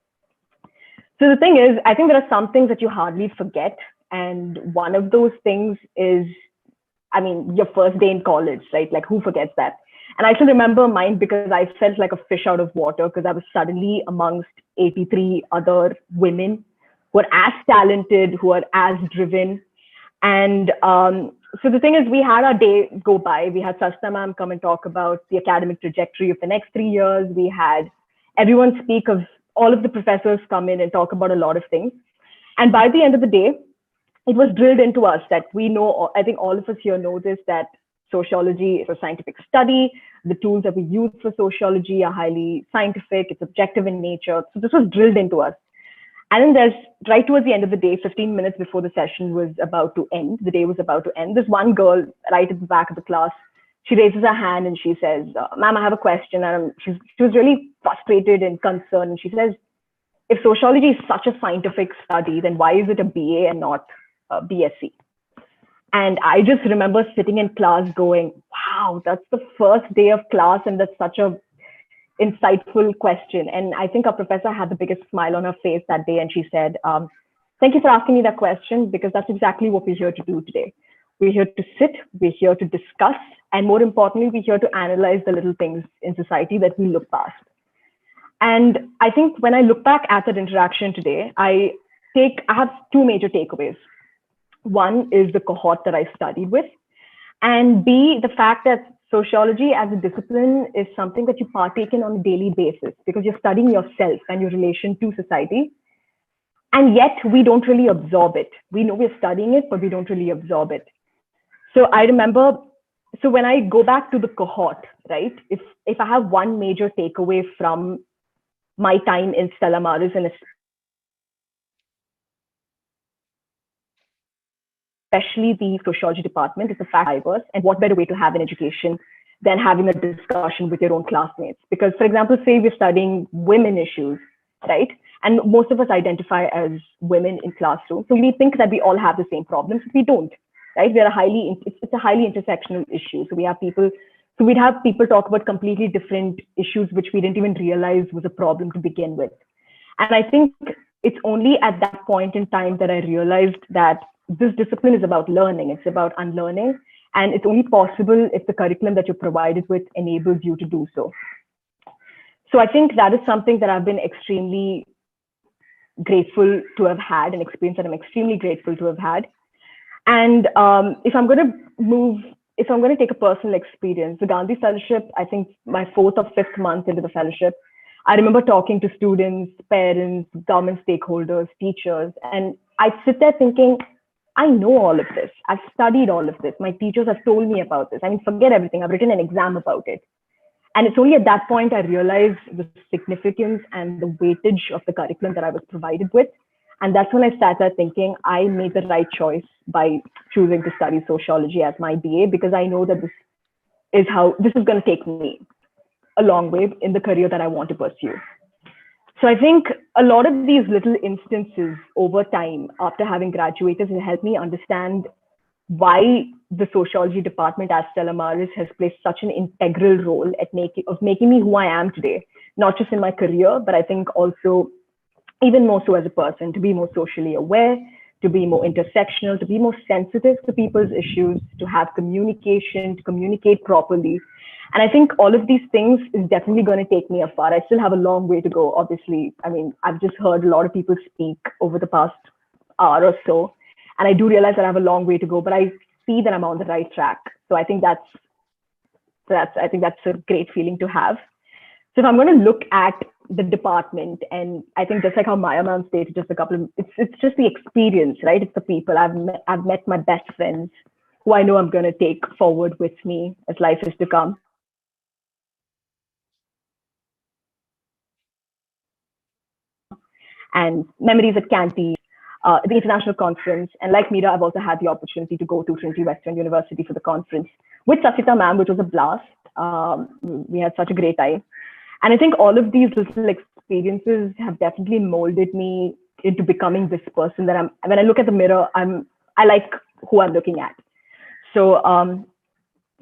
So the thing is, I think there are some things that you hardly forget. And one of those things is, I mean, your first day in college, right? Like who forgets that? And I still remember mine because I felt like a fish out of water because I was suddenly amongst 83 other women who are as talented, who are as driven. And so the thing is, we had our day go by. We had Sasta ma'am come and talk about the academic trajectory of the next 3 years. We had everyone speak of, all of the professors come in and talk about a lot of things. And by the end of the day, it was drilled into us that we know, I think all of us here know this, that sociology is a scientific study. The tools that we use for sociology are highly scientific. It's objective in nature. So this was drilled into us. And then there's, right towards the end of the day, 15 minutes before the session was about to end, the day was about to end, this one girl right at the back of the class, she raises her hand and she says, ma'am, I have a question. And she was really frustrated and concerned. And she says, if sociology is such a scientific study, then why is it a BA and not a BSc? And I just remember sitting in class going, wow, that's the first day of class. And that's such a insightful question. And I think our professor had the biggest smile on her face that day. And she said, thank you for asking me that question, because that's exactly what we're here to do today. We're here to sit, we're here to discuss, and more importantly, we're here to analyze the little things in society that we look past. And I think when I look back at that interaction today, I have two major takeaways. One is the cohort that I studied with, and B, the fact that sociology as a discipline is something that you partake in on a daily basis because you're studying yourself and your relation to society. And yet we don't really absorb it. We know we're studying it, but we don't really absorb it. So I remember, so when I go back to the cohort, right, if I have one major takeaway from my time in Stella Maris, and especially the sociology department, is the fact diverse, and what better way to have an education than having a discussion with your own classmates. Because, for example, say we're studying women issues, right? And most of us identify as women in classrooms. So we think that we all have the same problems, but we don't, right? It's a highly intersectional issue. So we have people So we'd have people talk about completely different issues, which we didn't even realize was a problem to begin with. And I think it's only at that point in time that I realized that this discipline is about learning, it's about unlearning, and it's only possible if the curriculum that you're provided with enables you to do so. So I think that is something that I've been extremely grateful to have had, an experience that I'm extremely grateful to have had. And if I'm going to take a personal experience, the Gandhi Fellowship, I think my 4th or 5th month into the fellowship, I remember talking to students, parents, government stakeholders, teachers, and I'd sit there thinking, I know all of this. I've studied all of this. My teachers have told me about this. I mean, forget everything. I've written an exam about it. And it's only at that point I realized the significance and the weightage of the curriculum that I was provided with. And that's when I sat there thinking I made the right choice by choosing to study sociology as my BA, because I know that this is going to take me a long way in the career that I want to pursue. So I think a lot of these little instances over time after having graduated has helped me understand why the sociology department at Stella Maris has played such an integral role at making me who I am today, not just in my career, but I think also even more so as a person, to be more socially aware, to be more intersectional, to be more sensitive to people's issues, to have communication, to communicate properly. And I think all of these things is definitely going to take me afar. I still have a long way to go, obviously. I mean, I've just heard a lot of people speak over the past hour or so, and I do realize that I have a long way to go, but I see that I'm on the right track. So I think that's a great feeling to have. So if I'm going to look at the department, and I think just like how Maya ma'am stated just it's just the experience, right? It's the people. I've met my best friends who I know I'm going to take forward with me as life is to come. And memories at Canteen, the international conference. And like Meera, I've also had the opportunity to go to Trinity Western University for the conference with Sachita ma'am, which was a blast. We had such a great time. And I think all of these little experiences have definitely molded me into becoming this person that when I look at the mirror, I like who I'm looking at. So,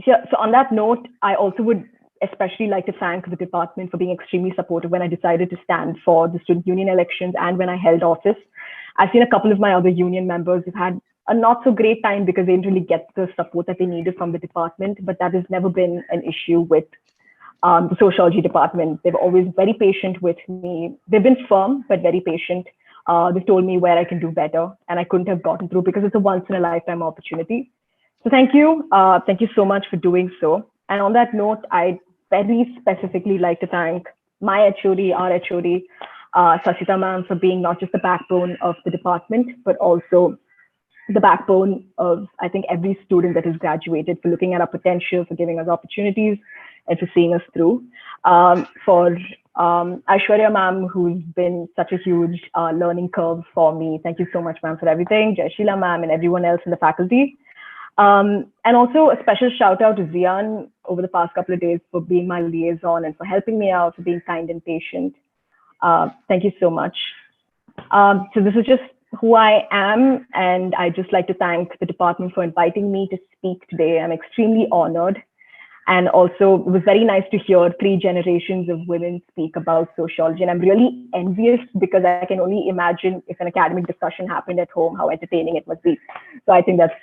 so on that note, I also would especially like to thank the department for being extremely supportive when I decided to stand for the student union elections and when I held office. I've seen a couple of my other union members who've had a not so great time because they didn't really get the support that they needed from the department, but that has never been an issue with the sociology department. They've always very patient with me. They've been firm, but very patient. They've told me where I can do better, and I couldn't have gotten through because it's a once in a lifetime opportunity. So thank you. Thank you so much for doing so. And on that note, I'd very specifically like to thank my HOD, our HOD, Sachita ma'am, for being not just the backbone of the department, but also the backbone of, I think, every student that has graduated, for looking at our potential, for giving us opportunities, and for seeing us through. For Aishwarya ma'am, who's been such a huge learning curve for me. Thank you so much, ma'am, for everything. Jaishila ma'am and everyone else in the faculty. And also a special shout out to Zian over the past couple of days for being my liaison and for helping me out, for being kind and patient. Thank you so much. So this is just who I am, and I'd just like to thank the department for inviting me to speak today. I'm extremely honored. And also, it was very nice to hear 3 generations of women speak about sociology. And I'm really envious because I can only imagine if an academic discussion happened at home, how entertaining it must be. So I think that's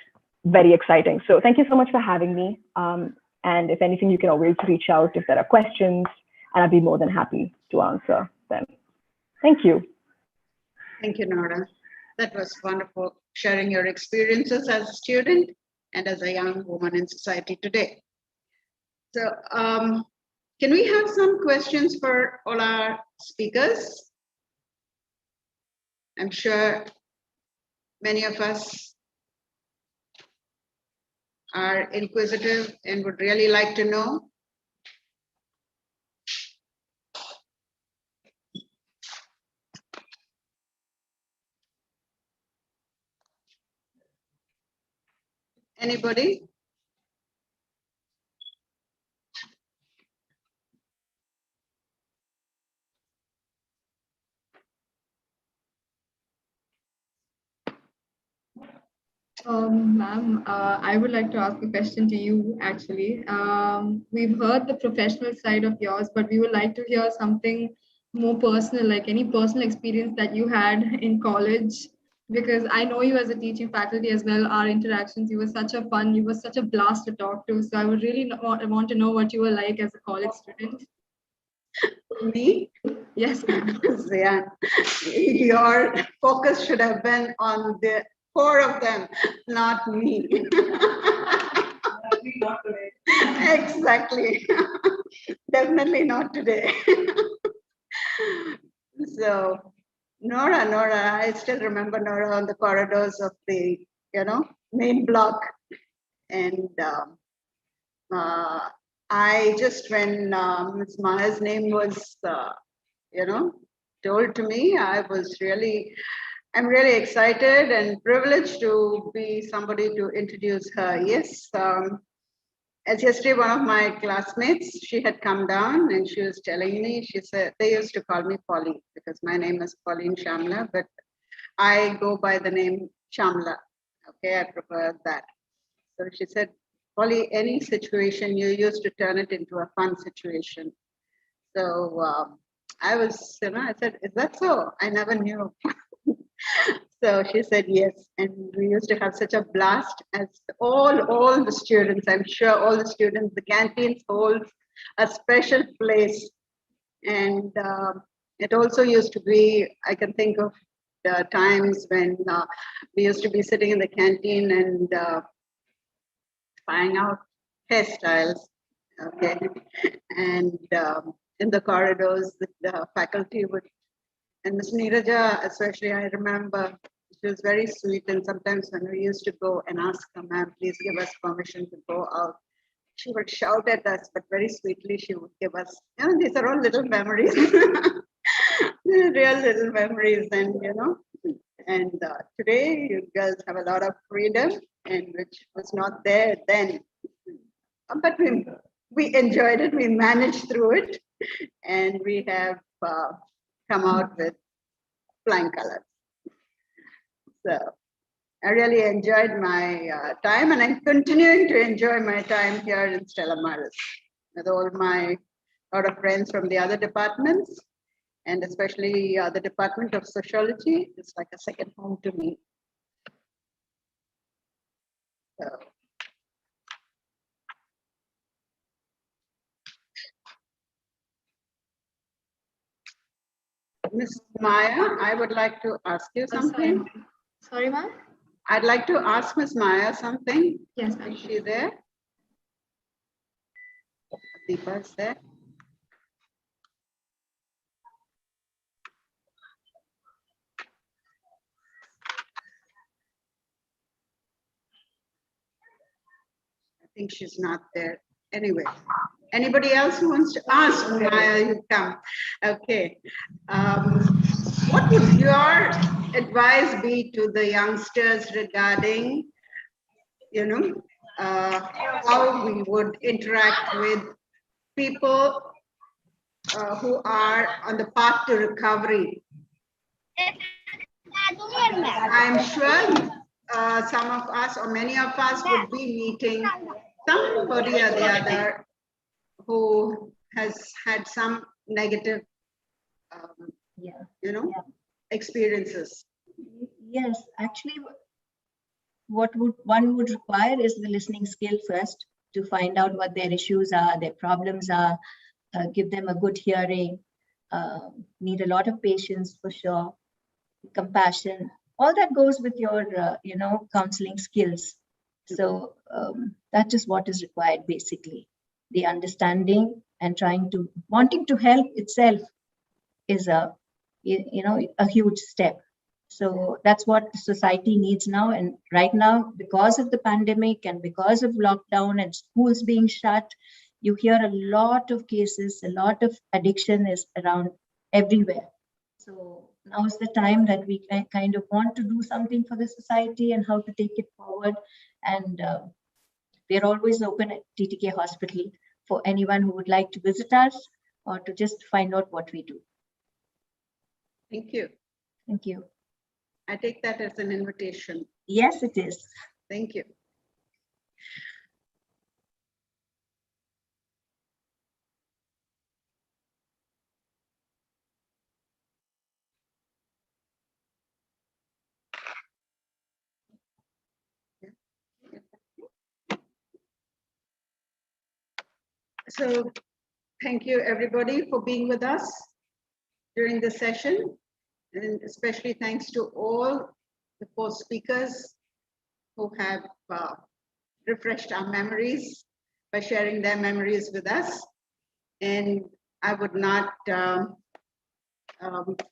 very exciting. So thank you so much for having me. And if anything, you can always reach out if there are questions, and I'd be more than happy to answer them. Thank you. Thank you, Nada. That was wonderful, sharing your experiences as a student and as a young woman in society today. So can we have some questions for all our speakers? I'm sure many of us are inquisitive and would really like to know. Anybody? Ma'am, I would like to ask a question to you actually. We've heard the professional side of yours, but we would like to hear something more personal, like any personal experience that you had in college. Because I know you as a teaching faculty as well, our interactions, you were such a fun, you were such a blast to talk to. So I would really want to know what you were like as a college student. Me? Yes, ma'am. Zian, your focus should have been on the four of them, not me. Exactly. Definitely not today. So, Nora, I still remember Nora on the corridors of the, main block. And I just, when Ms. Maya's name was, told to me, I'm really excited and privileged to be somebody to introduce her. Yes, as yesterday, one of my classmates, she had come down and she was telling me, she said, they used to call me Polly because my name is Pauline Shamla, but I go by the name Shamla. Okay, I prefer that. So she said, Polly, any situation, you used to turn it into a fun situation. So I was, I said, is that so? I never knew. So she said yes, and we used to have such a blast as all the students. I'm sure all the students, the canteens hold a special place, and it also used to be. I can think of the times when we used to be sitting in the canteen and trying out hairstyles. Okay, and in the corridors, the faculty would. And Ms. Neeraja, especially, I remember she was very sweet. And sometimes when we used to go and ask her, ma'am, please give us permission to go out, she would shout at us, but very sweetly she would give us, these are all little memories. Real little memories. And, and today you girls have a lot of freedom, and which was not there then. But we enjoyed it, we managed through it, and we have come out with flying colors. So I really enjoyed my time, and I'm continuing to enjoy my time here in Stella Maris with all my lot of friends from the other departments, and especially the Department of Sociology. It's like a second home to me. So. Ms. Maya, I would like to ask you something. Sorry, ma'am? I'd like to ask Ms. Maya something. Yes, ma'am. Is she there? Deepa is there. I think she's not there. Anyway, anybody else who wants to ask? Maya, you come. Okay. What would your advice be to the youngsters regarding, how we would interact with people who are on the path to recovery? I'm sure some of us or many of us would be meeting somebody or the other who has had some negative, experiences. Yes, actually, what one would require is the listening skill first to find out what their issues are, their problems are, give them a good hearing, need a lot of patience for sure, compassion. All that goes with your, counseling skills. So that is what is required basically. The understanding and wanting to help itself is a huge step. So that's what society needs now. And right now, because of the pandemic and because of lockdown and schools being shut, you hear a lot of cases, a lot of addiction is around everywhere. So now is the time that we kind of want to do something for the society and how to take it forward. And we're always open at TTK Hospital for anyone who would like to visit us or to just find out what we do. Thank you. Thank you. I take that as an invitation. Yes, it is. Thank you. So thank you everybody for being with us during the session, and especially thanks to all the 4 speakers who have refreshed our memories by sharing their memories with us. And I would not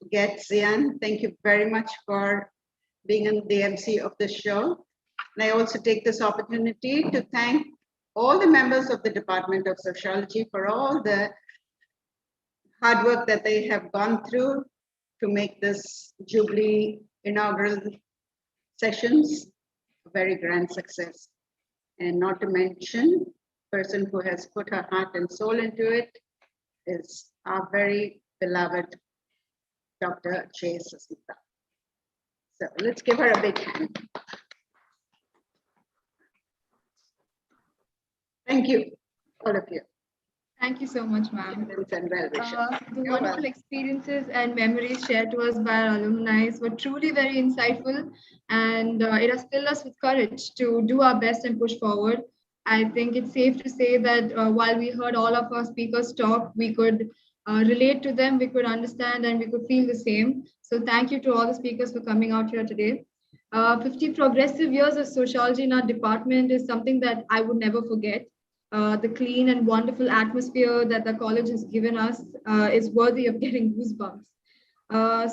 forget Zian. Thank you very much for being in the MC of this show. And I also take this opportunity to thank all the members of the Department of Sociology for all the hard work that they have gone through to make this Jubilee inaugural sessions a very grand success. And not to mention, the person who has put her heart and soul into it is our very beloved Dr. J. Sasita. So let's give her a big hand. Thank you, all of you. Thank you so much, ma'am. And well wishes. The wonderful experiences and memories shared to us by our alumni were truly very insightful, and it has filled us with courage to do our best and push forward. I think it's safe to say that while we heard all of our speakers talk, we could relate to them, we could understand, and we could feel the same. So thank you to all the speakers for coming out here today. 50 progressive years of sociology in our department is something that I would never forget. The clean and wonderful atmosphere that the college has given us is worthy of getting goosebumps.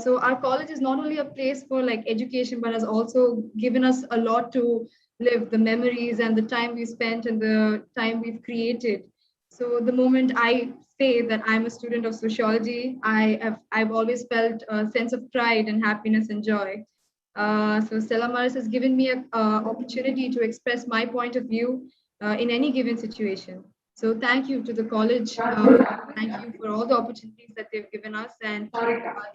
So our college is not only a place for like education, but has also given us a lot to live, the memories and the time we spent and the time we've created. So the moment I say that I'm a student of sociology, I've always felt a sense of pride and happiness and joy. So Stella Maris has given me an opportunity to express my point of view in any given situation. So thank you to the college. Thank you for all the opportunities that they've given us, and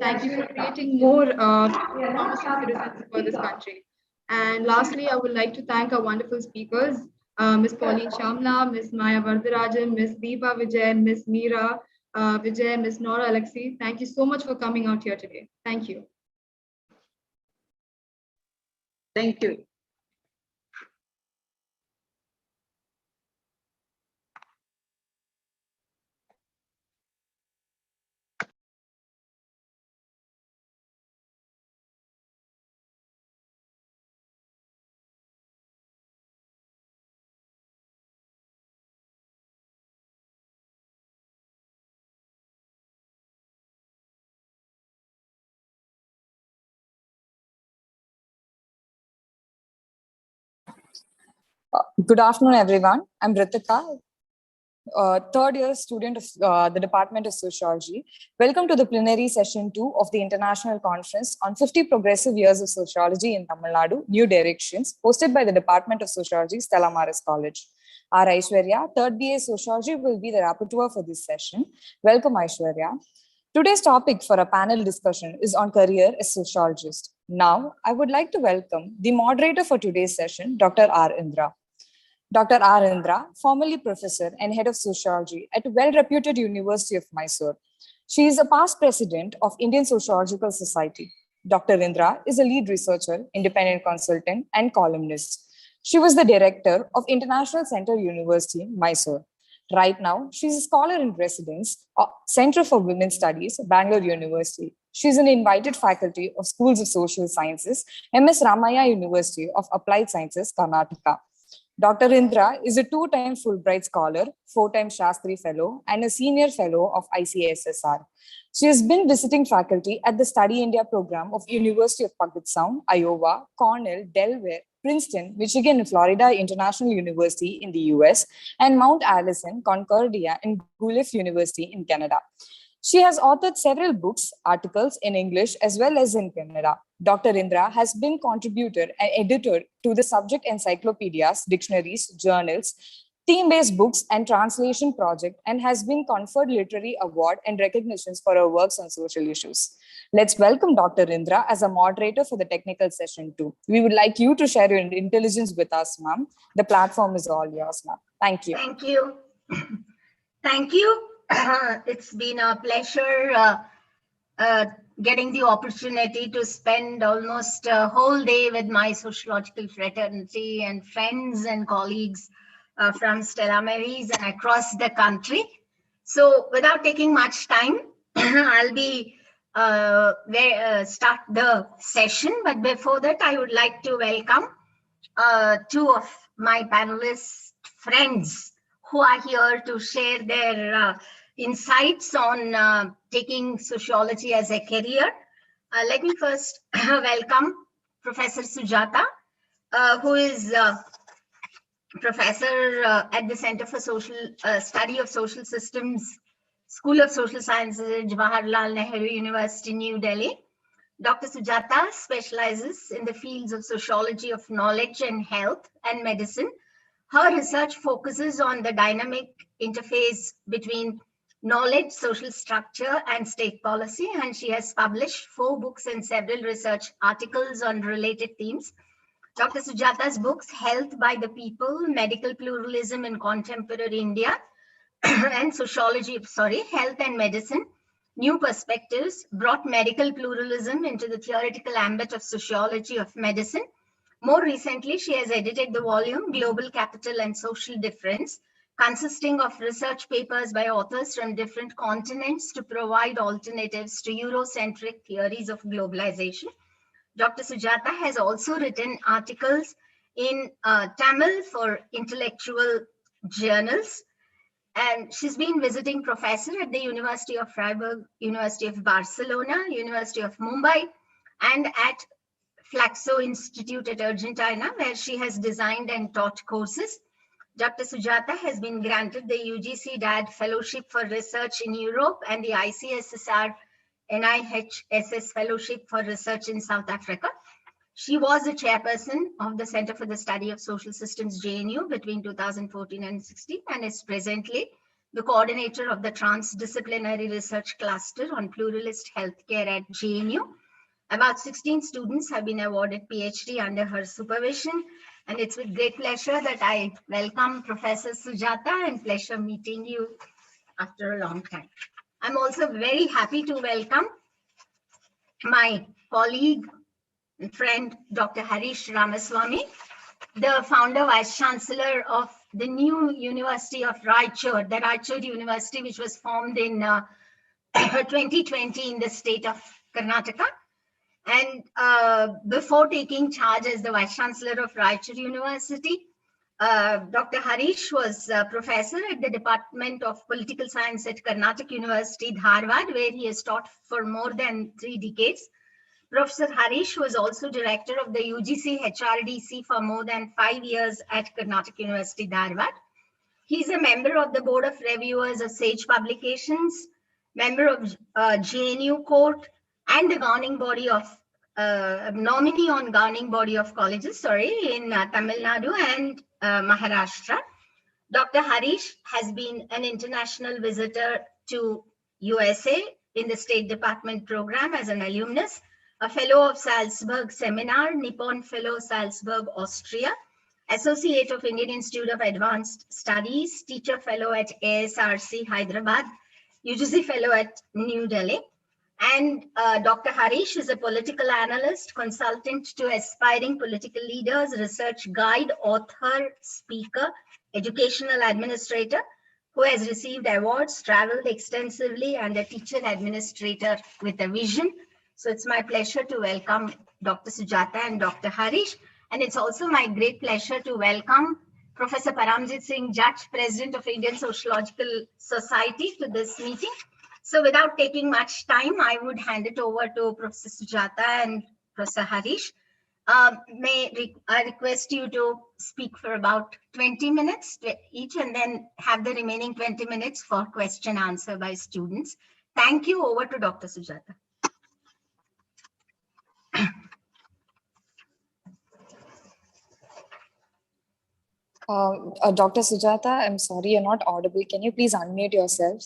thank you for creating more promising citizens for this country. And lastly, I would like to thank our wonderful speakers, Ms. Pauline Shamla, Ms. Maya Vardarajan, Ms. Deepa Vijay, Ms. Meera Vijay, Ms. Nora Alexi. Thank you so much for coming out here today. Thank you. Thank you. Good afternoon, everyone. I'm Ritika, third year student of the Department of Sociology. Welcome to the plenary session 2 of the International Conference on 50 Progressive Years of Sociology in Tamil Nadu, New Directions, hosted by the Department of Sociology, Stella Maris College. Our Aishwarya, third BA Sociology, will be the rapporteur for this session. Welcome, Aishwarya. Today's topic for a panel discussion is on career as sociologist. Now, I would like to welcome the moderator for today's session, Dr. R. Indra. Dr. R. Indra, formerly professor and head of sociology at a well-reputed University of Mysore. She is a past president of Indian Sociological Society. Dr. Indra is a lead researcher, independent consultant, and columnist. She was the director of International Center University, Mysore. Right now, she's a scholar in residence, Center for Women's Studies, Bangalore University. She's an invited faculty of Schools of Social Sciences, MS Ramaya University of Applied Sciences, Karnataka. Dr. Indra is a 2-time Fulbright Scholar, 4-time Shastri Fellow, and a Senior Fellow of ICSSR. She has been visiting faculty at the Study India program of University of Puget Sound, Iowa, Cornell, Delaware, Princeton, Michigan, and Florida International University in the US, and Mount Allison, Concordia, and Guelph University in Canada. She has authored several books, articles in English as well as in Kannada. Dr. Indra has been contributor and editor to the subject encyclopedias, dictionaries, journals, theme-based books and translation project, and has been conferred literary award and recognitions for her works on social issues. Let's welcome Dr. Indra as a moderator for the technical session too. We would like you to share your intelligence with us, ma'am. The platform is all yours, ma'am. Thank you. Thank you. Thank you. It's been a pleasure getting the opportunity to spend almost a whole day with my sociological fraternity and friends and colleagues from Stella Maris and across the country. So without taking much time, I'll be start the session. But before that, I would like to welcome two of my panelist friends who are here to share their insights on taking sociology as a career. Let me first welcome Professor Sujata, who is professor at the Center for Social Study of Social Systems, School of Social Sciences at Jawaharlal Nehru University, New Delhi. Dr. Sujata specializes in the fields of sociology of knowledge and health and medicine. Her research focuses on the dynamic interface between knowledge, social structure, and state policy, and she has published 4 books and several research articles on related themes. Dr. Sujata's books, Health by the People, Medical Pluralism in Contemporary India, and Health and Medicine, New Perspectives, brought medical pluralism into the theoretical ambit of sociology of medicine. More recently, she has edited the volume Global Capital and Social Difference, consisting of research papers by authors from different continents to provide alternatives to Eurocentric theories of globalization. Dr. Sujata has also written articles in Tamil for intellectual journals, and she's been visiting professor at the University of Freiburg, University of Barcelona, University of Mumbai, and at Flaxo Institute at Argentina, where she has designed and taught courses. Dr. Sujata has been granted the UGC DAD Fellowship for Research in Europe and the ICSSR NIHSS Fellowship for Research in South Africa. She was the chairperson of the Center for the Study of Social Systems, JNU, between 2014 and 16, and is presently the coordinator of the Transdisciplinary Research Cluster on Pluralist Healthcare at JNU. About 16 students have been awarded PhD under her supervision, and it's with great pleasure that I welcome Professor Sujata, and pleasure meeting you after a long time. I'm also very happy to welcome my colleague and friend, Dr. Harish Ramaswamy, the founder, Vice Chancellor of the new University of Raichur, the Raichur University, which was formed in 2020 in the state of Karnataka. And before taking charge as the Vice Chancellor of Raichur University, Dr. Harish was a professor at the Department of Political Science at Karnataka University, Dharwad, where he has taught for more than 3 decades. Professor Harish was also director of the UGC HRDC for more than 5 years at Karnataka University, Dharwad. He is a member of the Board of Reviewers of Sage Publications, member of JNU Court, and the governing body of nominee on governing body of colleges, in Tamil Nadu and Maharashtra. Dr. Harish has been an international visitor to USA in the State Department program as an alumnus, a fellow of Salzburg Seminar, Nippon Fellow Salzburg, Austria, Associate of Indian Institute of Advanced Studies, Teacher Fellow at ASRC Hyderabad, UGC Fellow at New Delhi. And Dr. Harish is a political analyst, consultant to aspiring political leaders, research guide, author, speaker, educational administrator, who has received awards, traveled extensively, and a teacher administrator with a vision. So it's my pleasure to welcome Dr. Sujata and Dr. Harish. And it's also my great pleasure to welcome Professor Paramjit Singh Judge, President of Indian Sociological Society, to this meeting. So without taking much time, I would hand it over to Professor Sujata and Professor Harish. May I request you to speak for about 20 minutes each, and then have the remaining 20 minutes for question answer by students. Thank you. Over to Dr. Sujata. Dr. Sujata, I'm sorry, you're not audible. Can you please unmute yourself?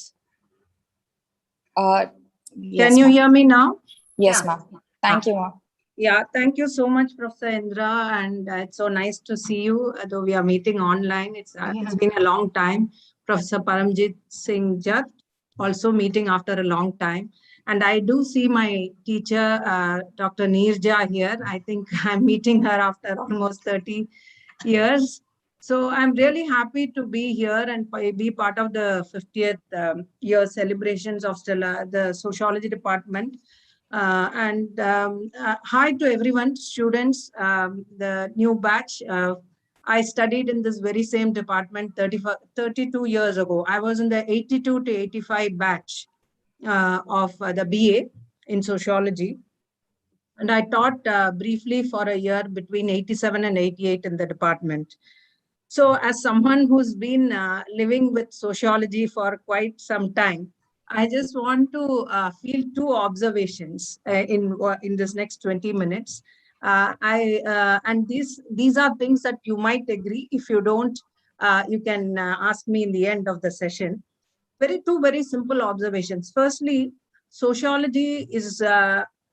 Yes, Can you ma'am. hear me now? Yes, Yeah. ma'am. Thank you, ma'am. Yeah, thank you so much, Professor Indra, and it's so nice to see you, though we are meeting online. It's been a long time. Professor Paramjit Singh Jat, also meeting after a long time. And I do see my teacher, Dr. Neerja here. I think I'm meeting her after almost 30 years. So I'm really happy to be here and be part of the 50th year celebrations of Stella, the Sociology Department. Hi to everyone, students, the new batch. I studied in this very same department 32 years ago. I was in the 82 to 85 batch of the BA in sociology. And I taught briefly for a year between 87 and 88 in the department. So as someone who's been living with sociology for quite some time, I just want to feel two observations in this next 20 minutes. And these are things that you might agree. If you don't, you can ask me in the end of the session. Two very simple observations. Firstly, sociology is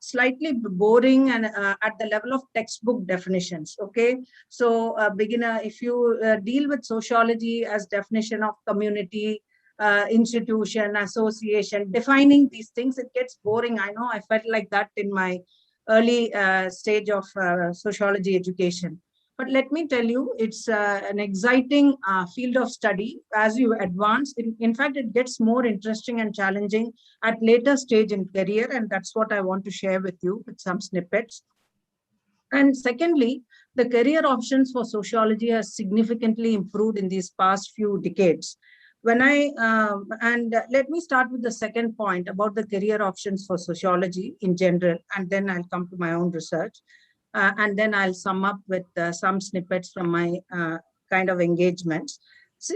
slightly boring and at the level of textbook definitions. Okay, so beginner, if you deal with sociology as definition of community, institution, association, defining these things, it gets boring. I know, I felt like that in my early stage of sociology education. But let me tell you, it's an exciting field of study as you advance. In fact, it gets more interesting and challenging at later stage in career. And that's what I want to share with you with some snippets. And secondly, the career options for sociology has significantly improved in these past few decades. Let me start with the second point about the career options for sociology in general, and then I'll come to my own research. And then I'll sum up with some snippets from my kind of engagements. So,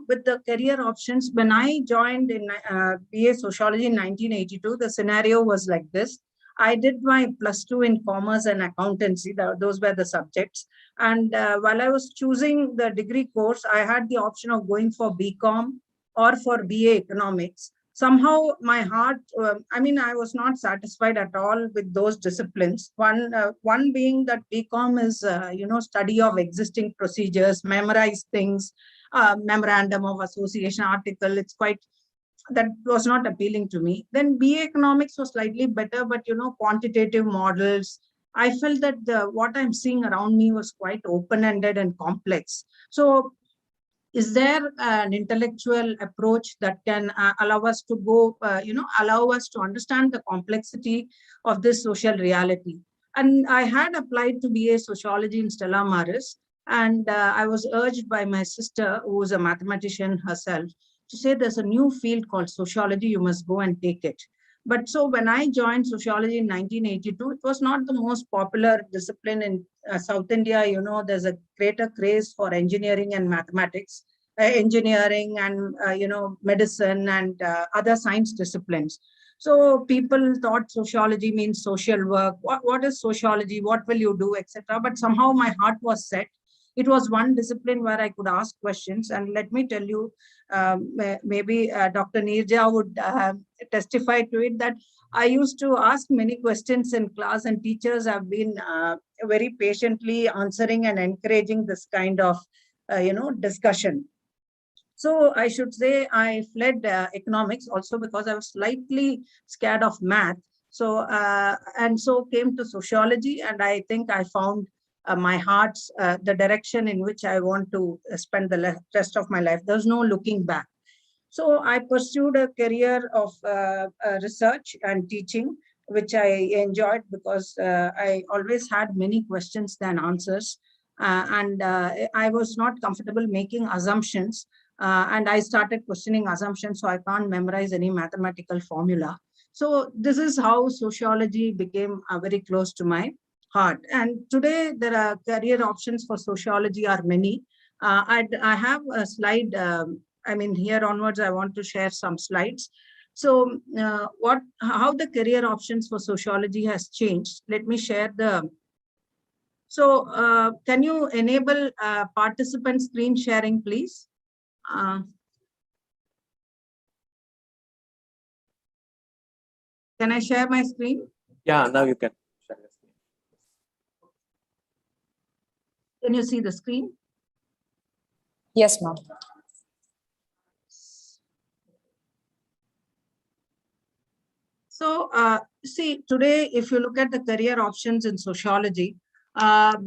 with the career options, when I joined in BA Sociology in 1982, the scenario was like this. I did my +2 in commerce and accountancy. Those were the subjects. And while I was choosing the degree course, I had the option of going for BCom or for BA economics. Somehow my heart, I was not satisfied at all with those disciplines. One being that BCom is, study of existing procedures, memorize things, memorandum of association article. It's quite, that was not appealing to me. Then BA economics was slightly better, but quantitative models. I felt that what I'm seeing around me was quite open-ended and complex. So is there an intellectual approach that can allow us to go, allow us to understand the complexity of this social reality? And I had applied to BA Sociology in Stella Maris, and I was urged by my sister, who is a mathematician herself, to say there's a new field called sociology, you must go and take it. But so when I joined sociology in 1982, it was not the most popular discipline in South India. There's a greater craze for engineering and mathematics, engineering and, medicine and other science disciplines. So people thought sociology means social work. What is sociology? What will you do, etc. But somehow my heart was set. It was one discipline where I could ask questions. And let me tell you, maybe Dr. Neerja would testify to it, that I used to ask many questions in class, and teachers have been very patiently answering and encouraging this kind of, discussion. So I should say I fled economics also because I was slightly scared of math. So, and so came to sociology, and I think I found my heart's, the direction in which I want to spend the rest of my life. There's no looking back. So I pursued a career of research and teaching, which I enjoyed because I always had many questions than answers. I was not comfortable making assumptions. And I started questioning assumptions, so I can't memorize any mathematical formula. So this is how sociology became very close to my heart. And today there are career options for sociology are many. I have a slide. Here onwards, I want to share some slides. So how the career options for sociology has changed. Let me share the So can you enable participant screen sharing, please? Can I share my screen? Yeah, now you can share the screen. Can you see the screen? Yes, ma'am. So see, today, if you look at the career options in sociology,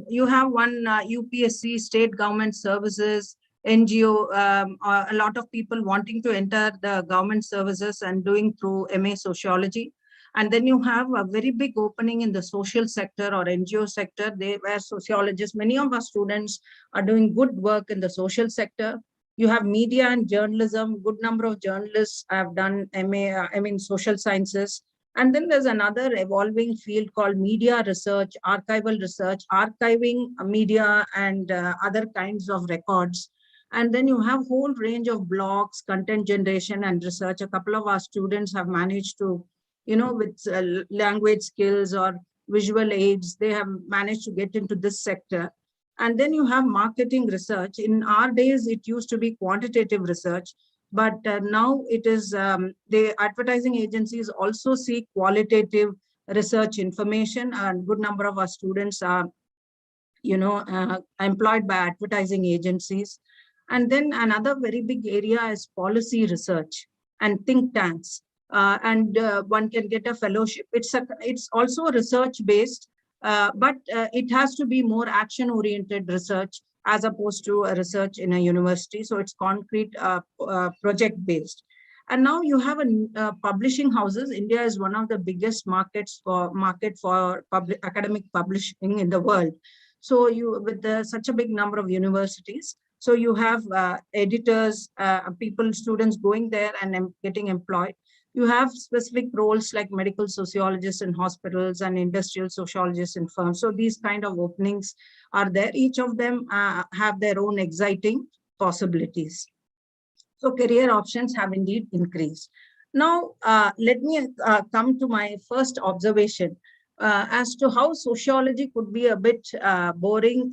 you have one UPSC, state government services, NGO, a lot of people wanting to enter the government services and doing through MA sociology. And then you have a very big opening in the social sector or NGO sector. They were sociologists. Many of our students are doing good work in the social sector. You have media and journalism. Good number of journalists have done MA, social sciences. And then there's another evolving field called media research, archival research, archiving media and other kinds of records. And then you have whole range of blogs, content generation and research. A couple of our students have managed to, with language skills or visual aids, they have managed to get into this sector. And then you have marketing research. In our days, it used to be quantitative research, but now it is, the advertising agencies also see qualitative research information, and good number of our students are, employed by advertising agencies. And then another very big area is policy research and think tanks. One can get a fellowship. It's also research based, but it has to be more action oriented research as opposed to a research in a university. So it's concrete project based. And now you have publishing houses. India is one of the biggest market for academic publishing in the world. So you, with such a big number of universities, so you have editors, students going there and getting employed. You have specific roles like medical sociologists in hospitals and industrial sociologists in firms. So these kind of openings are there. Each of them have their own exciting possibilities. So career options have indeed increased. Now, let me come to my first observation as to how sociology could be a bit boring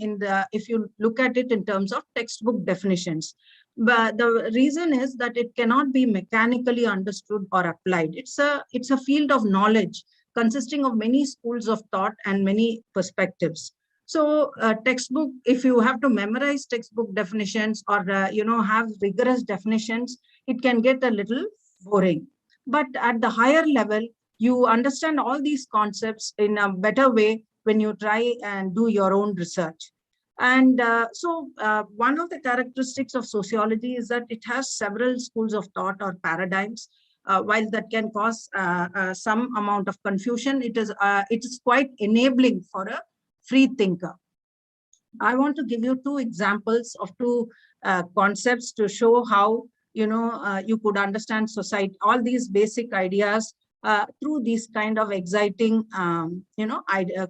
if you look at it in terms of textbook definitions. But the reason is that it cannot be mechanically understood or applied. It's a field of knowledge consisting of many schools of thought and many perspectives. So textbook, if you have to memorize textbook definitions or, have rigorous definitions, it can get a little boring. But at the higher level, you understand all these concepts in a better way when you try and do your own research. And one of the characteristics of sociology is that it has several schools of thought or paradigms. While that can cause some amount of confusion, it is quite enabling for a free thinker. I want to give you two examples of two concepts to show how you could understand society, all these basic ideas through these kind of exciting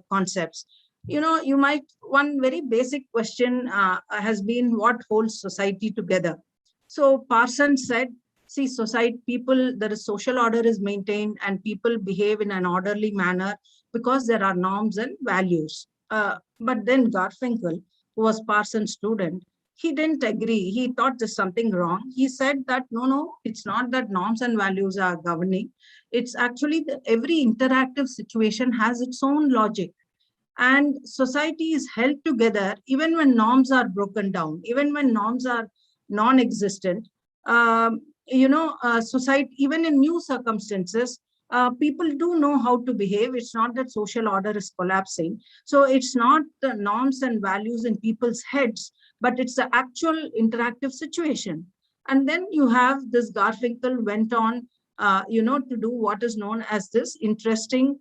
concepts. One very basic question has been, what holds society together? So Parsons said, see, there is social order is maintained and people behave in an orderly manner because there are norms and values. But then Garfinkel, who was Parsons' student, he didn't agree. He thought there's something wrong. He said that, no, it's not that norms and values are governing. It's actually that every interactive situation has its own logic. And society is held together even when norms are broken down, even when norms are non-existent. Society, even in new circumstances, people do know how to behave. It's not that social order is collapsing. So it's not the norms and values in people's heads, but it's the actual interactive situation. And then you have this Garfinkel went on, to do what is known as this interesting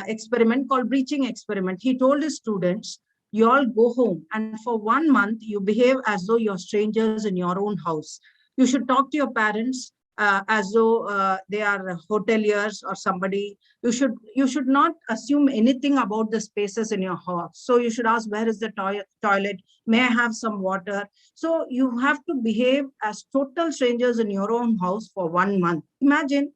experiment called breaching experiment. He told his students, you all go home and for 1 month, you behave as though you're strangers in your own house. You should talk to your parents as though they are hoteliers or somebody. You should not assume anything about the spaces in your house. So you should ask, where is the toilet? May I have some water? So you have to behave as total strangers in your own house for 1 month. Imagine.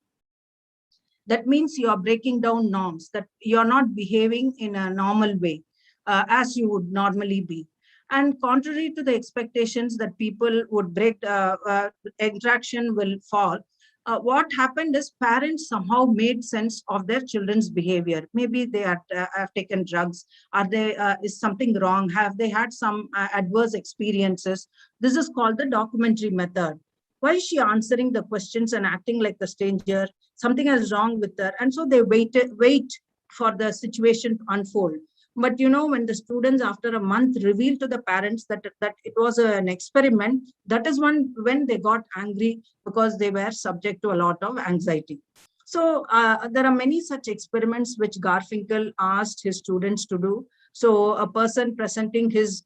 That means you are breaking down norms, that you're not behaving in a normal way. as you would normally be. And contrary to the expectations that people would break, interaction will fall, what happened is parents somehow made sense of their children's behavior. Maybe they have taken drugs. Are they, is something wrong? Have they had some adverse experiences? This is called the documentary method. Why is she answering the questions and acting like a stranger? Something is wrong with her. And so they wait for the situation to unfold. But when the students after a month reveal to the parents that it was an experiment, that is when they got angry, because they were subject to a lot of anxiety. So there are many such experiments which Garfinkel asked his students to do. So a person presenting his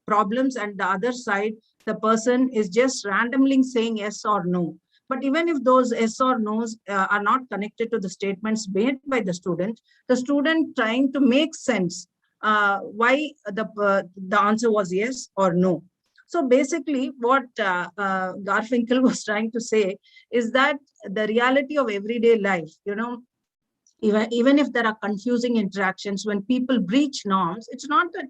problems, and the other side, the person is just randomly saying yes or no. But even if those yes or no's are not connected to the statements made by the student trying to make sense why the answer was yes or no. So basically what Garfinkel was trying to say is that the reality of everyday life, even if there are confusing interactions, when people breach norms, it's not that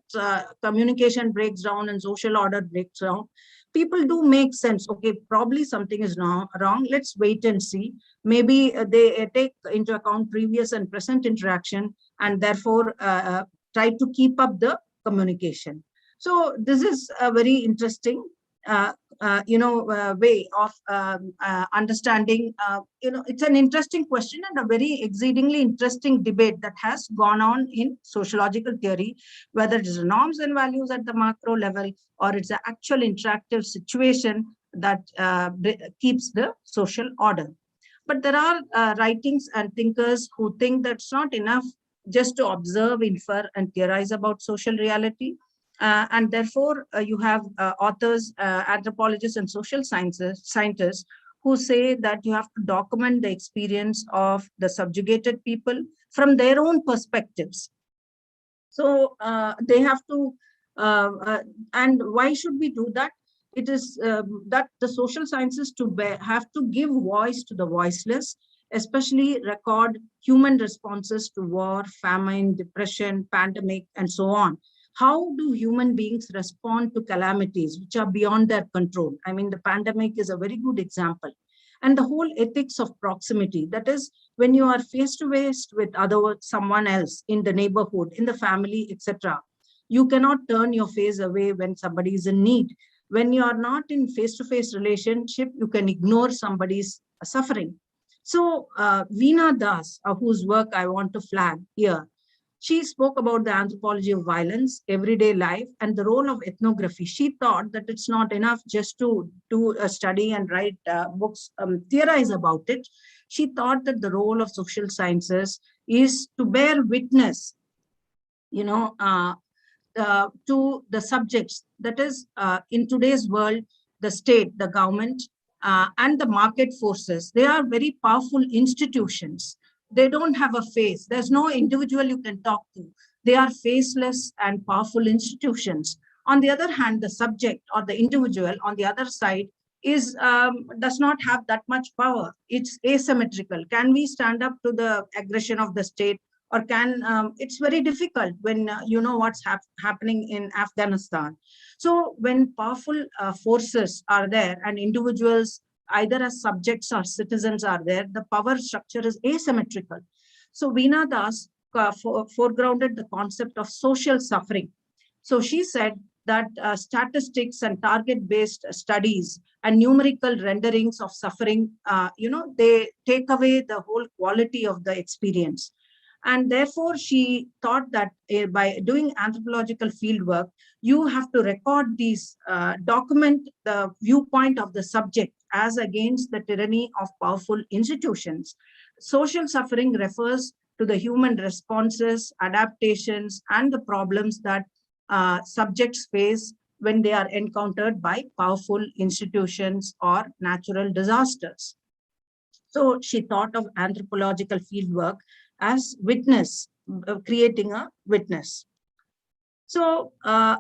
communication breaks down and social order breaks down. People do make sense. Okay, probably something is wrong. Let's wait and see. Maybe they take into account previous and present interaction, and therefore try to keep up the communication. So this is a very interesting way of understanding. It's an interesting question and a very exceedingly interesting debate that has gone on in sociological theory, whether it is norms and values at the macro level, or it's an actual interactive situation that keeps the social order. But there are writings and thinkers who think that's not enough just to observe, infer, and theorize about social reality. And therefore, you have authors, anthropologists, and social scientists who say that you have to document the experience of the subjugated people from their own perspectives. So they have to, and why should we do that? It is that the social sciences have to give voice to the voiceless, especially record human responses to war, famine, depression, pandemic, and so on. How do human beings respond to calamities which are beyond their control? I mean, the pandemic is a very good example. And the whole ethics of proximity, that is, when you are face to face with someone else in the neighborhood, in the family, etc., you cannot turn your face away when somebody is in need. When you are not in face-to-face relationship, you can ignore somebody's suffering. So Veena Das, whose work I want to flag here, she spoke about the anthropology of violence, everyday life, and the role of ethnography. She thought that it's not enough just to do a study and write books, theorize about it. She thought that the role of social sciences is to bear witness, to the subjects. That is, in today's world, the state, the government, and the market forces, they are very powerful institutions. They don't have a face. There's no individual you can talk to. They are faceless and powerful institutions. On the other hand, the subject or the individual on the other side does not have that much power. It's asymmetrical. Can we stand up to the aggression of the state? Or it's very difficult when you know what's happening in Afghanistan. So when powerful forces are there and individuals either as subjects or citizens are there, the power structure is asymmetrical. So Veena Das foregrounded the concept of social suffering. So she said that statistics and target-based studies and numerical renderings of suffering, they take away the whole quality of the experience. And therefore, she thought that by doing anthropological fieldwork, you have to record these, document the viewpoint of the subject as against the tyranny of powerful institutions. Social suffering refers to the human responses, adaptations, and the problems that subjects face when they are encountered by powerful institutions or natural disasters. So she thought of anthropological fieldwork as witness, creating a witness. So the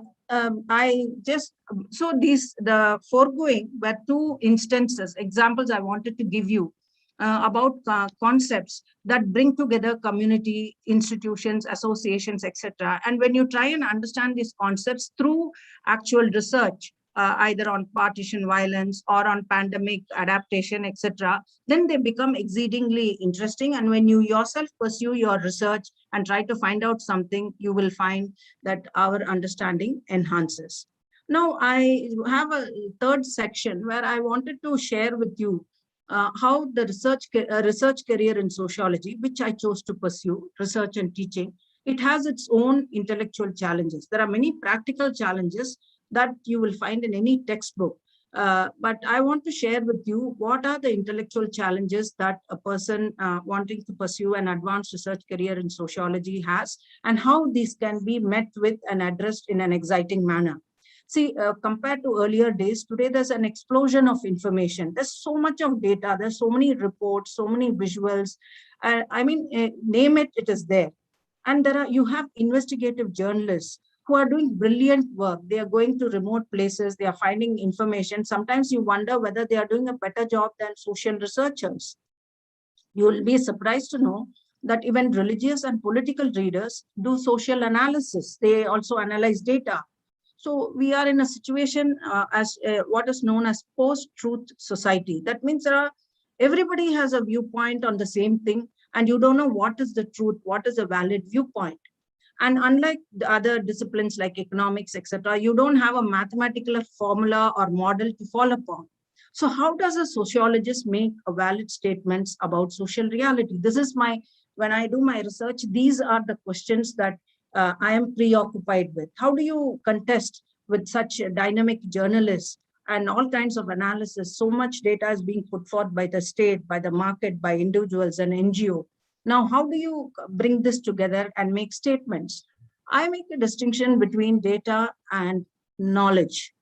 foregoing were two instances, examples I wanted to give you about concepts that bring together community, institutions, associations, etc. And when you try and understand these concepts through actual research, either on partition violence or on pandemic adaptation, etc., then they become exceedingly interesting. And when you yourself pursue your research and try to find out something, you will find that our understanding enhances. Now, I have a third section where I wanted to share with you how the research career in sociology, which I chose to pursue, research and teaching, it has its own intellectual challenges. There are many practical challenges that you will find in any textbook. But I want to share with you what are the intellectual challenges that a person wanting to pursue an advanced research career in sociology has, and how these can be met with and addressed in an exciting manner. See, compared to earlier days, today there's an explosion of information. There's so much of data. There's so many reports, so many visuals. Name it, it is there. And you have investigative journalists who are doing brilliant work. They are going to remote places. They are finding information. Sometimes you wonder whether they are doing a better job than social researchers. You will be surprised to know that even religious and political readers do social analysis. They also analyze data. So we are in a situation as what is known as post-truth society. That means everybody has a viewpoint on the same thing, and you don't know what is the truth, what is a valid viewpoint. And unlike the other disciplines like economics, etc., you don't have a mathematical formula or model to fall upon. So how does a sociologist make a valid statements about social reality? This is when I do my research, these are the questions that I am preoccupied with. How do you contest with such dynamic journalists and all kinds of analysis? So much data is being put forth by the state, by the market, by individuals and NGO. Now, how do you bring this together and make statements? I make a distinction between data and knowledge.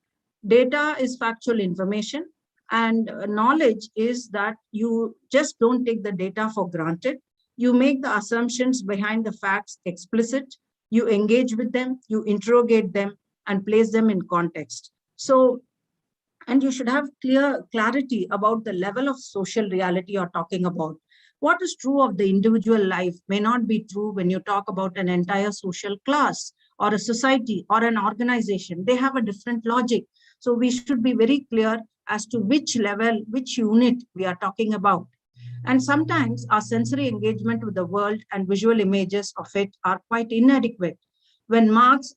Data is factual information, and knowledge is that you just don't take the data for granted. You make the assumptions behind the facts explicit. You engage with them, you interrogate them, and place them in context. So, and you should have clarity about the level of social reality you're talking about. What is true of the individual life may not be true when you talk about an entire social class or a society or an organization. They have a different logic. So we should be very clear as to which level, which unit we are talking about. And sometimes our sensory engagement with the world and visual images of it are quite inadequate. When Marx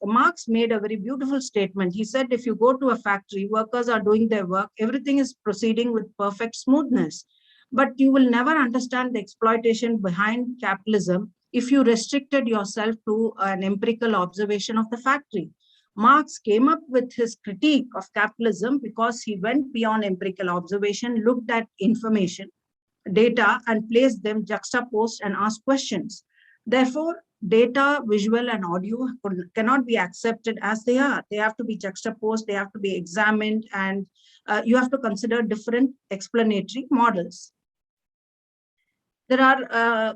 made a very beautiful statement. He said, if you go to a factory, workers are doing their work, everything is proceeding with perfect smoothness. But you will never understand the exploitation behind capitalism if you restricted yourself to an empirical observation of the factory. Marx came up with his critique of capitalism because he went beyond empirical observation, looked at information, data, and placed them juxtaposed and asked questions. Therefore, data, visual, and audio cannot be accepted as they are. They have to be juxtaposed, they have to be examined, and you have to consider different explanatory models. There are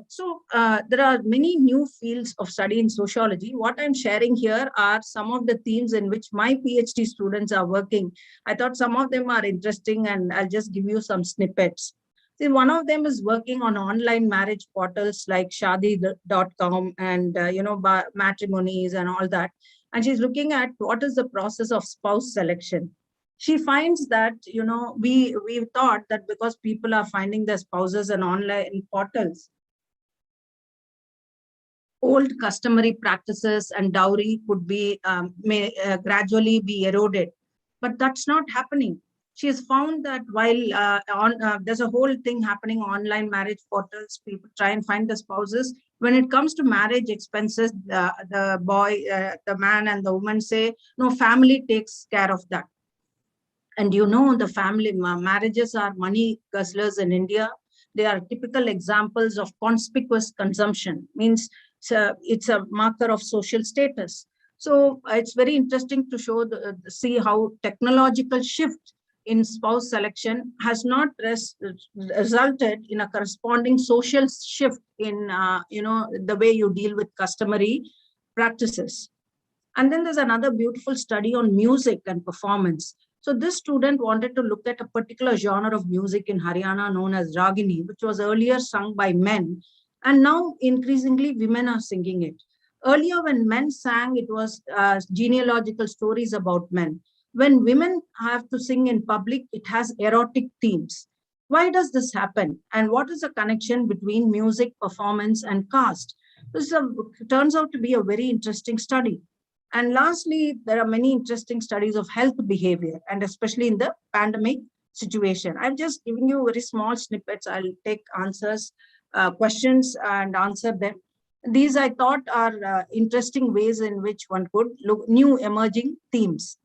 many new fields of study in sociology. What I'm sharing here are some of the themes in which my PhD students are working. I thought some of them are interesting, and I'll just give you some snippets. See, one of them is working on online marriage portals like Shadi.com and matrimonies and all that. And she's looking at what is the process of spouse selection. She finds that, we thought that because people are finding their spouses in online portals, old customary practices and dowry could be may gradually be eroded, but that's not happening. She has found that while there's a whole thing happening online marriage portals, people try and find the spouses. When it comes to marriage expenses, the man and the woman say, no, family takes care of that. And the family marriages are money guzzlers in India. They are typical examples of conspicuous consumption, means it's a marker of social status. So it's very interesting to see how technological shift in spouse selection has not resulted in a corresponding social shift in the way you deal with customary practices. And then there's another beautiful study on music and performance. So this student wanted to look at a particular genre of music in Haryana known as Ragini, which was earlier sung by men, and now increasingly women are singing it. Earlier, when men sang, it was genealogical stories about men. When women have to sing in public, it has erotic themes. Why does this happen? And what is the connection between music, performance, and caste? This turns out to be a very interesting study. And lastly, there are many interesting studies of health behavior, and especially in the pandemic situation. I'm just giving you very small snippets. I'll take answers, questions and answer them. These I thought are interesting ways in which one could look new emerging themes.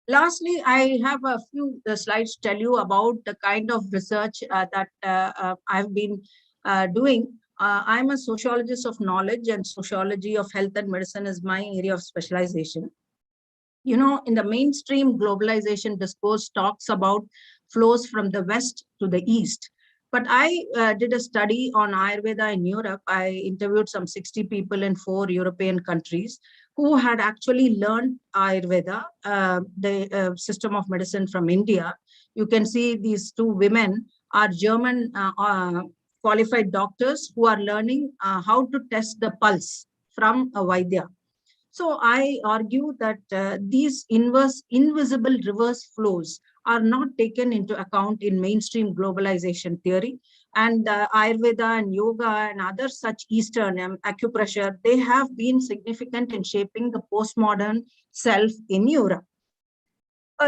Lastly, I have a few slides to tell you about the kind of research that I've been doing. I'm a sociologist of knowledge, and sociology of health and medicine is my area of specialization. You know, in the mainstream globalization discourse talks about flows from the West to the East. But I did a study on Ayurveda in Europe. I interviewed some 60 people in 4 European countries who had actually learned Ayurveda, the system of medicine from India. You can see these 2 women are German qualified doctors who are learning how to test the pulse from a Vaidya. So I argue that these invisible reverse flows are not taken into account in mainstream globalization theory. And Ayurveda and yoga and other such Eastern acupressure, they have been significant in shaping the postmodern self in Europe.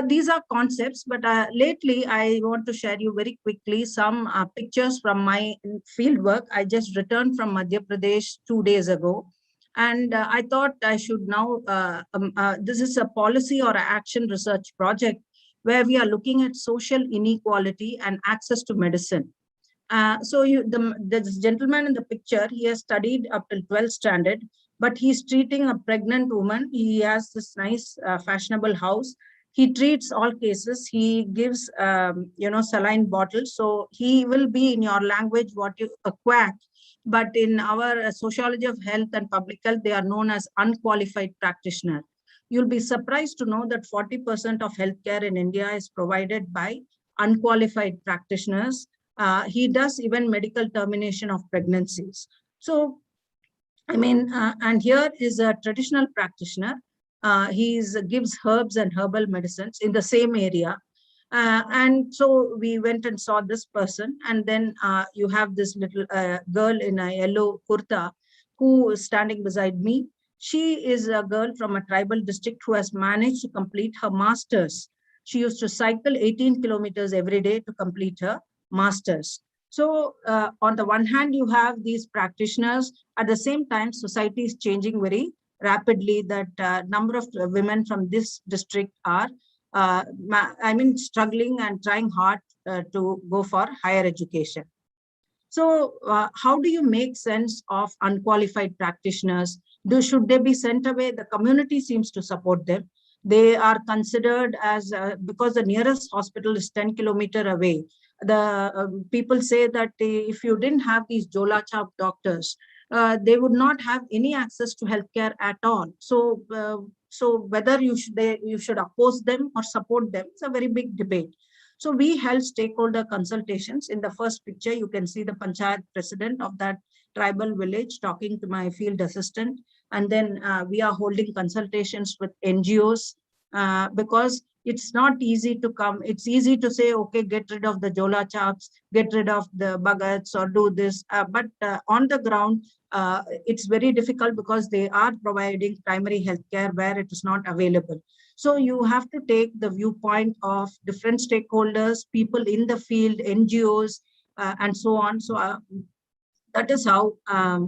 These are concepts, but lately I want to share you very quickly some pictures from my field work. I just returned from Madhya Pradesh 2 days ago. And I thought I should now, this is a policy or action research project where we are looking at social inequality and access to medicine. So this gentleman in the picture, he has studied up till 12th standard, but he's treating a pregnant woman. He has this nice fashionable house. He treats all cases. He gives, saline bottles. So he will be, in your language, a quack. But in our sociology of health and public health, they are known as unqualified practitioner. You'll be surprised to know that 40% of healthcare in India is provided by unqualified practitioners. He does even medical termination of pregnancies. So, and here is a traditional practitioner. He gives herbs and herbal medicines in the same area. And so we went and saw this person, and then you have this little girl in a yellow kurta who is standing beside me. She is a girl from a tribal district who has managed to complete her master's. She used to cycle 18 kilometers every day to complete her master's. So on the one hand, you have these practitioners. At the same time, society is changing very rapidly. That number of women from this district are struggling and trying hard to go for higher education. So how do you make sense of unqualified practitioners? Should they be sent away? The community seems to support them. They are considered as, because the nearest hospital is 10 kilometers away. The people say that if you didn't have these Jola Chap doctors, they would not have any access to healthcare at all. So whether you should oppose them or support them, it's a very big debate. So we held stakeholder consultations. In the first picture, you can see the panchayat president of that tribal village talking to my field assistant. And then we are holding consultations with NGOs because it's not easy to come. It's easy to say, okay, get rid of the Jola Chaps, get rid of the Bhagats or do this. But on the ground, it's very difficult because they are providing primary health care where it is not available. So you have to take the viewpoint of different stakeholders, people in the field, NGOs, and so on. So that is how,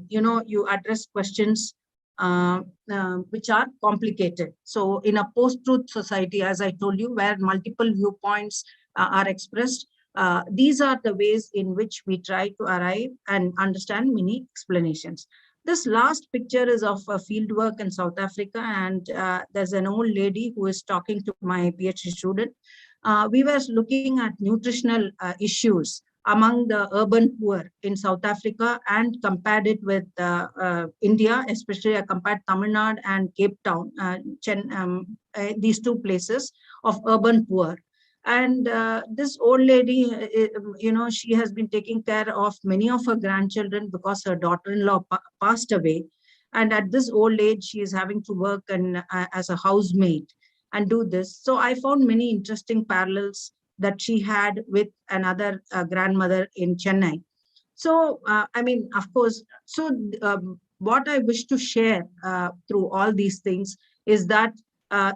you address questions which are complicated. So in a post-truth society, as I told you, where multiple viewpoints are expressed, these are the ways in which we try to arrive and understand many explanations. This last picture is of a field work in South Africa, and there's an old lady who is talking to my PhD student. We were looking at nutritional issues among the urban poor in South Africa and compared it with India, especially I compared Tamil Nadu and Cape Town, these two places of urban poor. And this old lady, she has been taking care of many of her grandchildren because her daughter-in-law passed away. And at this old age, she is having to work as a housemaid and do this. So I found many interesting parallels that she had with another grandmother in Chennai. So, I mean, of course, so what I wish to share through all these things is that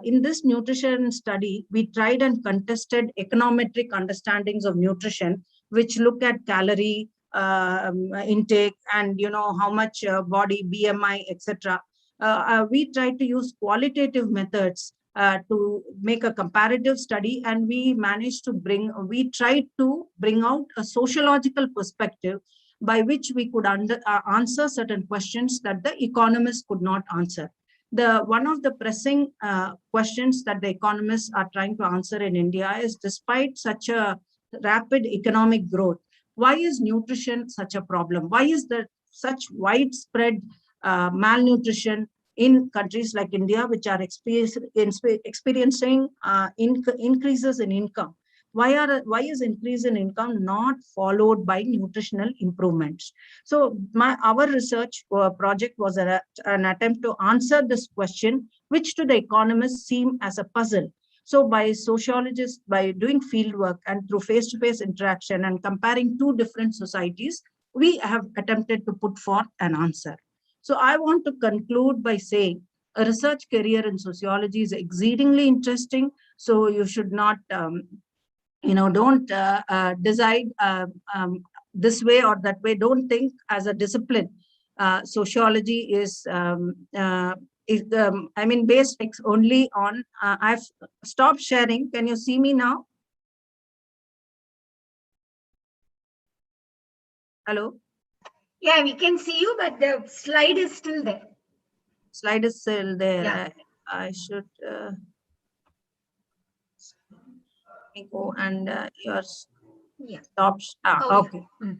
in this nutrition study, we tried and contested econometric understandings of nutrition, which look at calorie intake and, how much body, BMI, etc. We tried to use qualitative methods to make a comparative study, and we tried to bring out a sociological perspective by which we could answer certain questions that the economists could not answer. One of the pressing questions that the economists are trying to answer in India is, despite such a rapid economic growth, why is nutrition such a problem? Why is there such widespread malnutrition in countries like India, which are experiencing increases in income? Why is increase in income not followed by nutritional improvements? So our research project was an attempt to answer this question, which to the economists seem as a puzzle. So by sociologists, by doing field work and through face-to-face interaction and comparing two different societies, we have attempted to put forth an answer. So I want to conclude by saying a research career in sociology is exceedingly interesting. So you should not, don't decide this way or that way. Don't think as a discipline. Sociology is, based only on, I've stopped sharing. Can you see me now? Hello? Yeah, we can see you, but the slide is still there. Slide is still there. Yeah. I should go and yours. Yeah. Stops. Okay. Yeah.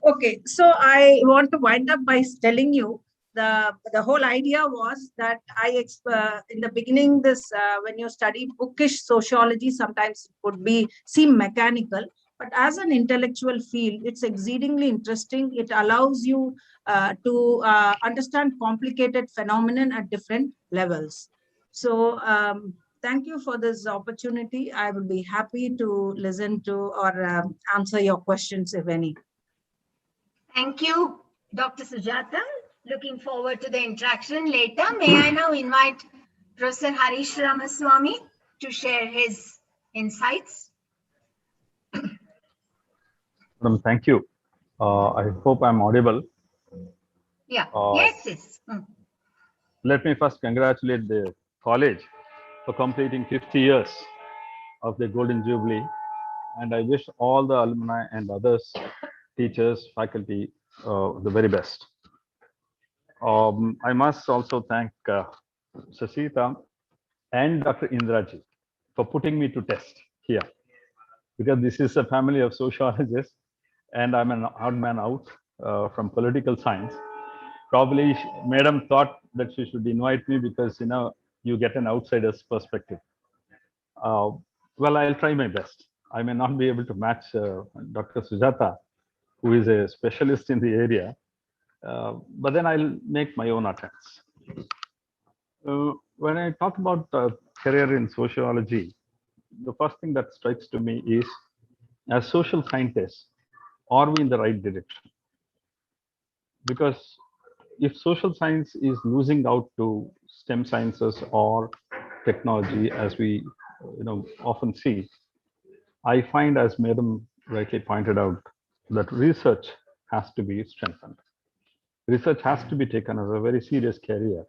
Okay. So I want to wind up by telling you the whole idea was that in the beginning, when you study bookish sociology, sometimes it could seem mechanical. But as an intellectual field, it's exceedingly interesting. It allows you to understand complicated phenomenon at different levels. So thank you for this opportunity. I will be happy to listen to or answer your questions, if any. Thank you, Dr. Sujata. Looking forward to the interaction later. May I now invite Professor Harish Ramaswamy to share his insights. Madam, thank you. I hope I'm audible. Yeah, yes. Let me first congratulate the college for completing 50 years of the Golden Jubilee. And I wish all the alumni and others, teachers, faculty, the very best. I must also thank Sasita and Dr. Indraji for putting me to test here, because this is a family of sociologists and I'm an odd man out from political science. Probably Madam thought that she should invite me because, you get an outsider's perspective. Well, I'll try my best. I may not be able to match Dr. Sujata, who is a specialist in the area, but then I'll make my own attempts. When I talk about career in sociology, the first thing that strikes to me is, as social scientists, are we in the right direction? Because if social science is losing out to STEM sciences or technology, as we often see, I find, as Madam rightly pointed out, that research has to be strengthened. Research has to be taken as a very serious career.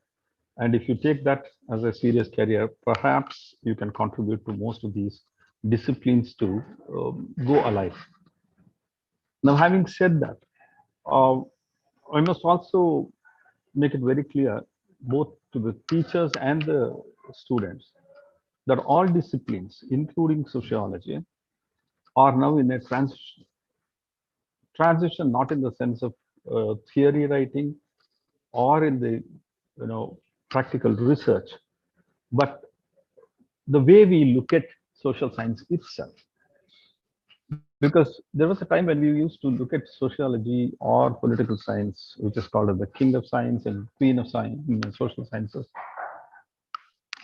And if you take that as a serious career, perhaps you can contribute to most of these disciplines to go alive. Now, having said that, I must also make it very clear, both to the teachers and the students, that all disciplines, including sociology, are now in a transition. transition not in the sense of theory writing or in the practical research, but the way we look at social science itself. Because there was a time when we used to look at sociology or political science, which is called as the king of science and queen of science, social sciences,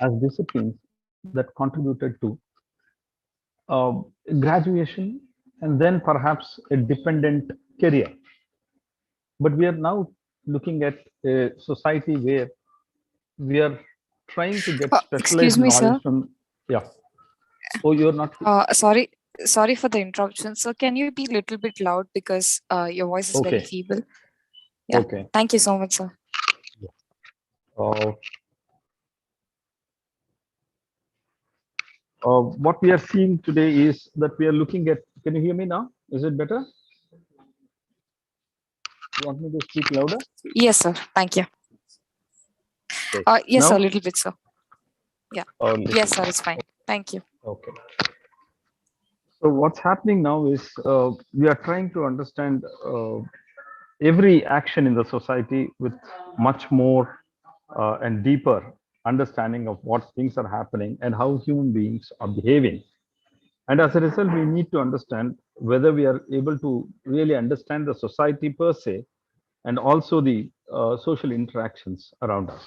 as disciplines that contributed to graduation and then perhaps a dependent career. But we are now looking at a society where we are trying to get Excuse specialized me, sir. knowledge from, yeah. Oh, you're not. Sorry for the interruption. So can you be a little bit loud because your voice is very Okay. feeble? Yeah. Okay. Thank you so much, sir. What we are seeing today is that we are looking at, can you hear me now? Is it better? You want me to speak louder? Yes, sir. Thank you. Okay. Yes, Now? a little bit, sir. Yeah. Yes, sir. It's fine. Thank you. Okay. So what's happening now is we are trying to understand every action in the society with much more and deeper understanding of what things are happening and how human beings are behaving. And as a result, we need to understand whether we are able to really understand the society per se and also the social interactions around us.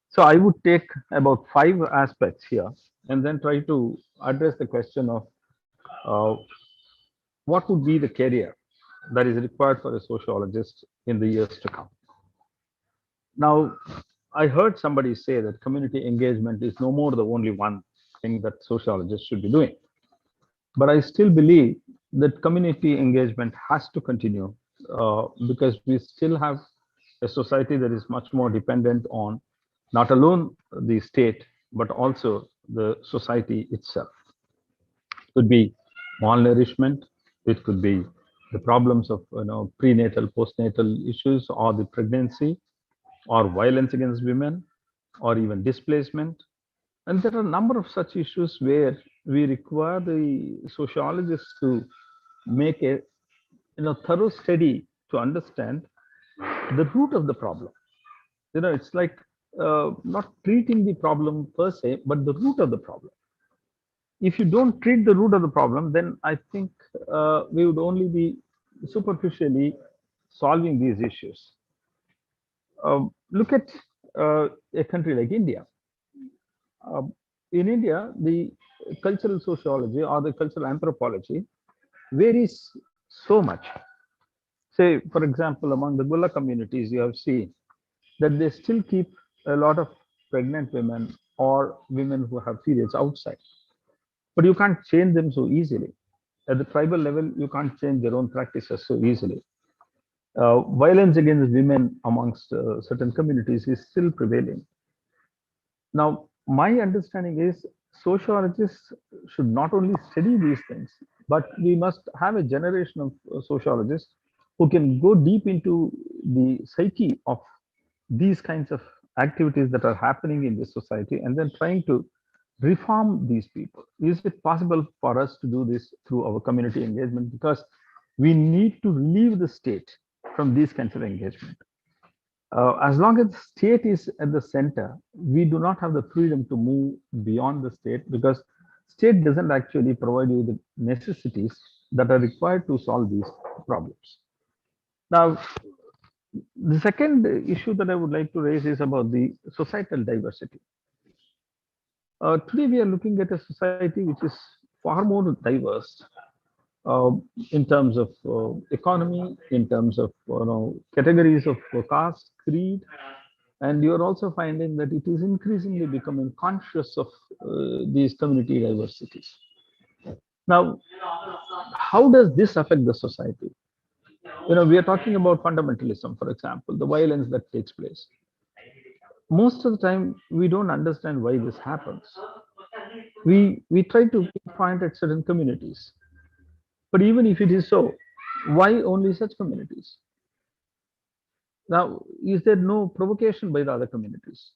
So I would take about 5 aspects here and then try to address the question of what would be the career that is required for a sociologist in the years to come. Now, I heard somebody say that community engagement is no more the only one thing that sociologists should be doing. But I still believe that community engagement has to continue because we still have a society that is much more dependent on not alone the state, but also the society itself. It could be malnourishment, it could be the problems of prenatal, postnatal issues, or the pregnancy, or violence against women, or even displacement. And there are a number of such issues where we require the sociologists to make a thorough study to understand the root of the problem. It's like not treating the problem per se, but the root of the problem. If you don't treat the root of the problem, then I think we would only be superficially solving these issues. Look at a country like India. In India, the cultural sociology or the cultural anthropology varies so much. Say, for example, among the Gula communities, you have seen that they still keep a lot of pregnant women or women who have periods outside. But you can't change them so easily. At the tribal level, you can't change their own practices so easily. Violence against women amongst certain communities is still prevailing. Now, my understanding is sociologists should not only study these things, but we must have a generation of sociologists who can go deep into the psyche of these kinds of activities that are happening in this society and then trying to reform these people. Is it possible for us to do this through our community engagement? Because we need to relieve the state from these kinds of engagement. As long as the state is at the center, we do not have the freedom to move beyond the state because state doesn't actually provide you the necessities that are required to solve these problems. Now, the second issue that I would like to raise is about the societal diversity. Today, we are looking at a society which is far more diverse in terms of economy, in terms of categories of caste, creed, and you're also finding that it is increasingly becoming conscious of these community diversities. Now, how does this affect the society? We are talking about fundamentalism, for example, the violence that takes place. Most of the time, we don't understand why this happens. We try to find at certain communities. But even if it is so, why only such communities? Now, is there no provocation by the other communities?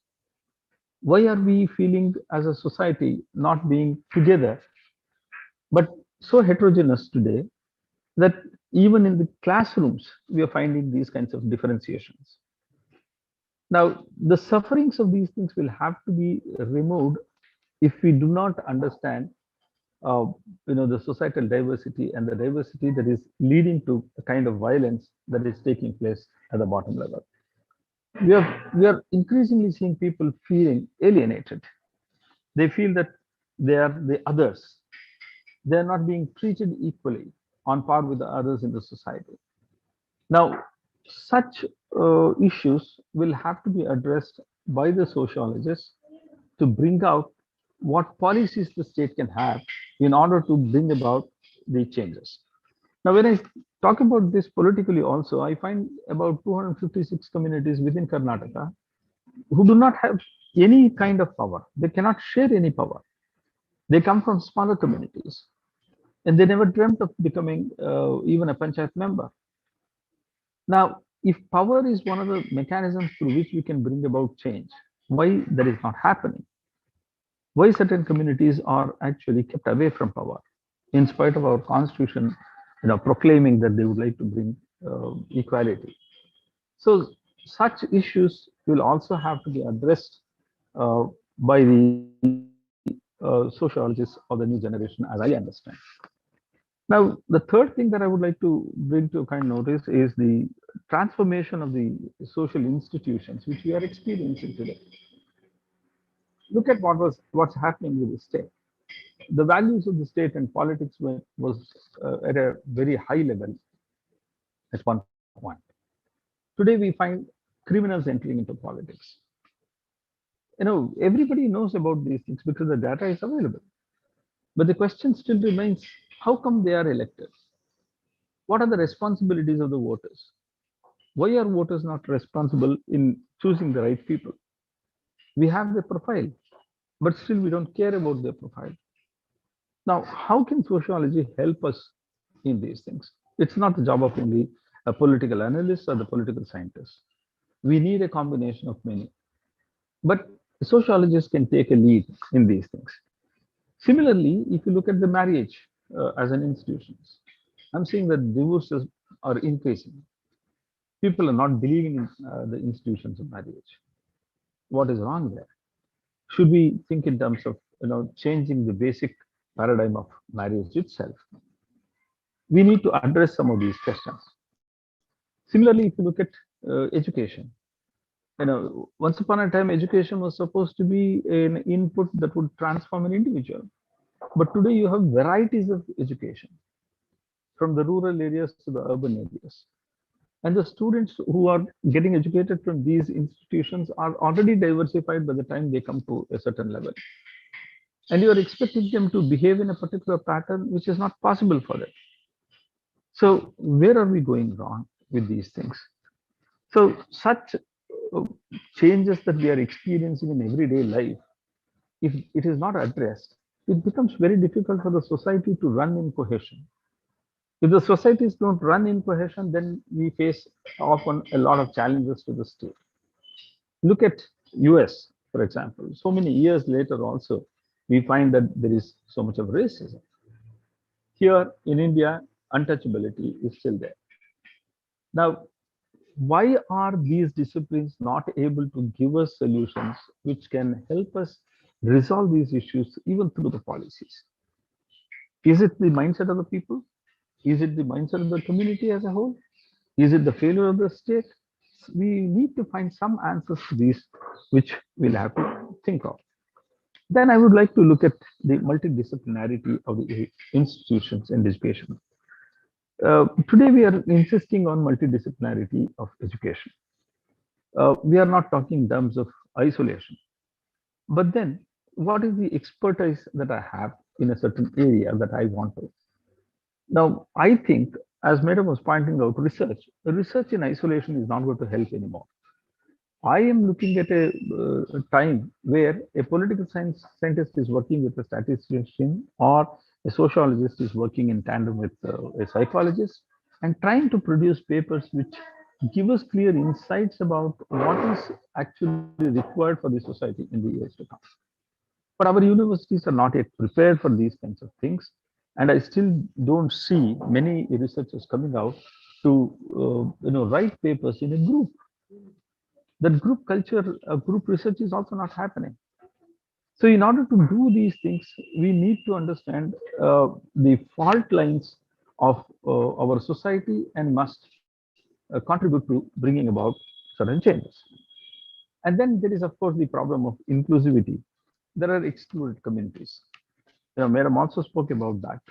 Why are we feeling as a society not being together, but so heterogeneous today that Even in the classrooms, we are finding these kinds of differentiations. Now, the sufferings of these things will have to be removed if we do not understand, uh, the societal diversity and the diversity that is leading to a kind of violence that is taking place at the bottom level. We are increasingly seeing people feeling alienated. They feel that they are the others. They are not being treated equally on par with the others in the society. Now, such issues will have to be addressed by the sociologists to bring out what policies the state can have in order to bring about the changes. Now, when I talk about this politically also, I find about 256 communities within Karnataka who do not have any kind of power. They cannot share any power. They come from smaller communities and they never dreamt of becoming even a panchayat member. Now, if power is one of the mechanisms through which we can bring about change, why that is not happening? Why certain communities are actually kept away from power, in spite of our constitution, proclaiming that they would like to bring equality. So such issues will also have to be addressed by the sociologists of the new generation, as I understand. Now, the third thing that I would like to bring to kind notice is the transformation of the social institutions which we are experiencing today. Look at what's happening with the state. The values of the state and politics was at a very high level at one point. Today we find criminals entering into politics. Everybody knows about these things because the data is available. But the question still remains, how come they are elected? What are the responsibilities of the voters? Why are voters not responsible in choosing the right people? We have the profile, but still we don't care about their profile. Now, how can sociology help us in these things? It's not the job of only a political analyst or the political scientist. We need a combination of many. But sociologists can take a lead in these things. Similarly, if you look at the marriage as an institution, I'm seeing that divorces are increasing. People are not believing in the institutions of marriage. What is wrong there? Should we think in terms of changing the basic paradigm of marriage itself? We need to address some of these questions. Similarly, if you look at education, once upon a time, education was supposed to be an input that would transform an individual. But today you have varieties of education from the rural areas to the urban areas. And the students who are getting educated from these institutions are already diversified by the time they come to a certain level. And you are expecting them to behave in a particular pattern, which is not possible for them. So where are we going wrong with these things? So such changes that we are experiencing in everyday life, if it is not addressed, it becomes very difficult for the society to run in cohesion. If the societies don't run in cohesion, then we face often a lot of challenges to the state. Look at US, for example. So many years later also, we find that there is so much of racism. Here in India, untouchability is still there. Now, why are these disciplines not able to give us solutions which can help us resolve these issues even through the policies? Is it the mindset of the people? Is it the mindset of the community as a whole? Is it the failure of the state? We need to find some answers to these, which we'll have to think of. Then I would like to look at the multidisciplinarity of the institutions in education. Today, we are insisting on multidisciplinarity of education. We are not talking in terms of isolation. But then, what is the expertise that I have in a certain area that I want to? Now, I think, as Madam was pointing out, research in isolation is not going to help anymore. I am looking at a time where a political scientist is working with a statistician or a sociologist is working in tandem with a psychologist and trying to produce papers which give us clear insights about what is actually required for the society in the years to come. But our universities are not yet prepared for these kinds of things. And I still don't see many researchers coming out to write papers in a group. That group culture, group research is also not happening. So in order to do these things, we need to understand the fault lines of our society and must contribute to bringing about certain changes. And then there is, of course, the problem of inclusivity. There are excluded communities. Madam also spoke about that.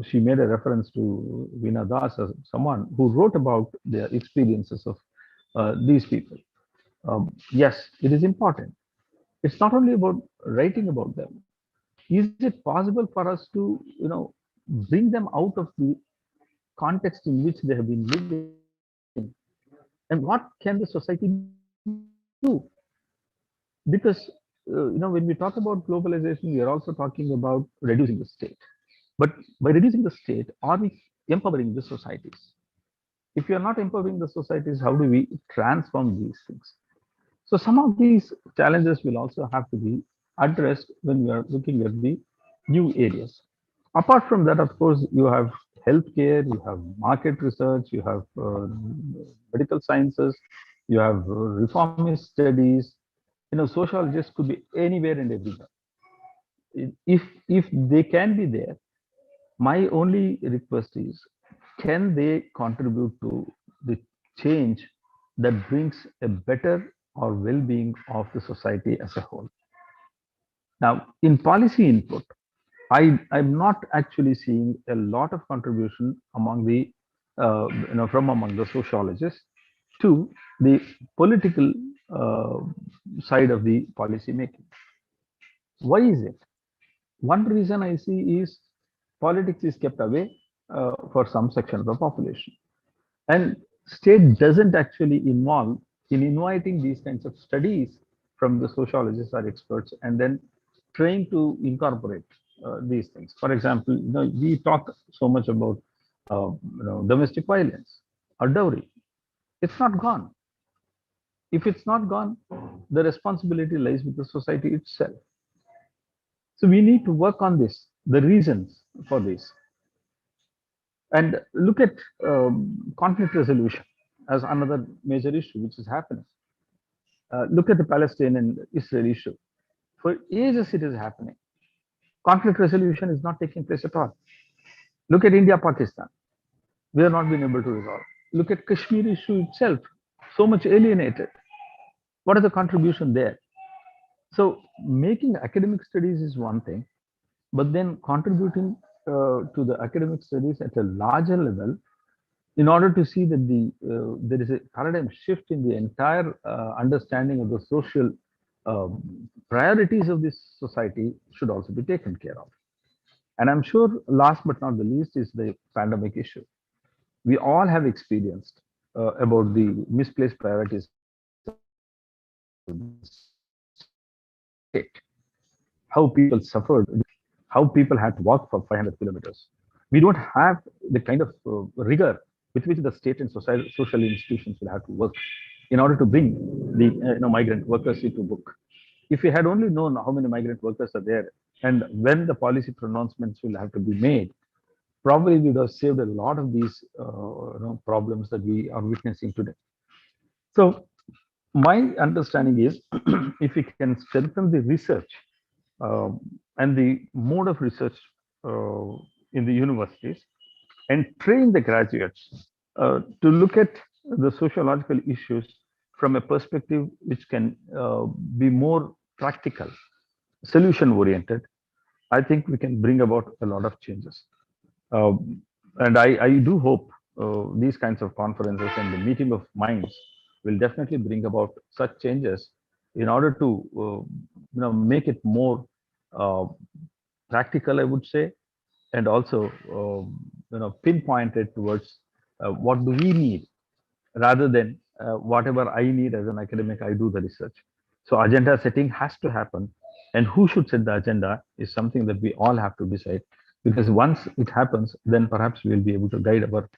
She made a reference to Veena Das as someone who wrote about the experiences of these people. Yes, it is important. It's not only about writing about them. Is it possible for us to, bring them out of the context in which they have been living? And what can the society do? Because, when we talk about globalization, we are also talking about reducing the state. But by reducing the state, are we empowering the societies? If you are not empowering the societies, how do we transform these things? So some of these challenges will also have to be addressed when we are looking at the new areas. Apart from that, of course, you have healthcare, you have market research, you have medical sciences, you have reformist studies. Sociologists could be anywhere and everywhere. If they can be there, my only request is, can they contribute to the change that brings a better or well-being of the society as a whole? Now, in policy input, I'm not actually seeing a lot of contribution among the, from among the sociologists to the political side of the policy making. Why is it? One reason I see is politics is kept away for some section of the population. And state doesn't actually involve in inviting these kinds of studies from the sociologists or experts and then trying to incorporate these things. For example, we talk so much about domestic violence or dowry. It's not gone. If it's not gone, the responsibility lies with the society itself. So we need to work on this, the reasons for this. And look at conflict resolution as another major issue which is happening. Look at the Palestine and Israel issue. For ages it is happening. Conflict resolution is not taking place at all. Look at India, Pakistan. We have not been able to resolve. Look at Kashmir issue itself, so much alienated. What is the contribution there? So making academic studies is one thing, but then contributing to the academic studies at a larger level in order to see that there is a paradigm shift in the entire understanding of the social priorities of this society should also be taken care of. And I'm sure last but not the least is the pandemic issue. We all have experienced about the misplaced priorities of the state, how people suffered, how people had to walk for 500 kilometers. We don't have the kind of rigor with which the state and social institutions will have to work in order to bring the migrant workers into book. If we had only known how many migrant workers are there and when the policy pronouncements will have to be made, probably we would have saved a lot of these problems that we are witnessing today. So my understanding is if we can strengthen the research and the mode of research in the universities and train the graduates to look at the sociological issues from a perspective which can be more practical, solution oriented, I think we can bring about a lot of changes. And I do hope these kinds of conferences and the meeting of minds will definitely bring about such changes in order to make it more practical, I would say, and also pinpointed towards what do we need rather than whatever I need as an academic, I do the research. So agenda setting has to happen, and who should set the agenda is something that we all have to decide, because once it happens, then perhaps we'll be able to guide our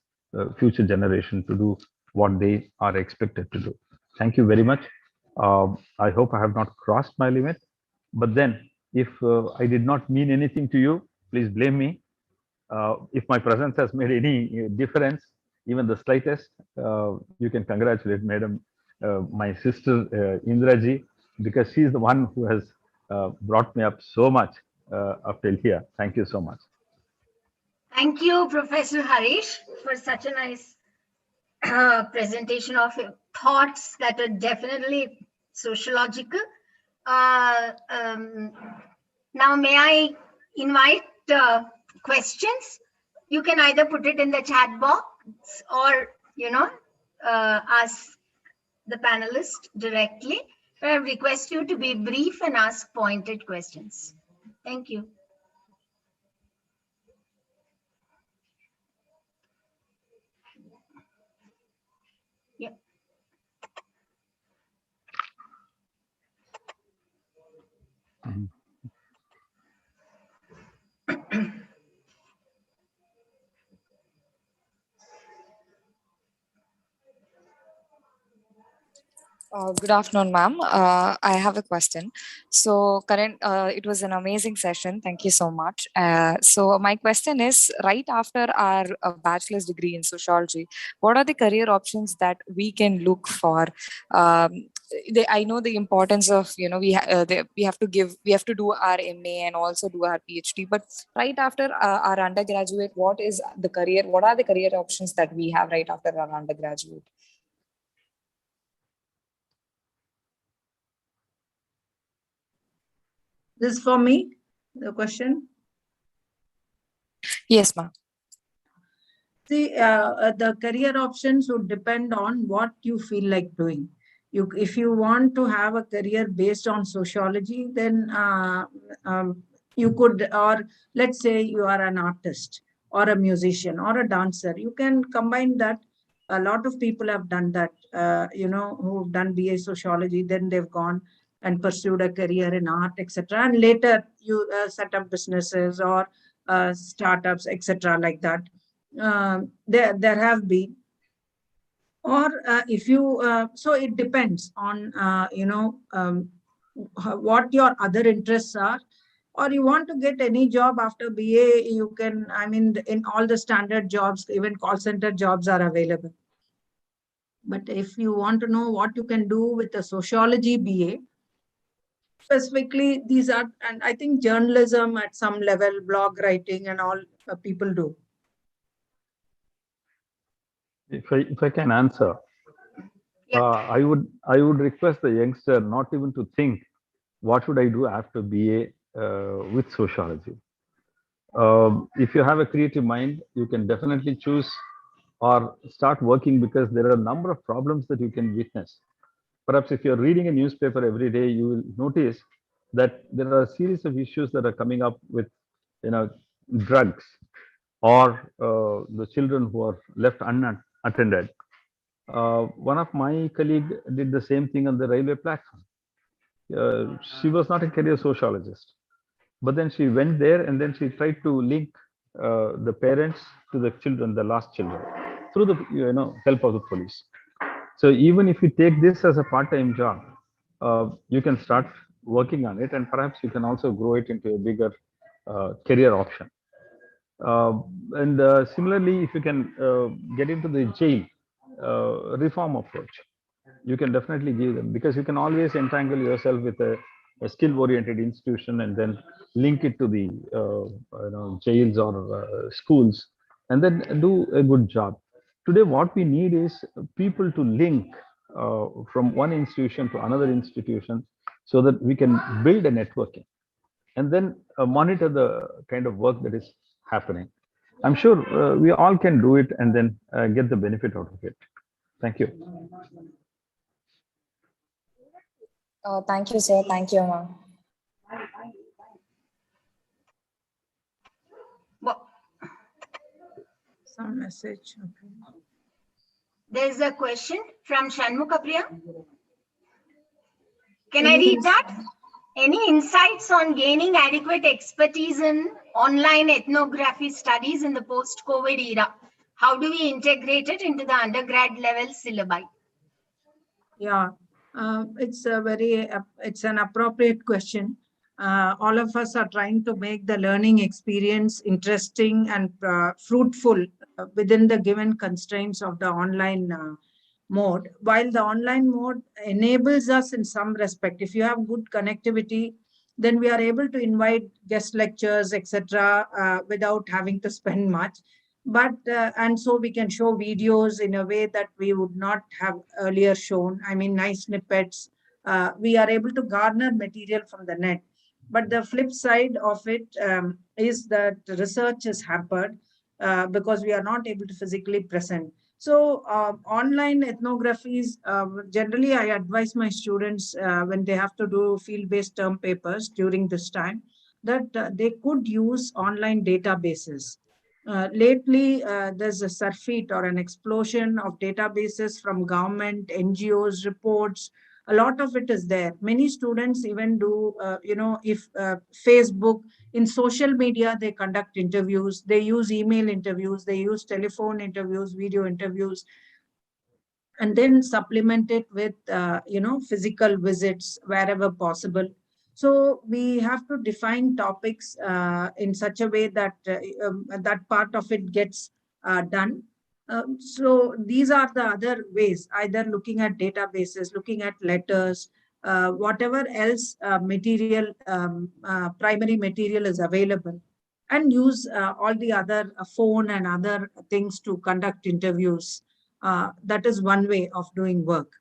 future generation to do what they are expected to do. Thank you very much. I hope I have not crossed my limit, but then if I did not mean anything to you, please blame me. If my presence has made any difference, even the slightest, you can congratulate Madam, my sister Indraji, because she's the one who has brought me up so much up till here. Thank you so much. Thank you, Professor Harish, for such a nice presentation of your thoughts that are definitely sociological. Now, may I invite questions? You can either put it in the chat box or, ask the panelist directly. I request you to be brief and ask pointed questions. Thank you. Yeah. Good afternoon, ma'am. I have a question. So, it was an amazing session. Thank you so much. So, my question is: right after our bachelor's degree in sociology, what are the career options that we can look for? I know the importance of we have to do our MA and also do our PhD. But right after our undergraduate, what are the career options that we have right after our undergraduate? This is for me, the question? Yes, ma'am. See, the career options would depend on what you feel like doing. If you want to have a career based on sociology, then you could, or let's say you are an artist or a musician or a dancer, you can combine that. A lot of people have done that, who've done BA sociology, then they've gone and pursued a career in art, etc. And later you set up businesses or startups, etc. like that. There have been. Or if you, so it depends on, what your other interests are. Or you want to get any job after BA, you can, in all the standard jobs, even call center jobs are available. But if you want to know what you can do with the sociology BA, specifically these are, and I think journalism at some level, blog writing and all people do. If I can answer, I would request the youngster not even to think, what should I do after BA with sociology? If you have a creative mind, you can definitely choose or start working, because there are a number of problems that you can witness. Perhaps if you're reading a newspaper every day, you will notice that there are a series of issues that are coming up with, drugs, or the children who are left unattended. One of my colleagues did the same thing on the railway platform. She was not a career sociologist, but then she went there and then she tried to link the parents to the children, the lost children, through the help of the police. So even if you take this as a part-time job, you can start working on it, and perhaps you can also grow it into a bigger career option. And similarly, if you can get into the jail reform approach, you can definitely give them, because you can always entangle yourself with a skill-oriented institution and then link it to the jails or schools, and then do a good job. Today, what we need is people to link from one institution to another institution, so that we can build a networking and then monitor the kind of work that is happening. I'm sure we all can do it and then get the benefit out of it. Thank you. Thank you, sir. Thank you, ma'am. Some message. Okay. There's a question from Shanmukapriya. Can I read that? Any insights on gaining adequate expertise in online ethnography studies in the post-COVID era? How do we integrate it into the undergrad level syllabi? Yeah, it's an appropriate question. all of us are trying to make the learning experience interesting and fruitful within the given constraints of the online mode. While the online mode enables us in some respect, if you have good connectivity, then we are able to invite guest lectures, etc., without having to spend much. But and so we can show videos in a way that we would not have earlier shown. I mean, nice snippets. We are able to garner material from the net. But the flip side of it is that research is hampered because we are not able to physically present. So online ethnographies, generally I advise my students when they have to do field-based term papers during this time, that they could use online databases. Lately, there's a surfeit or an explosion of databases from government, NGOs, reports. A lot of it is there. Many students even do, if Facebook, in social media, they conduct interviews, they use email interviews, they use telephone interviews, video interviews, and then supplement it with, physical visits wherever possible. So we have to define topics in such a way that that part of it gets done. So these are the other ways, either looking at databases, looking at letters, whatever else material, primary material is available, and use all the other phone and other things to conduct interviews. That is one way of doing work.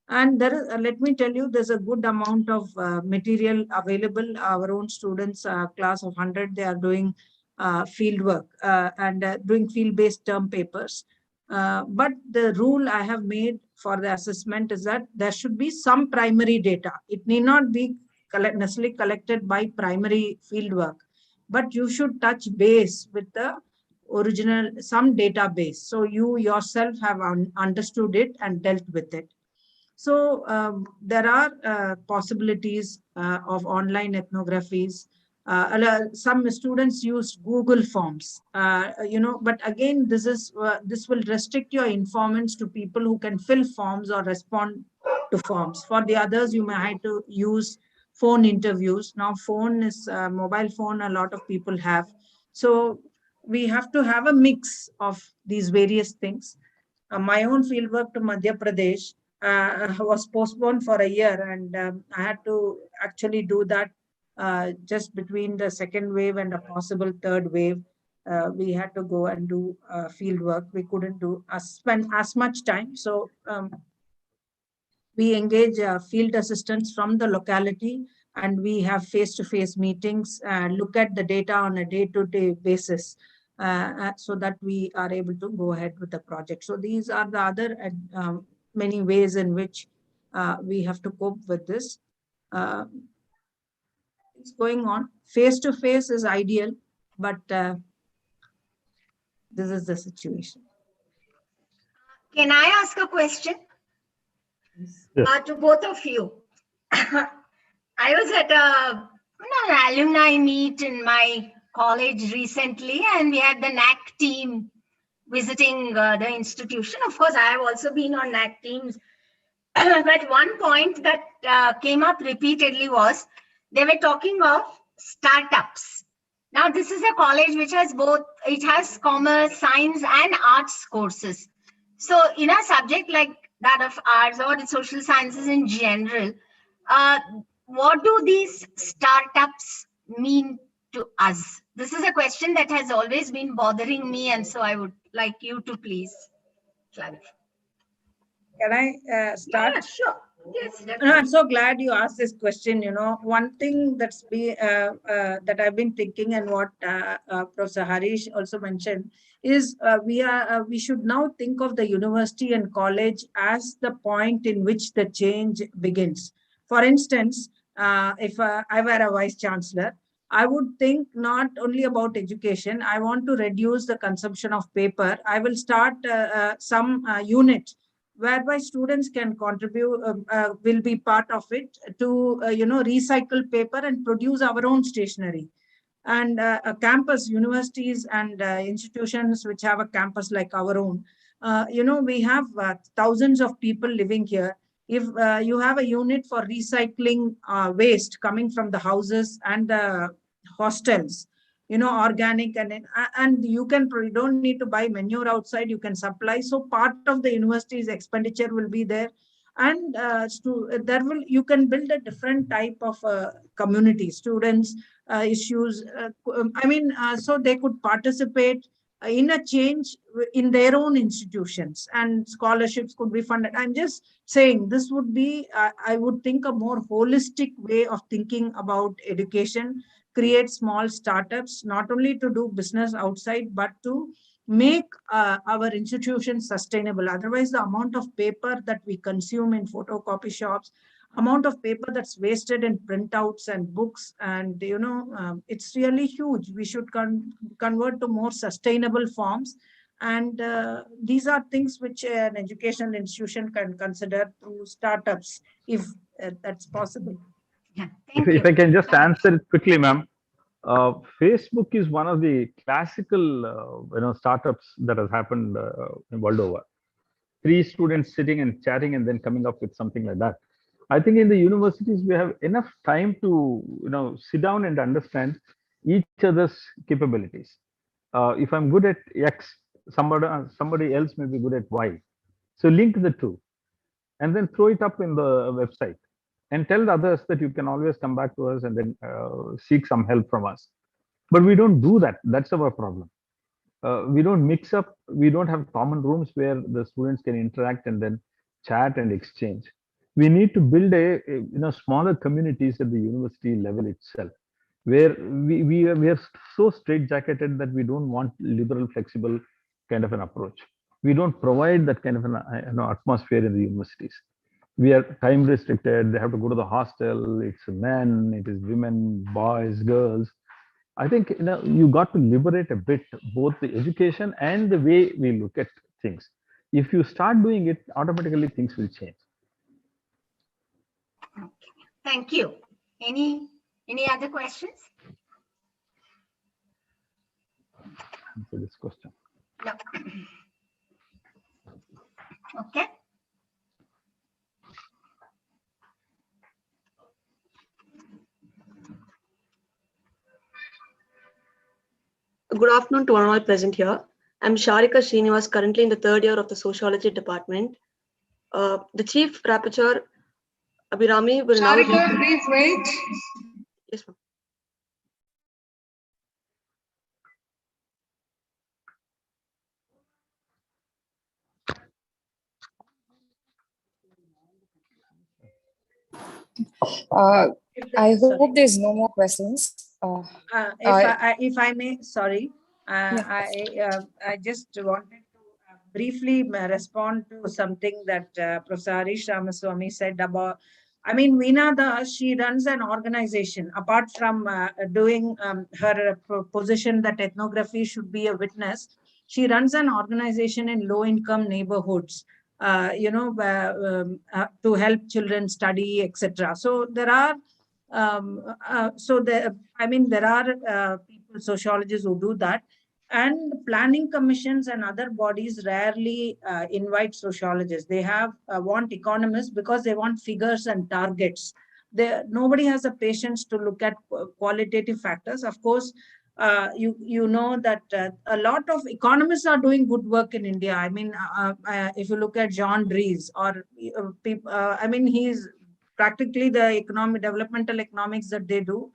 And there is, let me tell you, there's a good amount of material available. Our own students, class of 100, they are doing field work and doing field-based term papers. But the rule I have made for the assessment is that there should be some primary data. It need not be necessarily collected by primary field work, but you should touch base with the original, some database. So you yourself have understood it and dealt with it. So there are possibilities of online ethnographies. Some students use Google Forms, but again, this will restrict your informants to people who can fill forms or respond to forms. For the others, you may have to use phone interviews. Now, phone is mobile phone. A lot of people have. So we have to have a mix of these various things. My own fieldwork to Madhya Pradesh was postponed for a year, and I had to actually do that just between the second wave and a possible third wave. We had to go and do field work. We couldn't spend as much time. So we engage field assistants from the locality, and we have face-to-face meetings, look at the data on a day-to-day basis, so that we are able to go ahead with the project. So these are the other many ways in which we have to cope with this. It's going on. Face-to-face is ideal, but this is the situation. Can I ask a question? To both of you? I was at an alumni meet in my college recently, and we had the NAC team visiting the institution. Of course, I have also been on NAC teams. But one point that came up repeatedly was they were talking of startups. Now, this is a college which has both, it has commerce, science, and arts courses. So in a subject like that of arts or the social sciences in general, what do these startups mean to us? This is a question that has always been bothering me, and so I would like you to please clarify. Can I start? Yeah, sure. Yes, no, I'm so glad you asked this question. You know, one thing that I've been thinking, and what Professor Harish also mentioned, is we should now think of the university and college as the point in which the change begins. For instance, if I were a vice chancellor, I would think not only about education. I want to reduce the consumption of paper. I will start some unit whereby students can contribute, will be part of it, to recycle paper and produce our own stationery. And a campus, universities and institutions which have a campus like our own, we have thousands of people living here. If you have a unit for recycling waste coming from the houses and the hostels, organic, and you don't need to buy manure outside, you can supply. So part of the university's expenditure will be there. And you can build a different type of community, students, issues. So they could participate in a change in their own institutions, and scholarships could be funded. I'm just saying this would be, I would think, a more holistic way of thinking about education. Create small startups, not only to do business outside, but to make our institutions sustainable. Otherwise, the amount of paper that we consume in photocopy shops, amount of paper that's wasted in printouts and books, and it's really huge. We should convert to more sustainable forms, and these are things which an educational institution can consider through startups, if that's possible. If I can just answer it quickly, ma'am. Facebook is one of the classical, startups that has happened in world over. 3 students sitting and chatting and then coming up with something like that. I think in the universities we have enough time to sit down and understand each other's capabilities. If I'm good at X, somebody else may be good at Y. So link the two, and then throw it up in the website, and tell the others that you can always come back to us and then seek some help from us. But we don't do that. That's our problem. We don't mix up. We don't have common rooms where the students can interact and then chat and exchange. We need to build a smaller communities at the university level itself, where we are so straitjacketed that we don't want liberal, flexible kind of an approach. We don't provide that kind of an atmosphere in the universities. We are time restricted. They have to go to the hostel. It's men, it is women, boys, girls. I think you got to liberate a bit both the education and the way we look at things. If you start doing it, automatically things will change. Thank you. Any other questions? Answer this question. No. Okay. Good afternoon to all present here. I'm Sharika Srinivas, currently in the 3rd year of the Sociology department. The Chief Rapporteur, Abhirami, will now... Sharika, please wait. Yes, ma'am. I hope there's no more questions. If I may, sorry, I just wanted to briefly respond to something that Professor Harish Ramaswamy said about. Veena Das, she runs an organization. Apart from doing her position that ethnography should be a witness, she runs an organization in low-income neighborhoods, to help children study, etc. So there are, there are people, sociologists who do that. And planning commissions and other bodies rarely invite sociologists. They want economists because they want figures and targets. Nobody has the patience to look at qualitative factors. Of course, you know that a lot of economists are doing good work in India. If you look at John Dries, or he's practically the developmental economics that they do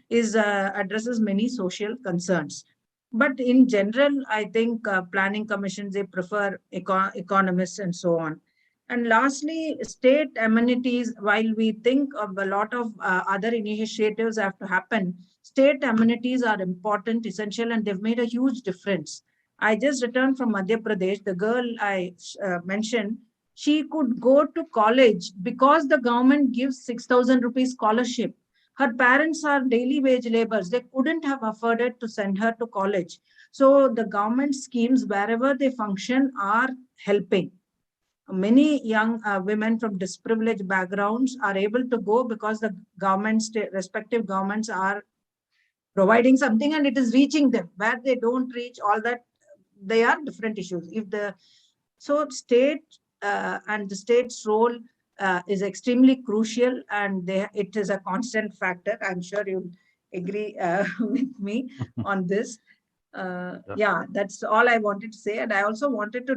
addresses many social concerns. But in general, I think planning commissions, they prefer economists and so on. And lastly, state amenities. While we think of a lot of other initiatives have to happen, state amenities are important, essential, and they've made a huge difference. I just returned from Madhya Pradesh. The girl I mentioned, she could go to college because the government gives 6,000 rupees scholarship. Her parents are daily wage laborers. They couldn't have afforded to send her to college. So the government schemes, wherever they function, are helping. Many young women from disprivileged backgrounds are able to go because the respective governments are providing something, and it is reaching them. Where they don't reach, all that, they are different issues. So state and the state's role is extremely crucial, and it is a constant factor. I'm sure you'll agree with me on this. Yeah, that's all I wanted to say. And I also wanted to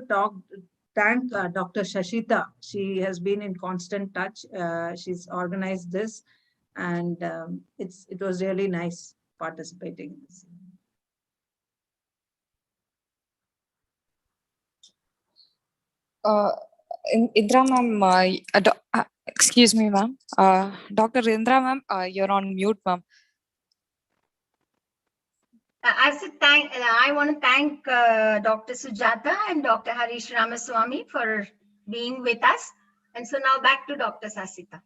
thank Dr. Shashita. She has been in constant touch. She's organized this, and it was really nice participating in this. Indra ma'am, excuse me, ma'am. Dr. Indra ma'am, you're on mute, ma'am. I want to thank Dr. Sujata and Dr. Harish Ramaswamy for being with us. And so now back to Dr. Sasita.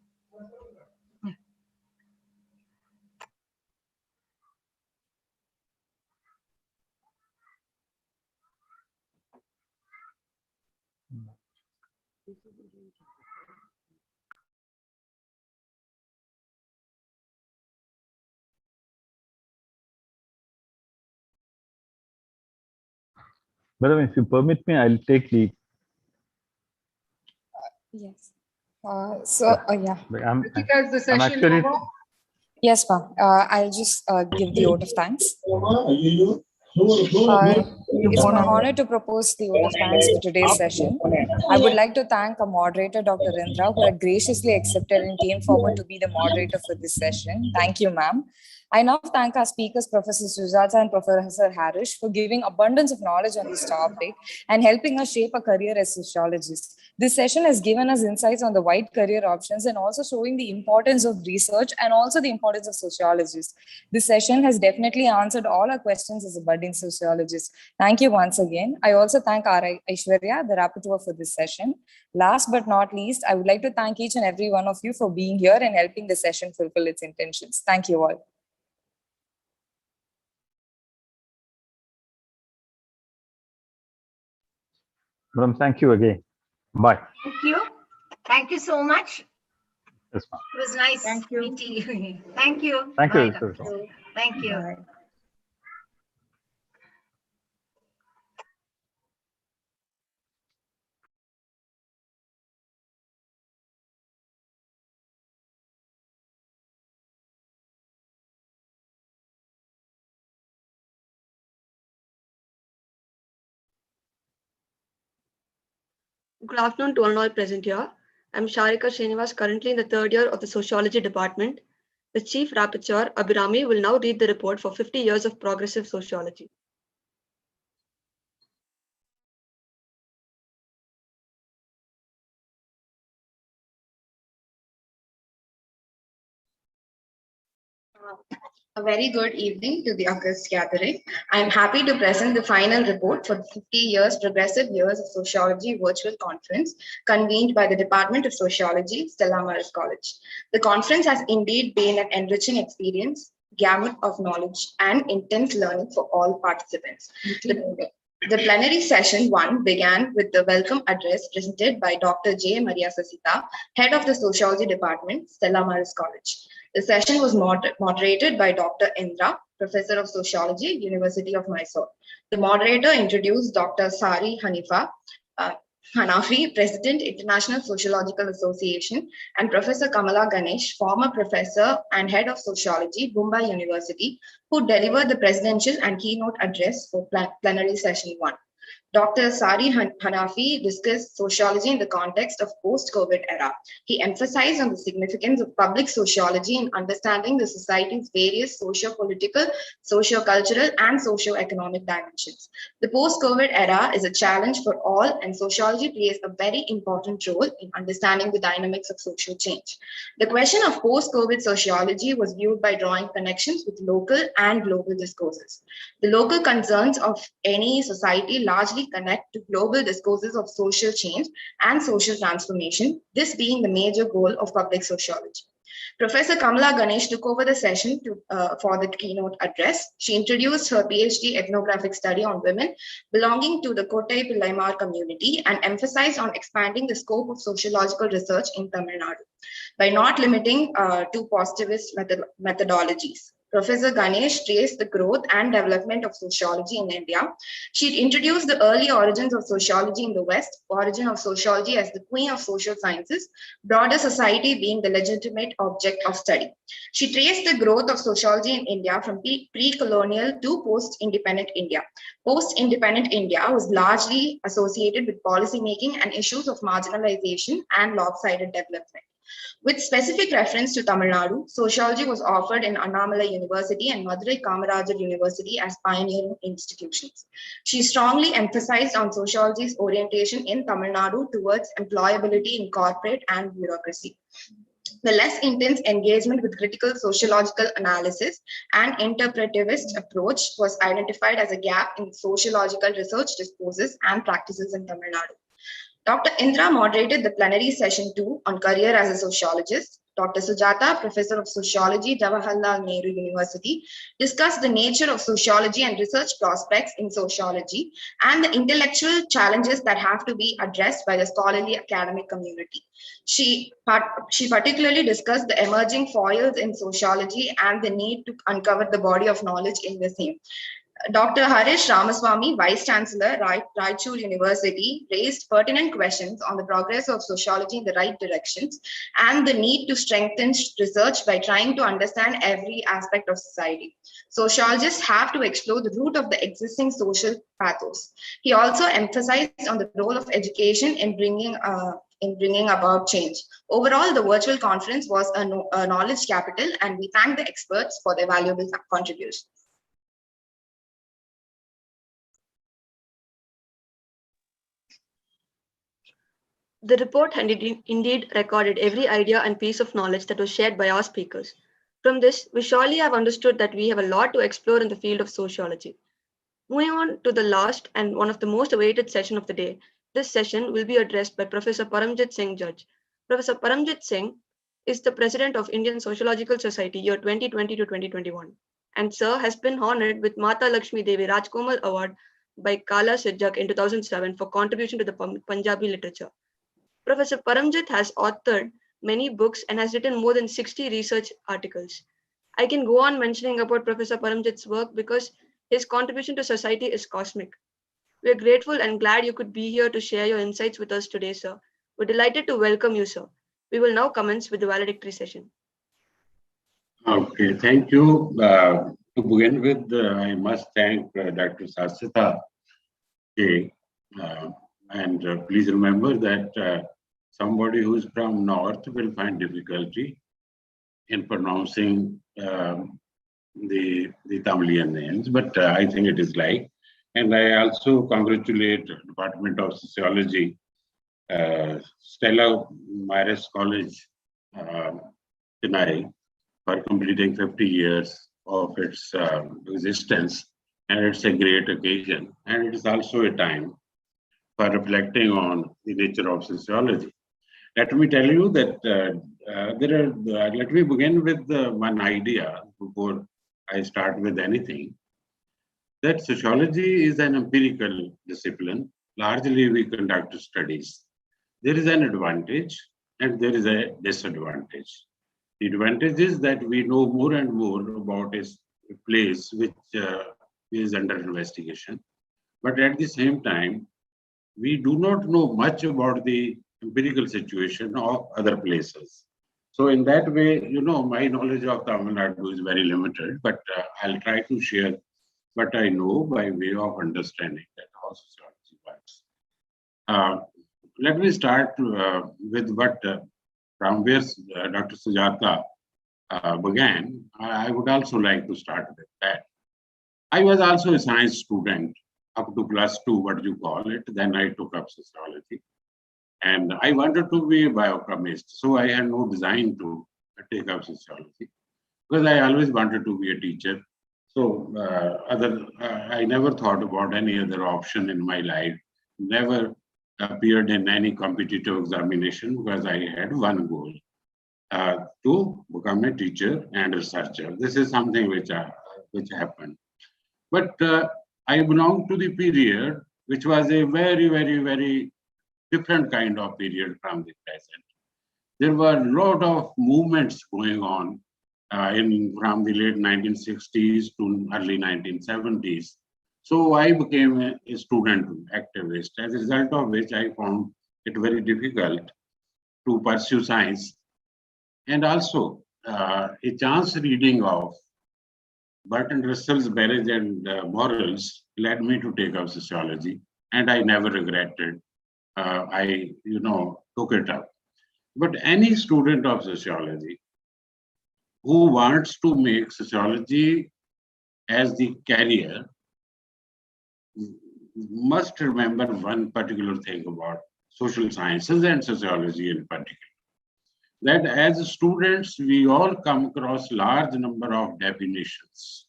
Madam, if you permit me, I'll take lead. Yes. Yeah. I'm actually. Yes, ma'am. I'll just give the vote of thanks. It's my honor to propose the vote of thanks for today's session. I would like to thank our moderator, Dr. Indra, who had graciously accepted and came forward to be the moderator for this session. Thank you, ma'am. I now thank our speakers, Professor Sujata and Professor Harish, for giving abundance of knowledge on this topic and helping us shape a career as sociologists. This session has given us insights on the wide career options and also showing the importance of research and also the importance of sociologists. This session has definitely answered all our questions as a budding sociologist. Thank you once again. I also thank R. Aishwarya, the rapporteur for this session. Last but not least, I would like to thank each and every one of you for being here and helping the session fulfill its intentions. Thank you all. Madam, thank you again. Bye. Thank you. Thank you so much. Yes, ma'am. It was nice meeting you. Thank you. Thank Bye, you. Doctor. Thank you. Bye. Good afternoon to all present here. I'm Sharika Srinivas, currently in the third year of the Sociology Department. The Chief Rapporteur, Abhirami, will now read the report for 50 years of progressive sociology. A very good evening to the august gathering. I am happy to present the final report for the 50 years Progressive Years of Sociology virtual conference convened by the Department of Sociology, Stella Maris College. The conference has indeed been an enriching experience, gamut of knowledge, and intense learning for all participants. The plenary session 1 began with the welcome address presented by Dr. J. Maria Sasita, head of the Sociology Department, Stella Maris College. The session was moderated by Dr. Indra, Professor of Sociology, University of Mysore. The moderator introduced Dr. Sari Hanafi, President, International Sociological Association, and Professor Kamala Ganesh, former professor and head of sociology, Mumbai University, who delivered the presidential and keynote address for plenary session 1. Dr. Sari Hanafi discussed sociology in the context of post-COVID era. He emphasized on the significance of public sociology in understanding the society's various socio-political, socio-cultural, and socio-economic dimensions. The post-COVID era is a challenge for all, and sociology plays a very important role in understanding the dynamics of social change. The question of post-COVID sociology was viewed by drawing connections with local and global discourses. The local concerns of any society largely connect to global discourses of social change and social transformation, this being the major goal of public sociology. Professor Kamala Ganesh took over the session for the keynote address. She introduced her PhD ethnographic study on women belonging to the Kottai Pillaimar community and emphasized on expanding the scope of sociological research in Tamil Nadu by not limiting to positivist methodologies. Professor Ganesh traced the growth and development of sociology in India. She introduced the early origins of sociology in the West, origin of sociology as the queen of social sciences, broader society being the legitimate object of study. She traced the growth of sociology in India from pre-colonial to post-independent India. Post-independent India was largely associated with policy making and issues of marginalization and lopsided development. With specific reference to Tamil Nadu, sociology was offered in Annamalai University and Madurai Kamarajar University as pioneering institutions. She strongly emphasized on sociology's orientation in Tamil Nadu towards employability in corporate and bureaucracy. The less intense engagement with critical sociological analysis and interpretivist approach was identified as a gap in sociological research discourses and practices in Tamil Nadu. Dr. Indra moderated the plenary session 2 on career as a sociologist. Dr. Sujata, professor of sociology, Jawaharlal Nehru University, discussed the nature of sociology and research prospects in sociology and the intellectual challenges that have to be addressed by the scholarly academic community. She particularly discussed the emerging foils in sociology and the need to uncover the body of knowledge in the same. Dr. Harish Ramaswamy, Vice Chancellor, Raichur University, raised pertinent questions on the progress of sociology in the right directions and the need to strengthen research by trying to understand every aspect of society. Sociologists have to explore the root of the existing social pathos. He also emphasized on the role of education in bringing about change. Overall, the virtual conference was a knowledge capital, and we thank the experts for their valuable contributions. The report had indeed recorded every idea and piece of knowledge that was shared by our speakers. From this, we surely have understood that we have a lot to explore in the field of sociology. Moving on to the last and one of the most awaited session of the day, this session will be addressed by Professor Paramjit Singh Judge. Professor Paramjit Singh is the President of Indian Sociological Society year 2020 to 2021. And Sir has been honored with Mata Lakshmi Devi Rajkomal Award by Kala Sirjak in 2007 for contribution to the Punjabi literature. Professor Paramjit has authored many books and has written more than 60 research articles. I can go on mentioning about Professor Paramjit's work because his contribution to society is cosmic. We are grateful and glad you could be here to share your insights with us today, sir. We're delighted to welcome you, sir. We will now commence with the valedictory session. Okay, thank you. To begin with, I must thank Dr. Sasita. And please remember that somebody who's from North will find difficulty in pronouncing the Tamilian names, but I think it is like. And I also congratulate Department of Sociology, Stella Maris College, Chennai, for completing 50 years of its existence. And it's a great occasion. And it is also a time for reflecting on the nature of sociology. Let me tell you that let me begin with one idea before I start with anything, that sociology is an empirical discipline. Largely, we conduct studies. There is an advantage and there is a disadvantage. The advantage is that we know more and more about a place which is under investigation. But at the same time, we do not know much about the empirical situation of other places. So in that way, my knowledge of Tamil Nadu is very limited, but I'll try to share what I know by way of understanding that how sociology works. Let me start with what from where Dr. Sujata began. I would also like to start with that. I was also a science student up to +2, what you call it. Then I took up sociology. And I wanted to be a biochemist. So I had no design to take up sociology because I always wanted to be a teacher. So I never thought about any other option in my life. Never appeared in any competitive examination because I had one goal, to become a teacher and researcher. This is something which happened. But I belong to the period which was a very, very, very different kind of period from the present. There were a lot of movements going on from the late 1960s to early 1970s. So I became a student activist, as a result of which I found it very difficult to pursue science. And also a chance reading of Bertrand Russell's Marriage and Morals led me to take up sociology, and I never regretted. I took it up. But any student of sociology who wants to make sociology as the career must remember one particular thing about social sciences and sociology in particular. That as students, we all come across large number of definitions.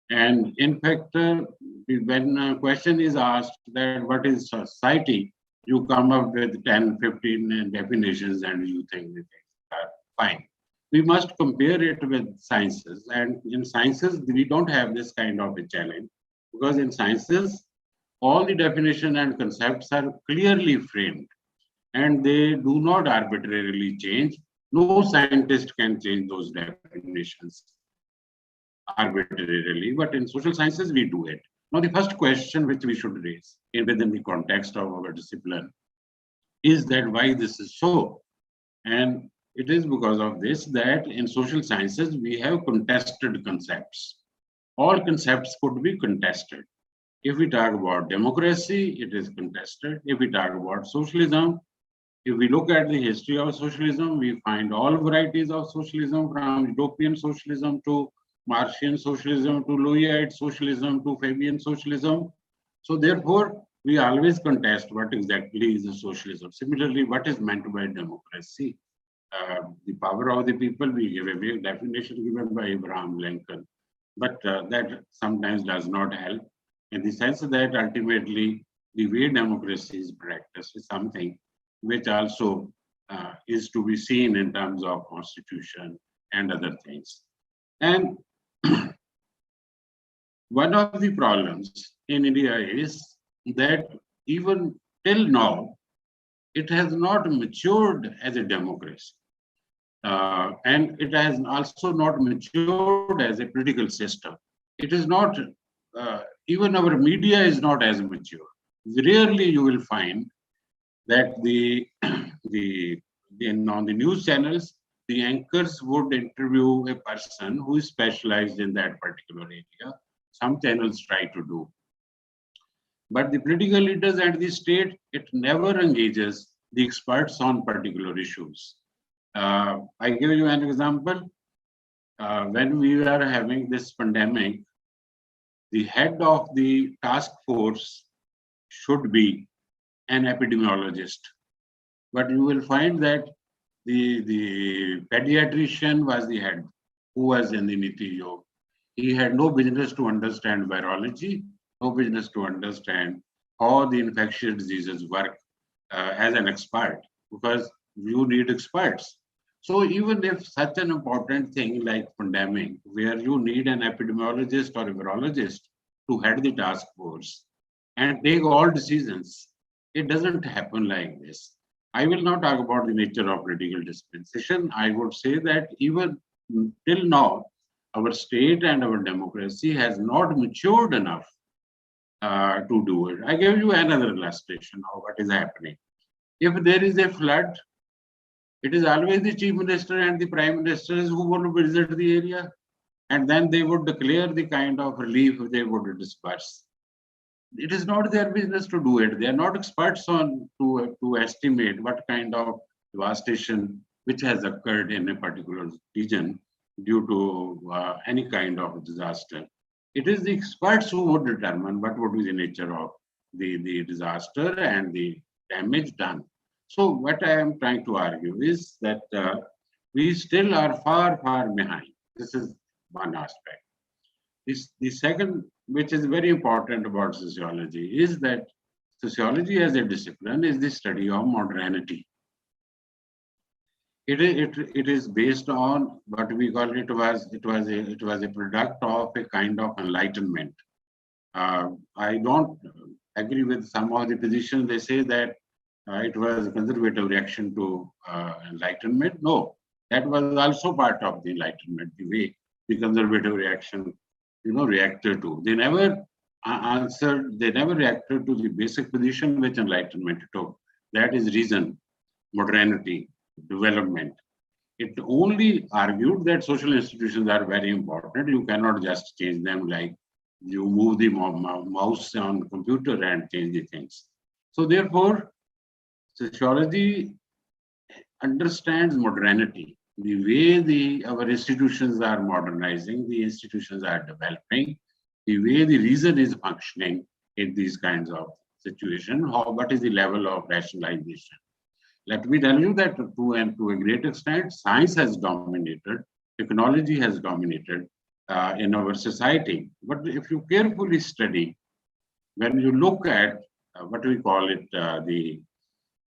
And in fact, when a question is asked that what is society, you come up with 10, 15 definitions and you think that are fine. We must compare it with sciences. And in sciences, we don't have this kind of a challenge, because in sciences, all the definition and concepts are clearly framed and they do not arbitrarily change. No scientist can change those definitions arbitrarily, but in social sciences, we do it. Now, the first question which we should raise within the context of our discipline is that why this is so? And it is because of this that in social sciences, we have contested concepts. All concepts could be contested. If we talk about democracy, it is contested. If we talk about socialism, if we look at the history of socialism, we find all varieties of socialism, from European socialism to Marxian socialism to Louisite socialism to Fabian socialism. So therefore, we always contest what exactly is a socialism. Similarly, what is meant by democracy? The power of the people, we give a vague definition given by Abraham Lincoln, but that sometimes does not help, in the sense that ultimately the way democracy is practiced is something which also is to be seen in terms of constitution and other things. And one of the problems in India is that even till now, it has not matured as a democracy. And it has also not matured as a political system. It is not, even our media is not as mature. Rarely you will find that on the news channels, the anchors would interview a person who is specialized in that particular area. Some channels try to do. But the political leaders and the state, it never engages the experts on particular issues. I give you an example. When we were having this pandemic, the head of the task force should be an epidemiologist. But you will find that the pediatrician was the head, who was in the Niti Yog. He had no business to understand virology, no business to understand how the infectious diseases work as an expert, because you need experts. So even if such an important thing like pandemic, where you need an epidemiologist or a virologist to head the task force and take all decisions, it doesn't happen like this. I will not talk about the nature of political dispensation. I would say that even till now, our state and our democracy has not matured enough to do it. I give you another illustration of what is happening. If there is a flood, it is always the chief minister and the prime ministers who would visit the area, and then they would declare the kind of relief they would disperse. It is not their business to do it. They are not experts on to estimate what kind of devastation which has occurred in a particular region due to any kind of disaster. It is the experts who would determine what would be the nature of the disaster and the damage done. So what I am trying to argue is that we still are far, far behind. This is one aspect. The second, which is very important about sociology, is that sociology as a discipline is the study of modernity. It is based on what we call it was a product of a kind of enlightenment. I don't agree with some of the positions. They say that it was a conservative reaction to enlightenment. No, That was also part of the Enlightenment, the way the conservative reaction, reacted to. They never they never reacted to the basic position which Enlightenment took. That is reason, modernity, development. It only argued that social institutions are very important. You cannot just change them like you move the mouse on computer and change the things. So therefore, sociology understands modernity, the way our institutions are modernizing, the institutions are developing, the way the reason is functioning in these kinds of situations, what is the level of rationalization. Let me tell you that to a great extent, science has dominated, technology has dominated in our society. But if you carefully study, when you look at what we call it, the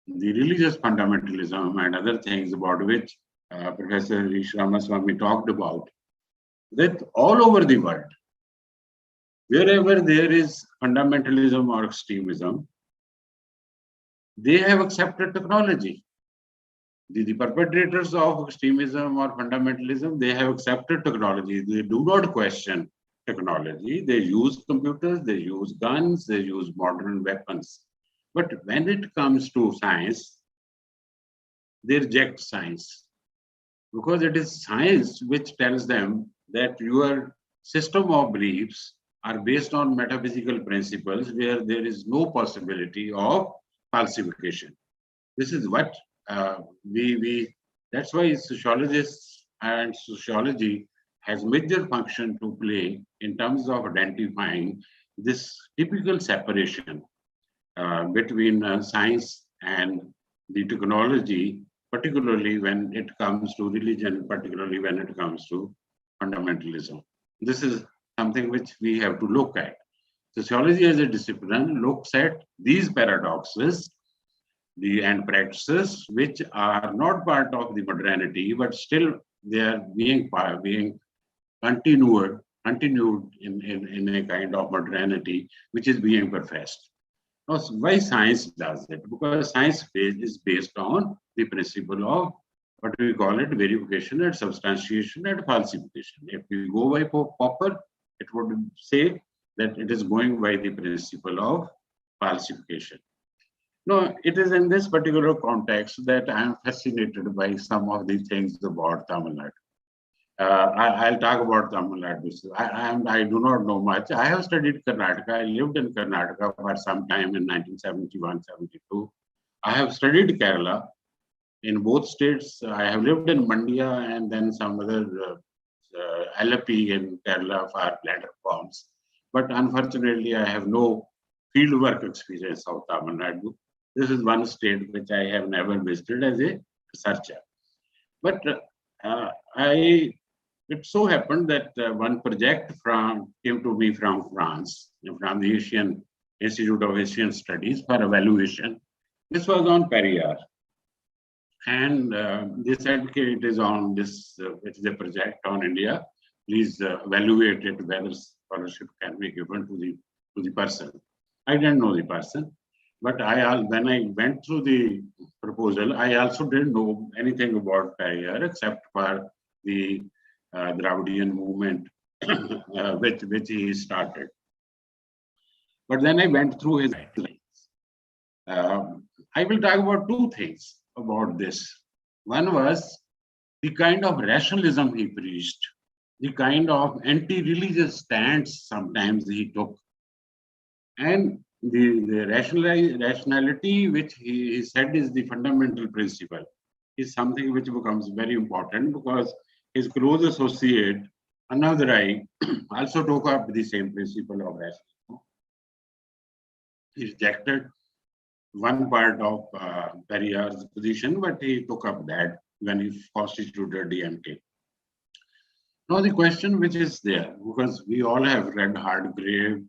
religious fundamentalism and other things about which Professor Rishi Ramaswamy talked about, that all over the world, wherever there is fundamentalism or extremism, they have accepted technology. The perpetrators of extremism or fundamentalism, they have accepted technology. They do not question technology. They use computers, they use guns, they use modern weapons. But when it comes to science, they reject science, because it is science which tells them that your system of beliefs are based on metaphysical principles where there is no possibility of falsification. This is what that's why sociologists and sociology has major function to play in terms of identifying this typical separation between science and the technology, particularly when it comes to religion, particularly when it comes to fundamentalism. This is something which we have to look at. Sociology as a discipline looks at these paradoxes and practices which are not part of the modernity, but still they are being continued in a kind of modernity which is being professed. Now, why science does it? Because science is based on the principle of what we call it verification and substantiation and falsification. If we go by Popper, it would say that it is going by the principle of falsification. No, it is in this particular context that I am fascinated by some of the things about Tamil Nadu. I'll talk about Tamil Nadu. I do not know much. I have studied Karnataka. I lived in Karnataka for some time in 1971-72. I have studied Kerala. In both states, I have lived in Mandya and then some other LP in Kerala for land reforms. But unfortunately, I have no fieldwork experience of Tamil Nadu. This is one state which I have never visited as a researcher. But it so happened that one project came to me from France, from the Asian Institute of Asian Studies for evaluation. This was on Periyar. And they said, okay, it is on this, it is a project on India. Please evaluate it, whether scholarship can be given to the person. I didn't know the person, but when I went through the proposal, I also didn't know anything about Periyar except for the Dravidian movement which he started. But then I went through his guidelines. I will talk about two things about this. One was the kind of rationalism he preached, the kind of anti-religious stance sometimes he took, and the rationality which he said is the fundamental principle is something which becomes very important, because his close associate, Annadurai, also took up the same principle of rationalism. He rejected one part of Periyar's position, but he took up that when he constituted DMK. Now the question which is there, because we all have read Hardgrave,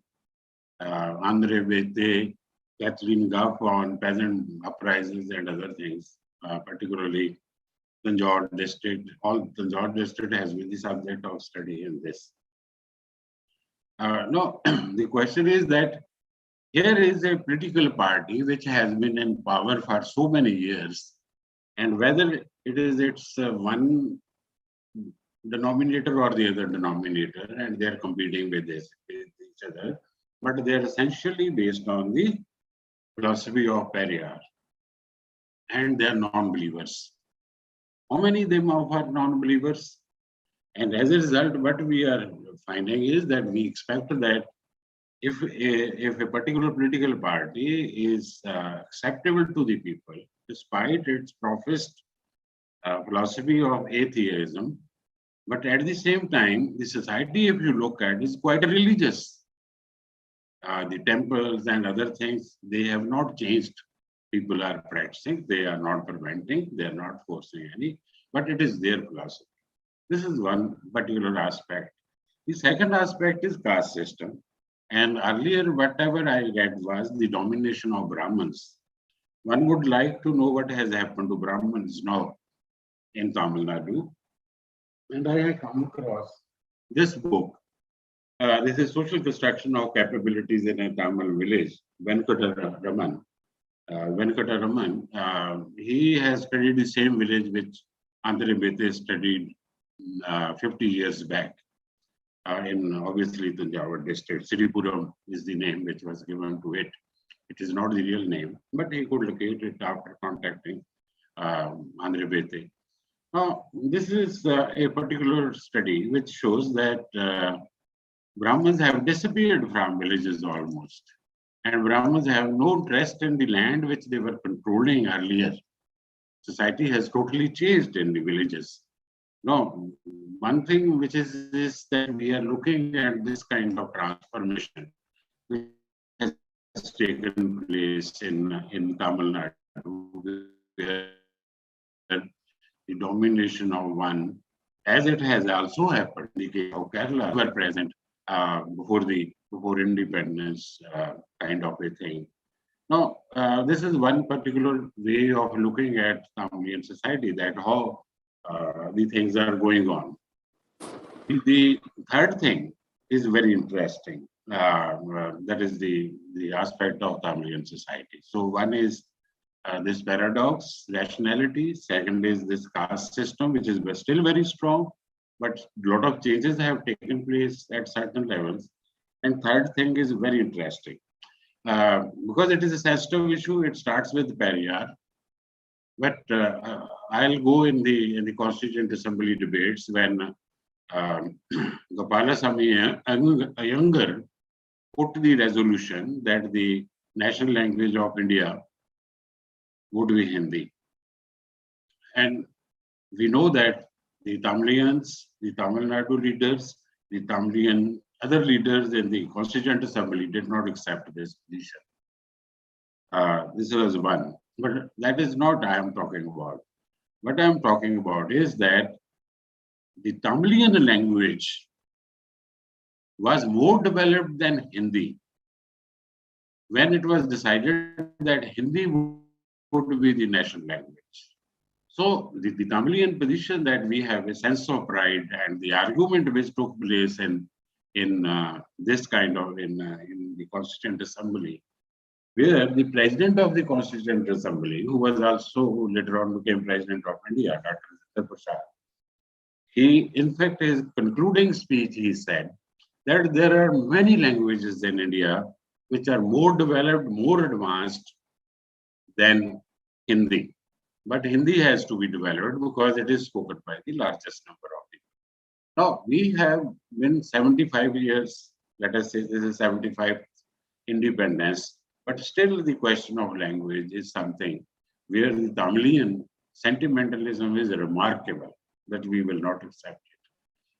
Andre Bete, Catherine Gough on peasant uprisings and other things, particularly Tanjore district. All Tanjore district has been the subject of study in this. No, the question is that here is a political party which has been in power for so many years, And whether it is its one denominator or the other denominator, and they're competing with each other, but they're essentially based on the philosophy of Periyar, and they're non-believers. How many of them are non-believers? And as a result, what we are finding is that we expect that if a particular political party is acceptable to the people, despite its professed philosophy of atheism, but at the same time, the society, if you look at, is quite religious. The temples and other things, they have not changed. People are practicing, they are not preventing, they are not forcing any, but it is their philosophy. This is one particular aspect. The second aspect is caste system. And earlier, whatever I read was the domination of Brahmins. One would like to know what has happened to Brahmins now in Tamil Nadu. And I have come across this book. This is Social Construction of Capabilities in a Tamil Village, Venkataraman. He has studied the same village which Andre Bete studied 50 years back in obviously the Java district. Siripuram is the name which was given to it. It is not the real name, but he could locate it after contacting Andre Bete. Now, this is a particular study which shows that Brahmins have disappeared from villages almost. And Brahmins have no interest in the land which they were controlling earlier. Society has totally changed in the villages. Now, one thing which is that we are looking at this kind of transformation which has taken place in Tamil Nadu, where the domination of one, as it has also happened in the case of Kerala, were present before independence kind of a thing. Now, this is one particular way of looking at Tamilian society, that how the things are going on. The third thing is very interesting. That is the aspect of Tamilian society. So one is this paradox, rationality. Second is this caste system, which is still very strong, but a lot of changes have taken place at certain levels. And third thing is very interesting. Because it is a sensitive issue, it starts with Periyar. But I'll go in the Constituent Assembly debates when Gopalasamy Iyengar put the resolution that the national language of India would be Hindi. And we know that the Tamilians, the Tamil Nadu leaders, the Tamilian other leaders in the Constituent Assembly did not accept this position. This was one, but that is not I am talking about. What I am talking about is that the Tamilian language was more developed than Hindi when it was decided that Hindi would be the national language. So the Tamilian position that we have a sense of pride, and the argument which took place in this kind of in the Constituent Assembly, where the president of the Constituent Assembly, who was also who later on became president of India, Dr. Satyendra Prasad, he, in fact, his concluding speech, he said that there are many languages in India which are more developed, more advanced than Hindi. But Hindi has to be developed because it is spoken by the largest number of people. Now, we have been 75 years, let us say this is 75 independence, but still the question of language is something where the Tamilian sentimentalism is remarkable, that we will not accept it.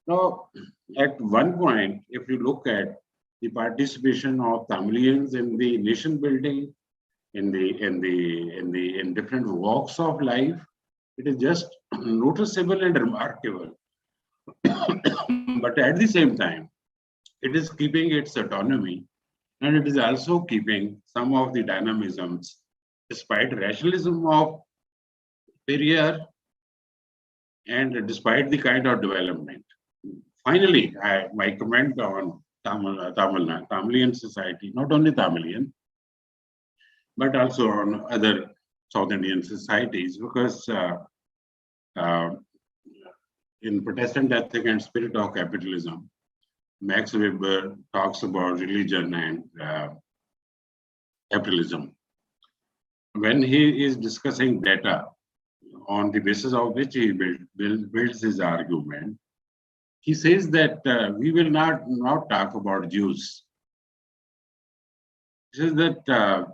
Now, at one point, if you look at the participation of Tamilians in the nation building, in different walks of life, it is just noticeable and remarkable. But at the same time, it is keeping its autonomy, and it is also keeping some of the dynamisms, despite rationalism of Periyar, and despite the kind of development. Finally, my comment on Tamilian society, not only Tamilian, but also on other South Indian societies, because in Protestant Ethic and Spirit of Capitalism, Max Weber talks about religion and capitalism. When he is discussing data on the basis of which he builds his argument, he says that we will not talk about Jews. He says that I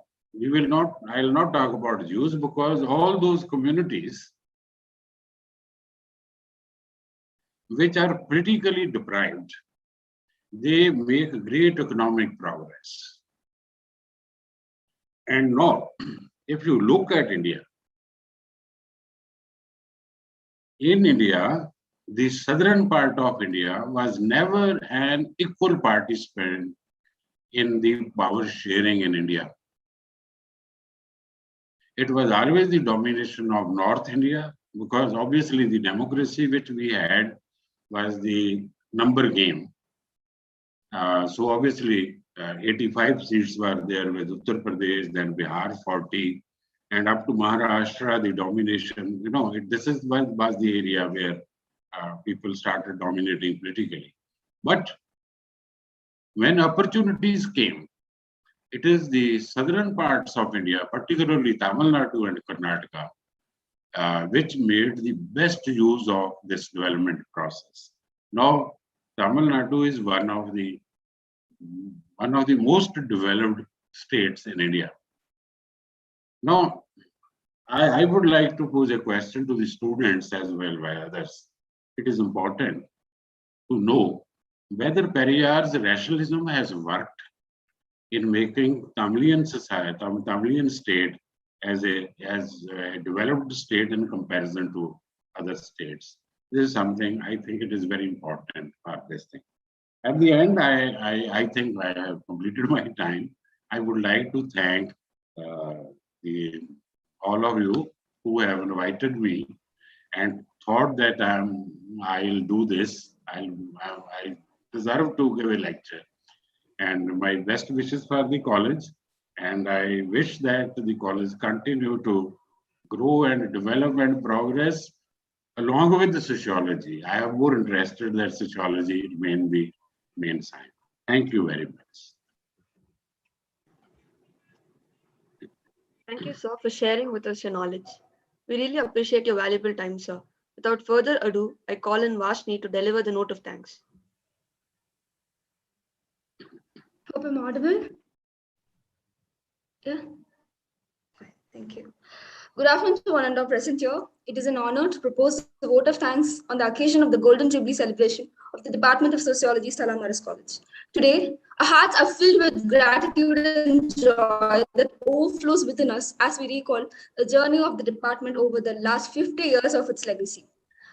will not talk about Jews because all those communities which are politically deprived, they make great economic progress. And now, if you look at India, in India, the southern part of India was never an equal participant in the power sharing in India. It was always the domination of North India, because obviously the democracy which we had was the number game. So obviously 85 seats were there with Uttar Pradesh, then Bihar 40, and up to Maharashtra, the domination, this was the area where people started dominating politically. But when opportunities came, it is the southern parts of India, particularly Tamil Nadu and Karnataka, which made the best use of this development process. Now, Tamil Nadu is one of the most developed states in India. Now, I would like to pose a question to the students as well by others. It is important to know whether Periyar's rationalism has worked in making Tamilian society, Tamilian state as a developed state in comparison to other states. This is something I think it is very important for this thing. At the end, I think I have completed my time. I would like to thank all of you who have invited me and thought that I'll do this. I deserve to give a lecture. And my best wishes for the college. And I wish that the college continue to grow and develop and progress along with the sociology. I am more interested that sociology remain the main science. Thank you very much. Thank you, sir, for sharing with us your knowledge. We really appreciate your valuable time, sir. Without further ado, I call in Vashni to deliver the note of thanks. Hope I'm audible. Yeah. Thank you. Good afternoon to one and all present here. It is an honor to propose the vote of thanks on the occasion of the Golden Jubilee celebration of the Department of Sociology, Stella Maris College. Today, our hearts are filled with gratitude and joy that overflows within us as we recall the journey of the department over the last 50 years of its legacy.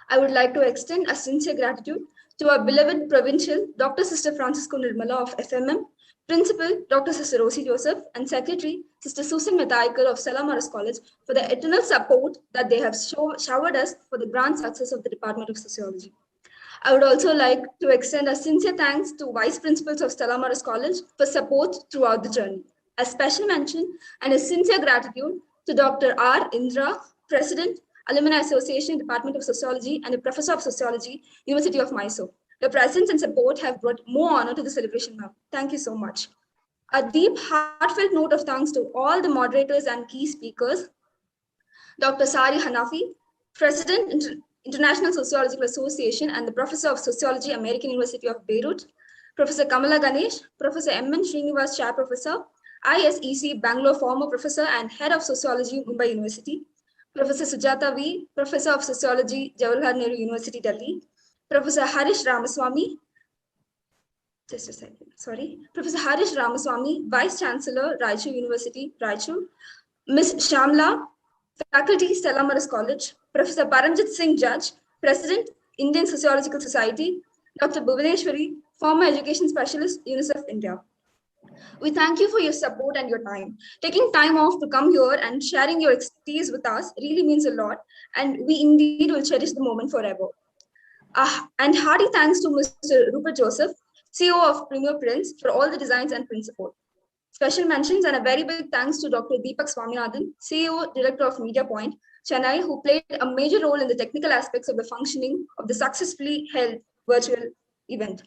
I would like to extend a sincere gratitude to our beloved provincial, Dr. Sister Francisco Nirmala of FMM, Principal, Dr. Sister Rosie Joseph, and Secretary, Sister Susan Metaikar of Stella Maris College for the eternal support that they have showered us for the grand success of the Department of Sociology. I would also like to extend a sincere thanks to Vice Principals of Stella Maris College for support throughout the journey. A special mention and a sincere gratitude to Dr. R. Indra, President, Alumni Association, Department of Sociology, and a Professor of Sociology, University of Mysore. Your presence and support have brought more honor to the celebration, ma'am. Thank you so much. A deep, heartfelt note of thanks to all the moderators and key speakers. Dr. Sari Hanafi, President, International Sociological Association and the Professor of Sociology, American University of Beirut. Professor Kamala Ganesh, Professor M.N. Srinivas, Chair Professor, ISEC Bangalore, former Professor and Head of Sociology, Mumbai University. Professor Sujata V, Professor of Sociology, Jawaharlal Nehru University, Delhi. Professor Harish Ramaswamy, just a second, sorry. Professor Harish Ramaswamy, Vice Chancellor, Raichur University, Raichur. Ms. Shamla, Faculty, Stella Maris College. Professor Paranjit Singh Judge, President, Indian Sociological Society. Dr. Bhuvaneshwari, former Education Specialist, UNICEF India. We thank you for your support and your time. Taking time off to come here and sharing your expertise with us really means a lot, and we indeed will cherish the moment forever. And hearty thanks to Mr. Rupert Joseph, CEO of Premier Prints, for all the designs and print support. Special mentions and a very big thanks to Dr. Deepak Swaminathan, CEO, Director of Media Point, Chennai, who played a major role in the technical aspects of the functioning of the successfully held virtual event.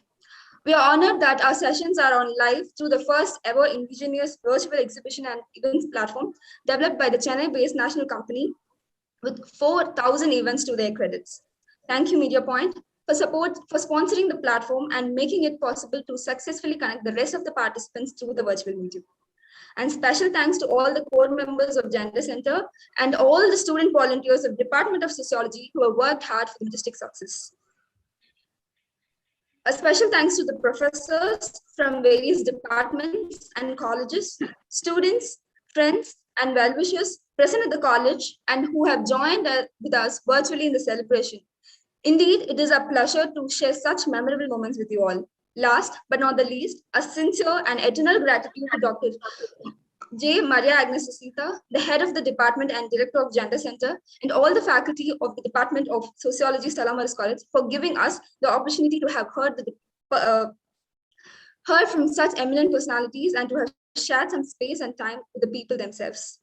We are honored that our sessions are on live through the first ever indigenous virtual exhibition and events platform developed by the Chennai-based national company with 4,000 events to their credits. Thank you, Media Point, for sponsoring the platform and making it possible to successfully connect the rest of the participants through the virtual medium. And special thanks to all the core members of Gender Center and all the student volunteers of Department of Sociology who have worked hard for the majestic success. A special thanks to the professors from various departments and colleges, students, friends, and well-wishers present at the college and who have joined with us virtually in the celebration. Indeed, it is a pleasure to share such memorable moments with you all. Last but not the least, a sincere and eternal gratitude to Dr. J. Maria Agnes Sita, the head of the department and director of Gender Center, and all the faculty of the Department of Sociology, Stella Maris College, for giving us the opportunity to have heard from such eminent personalities and to have shared some space and time with the people themselves.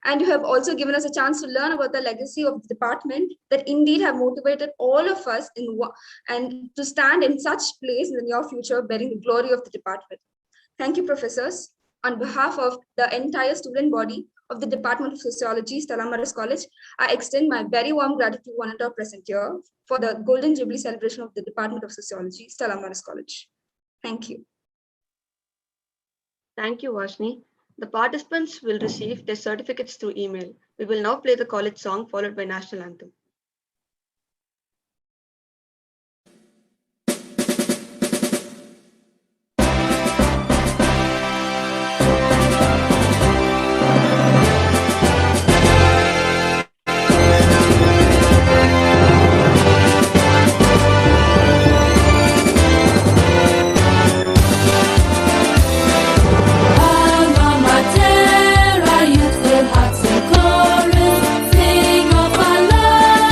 And you have also given us a chance to learn about the legacy of the department that indeed have motivated all of us and to stand in such place in the near future, bearing the glory of the department. Thank you, professors. On behalf of the entire student body of the Department of Sociology, Stella Maris College, I extend my very warm gratitude to one and all present here for the Golden Jubilee celebration of the Department of Sociology, Stella Maris College. Thank you. Thank you, Vashni. The participants will receive their certificates through email. We will now play the college song followed by national anthem. Youthful hearts in chorus, sing of our love.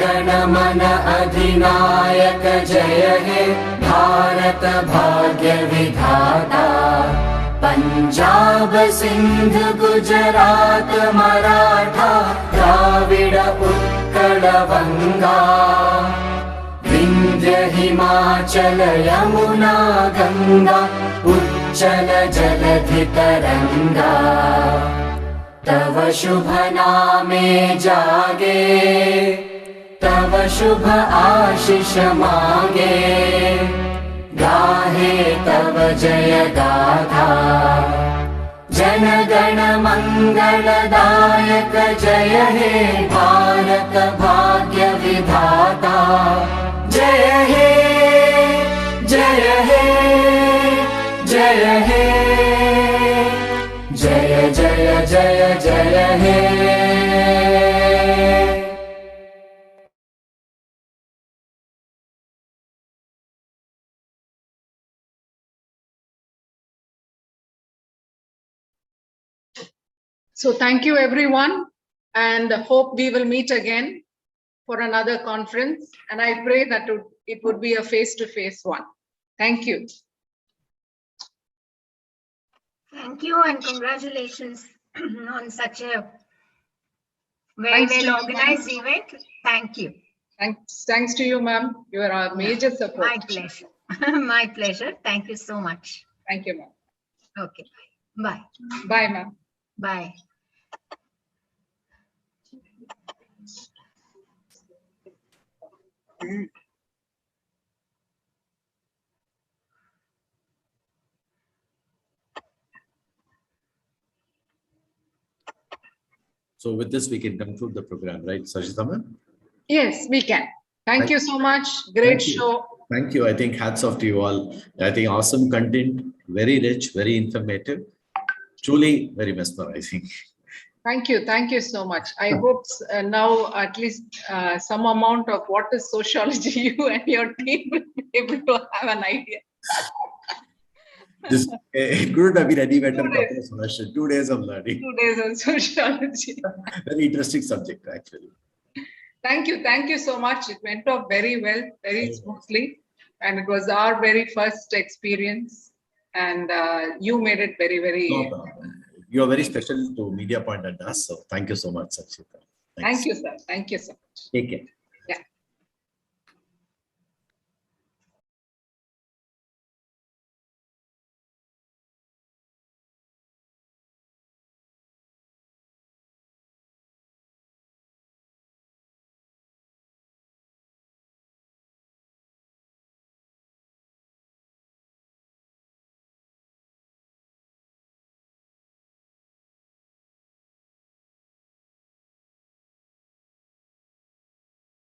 गण मन अधिनायक जय हे भारत भाग्य विधाता पंजाब सिंध गुजरात मराठा द्राविड उत्कल गंगा विंध्य हिमाचल यमुना गंगा उच्चल जलधि तरंगा तव शुभ नामे जागे तव शुभ आशीष मागे गाहे तव जय गाथा जन गण मंगलदायक जय हे भारत भाग्य विधाता जय हे जय हे जय हे जय जय जय जय हे So thank you everyone, and hope we will meet again for another conference, and I pray that it would be a face-to-face one. Thank you. Thank you and congratulations on such a very well organized event. Thank you. Thanks to you, ma'am. You are our major support. My pleasure. My pleasure. Thank you so much. Thank you, ma'am. Okay. Bye. Bye, ma'am. Bye. So with this, we can conclude the program, right, Sajita ma'am? Yes, we can. Thank you so much. Great show. Thank you. I think hats off to you all. I think awesome content, very rich, very informative, truly very mesmerizing. Thank you. Thank you so much. I hope now at least some amount of what is sociology you and your team will be able to have an idea. This, it couldn't have been any better. 2 days of learning. 2 days on sociology. Very interesting subject, actually. Thank you. Thank you so much. It went off very well, very smoothly. And it was our very first experience. And you made it very, very... You are very special to Media Point and us. So thank you so much, Sajita. Thank you, sir. Thank you so much. Take care.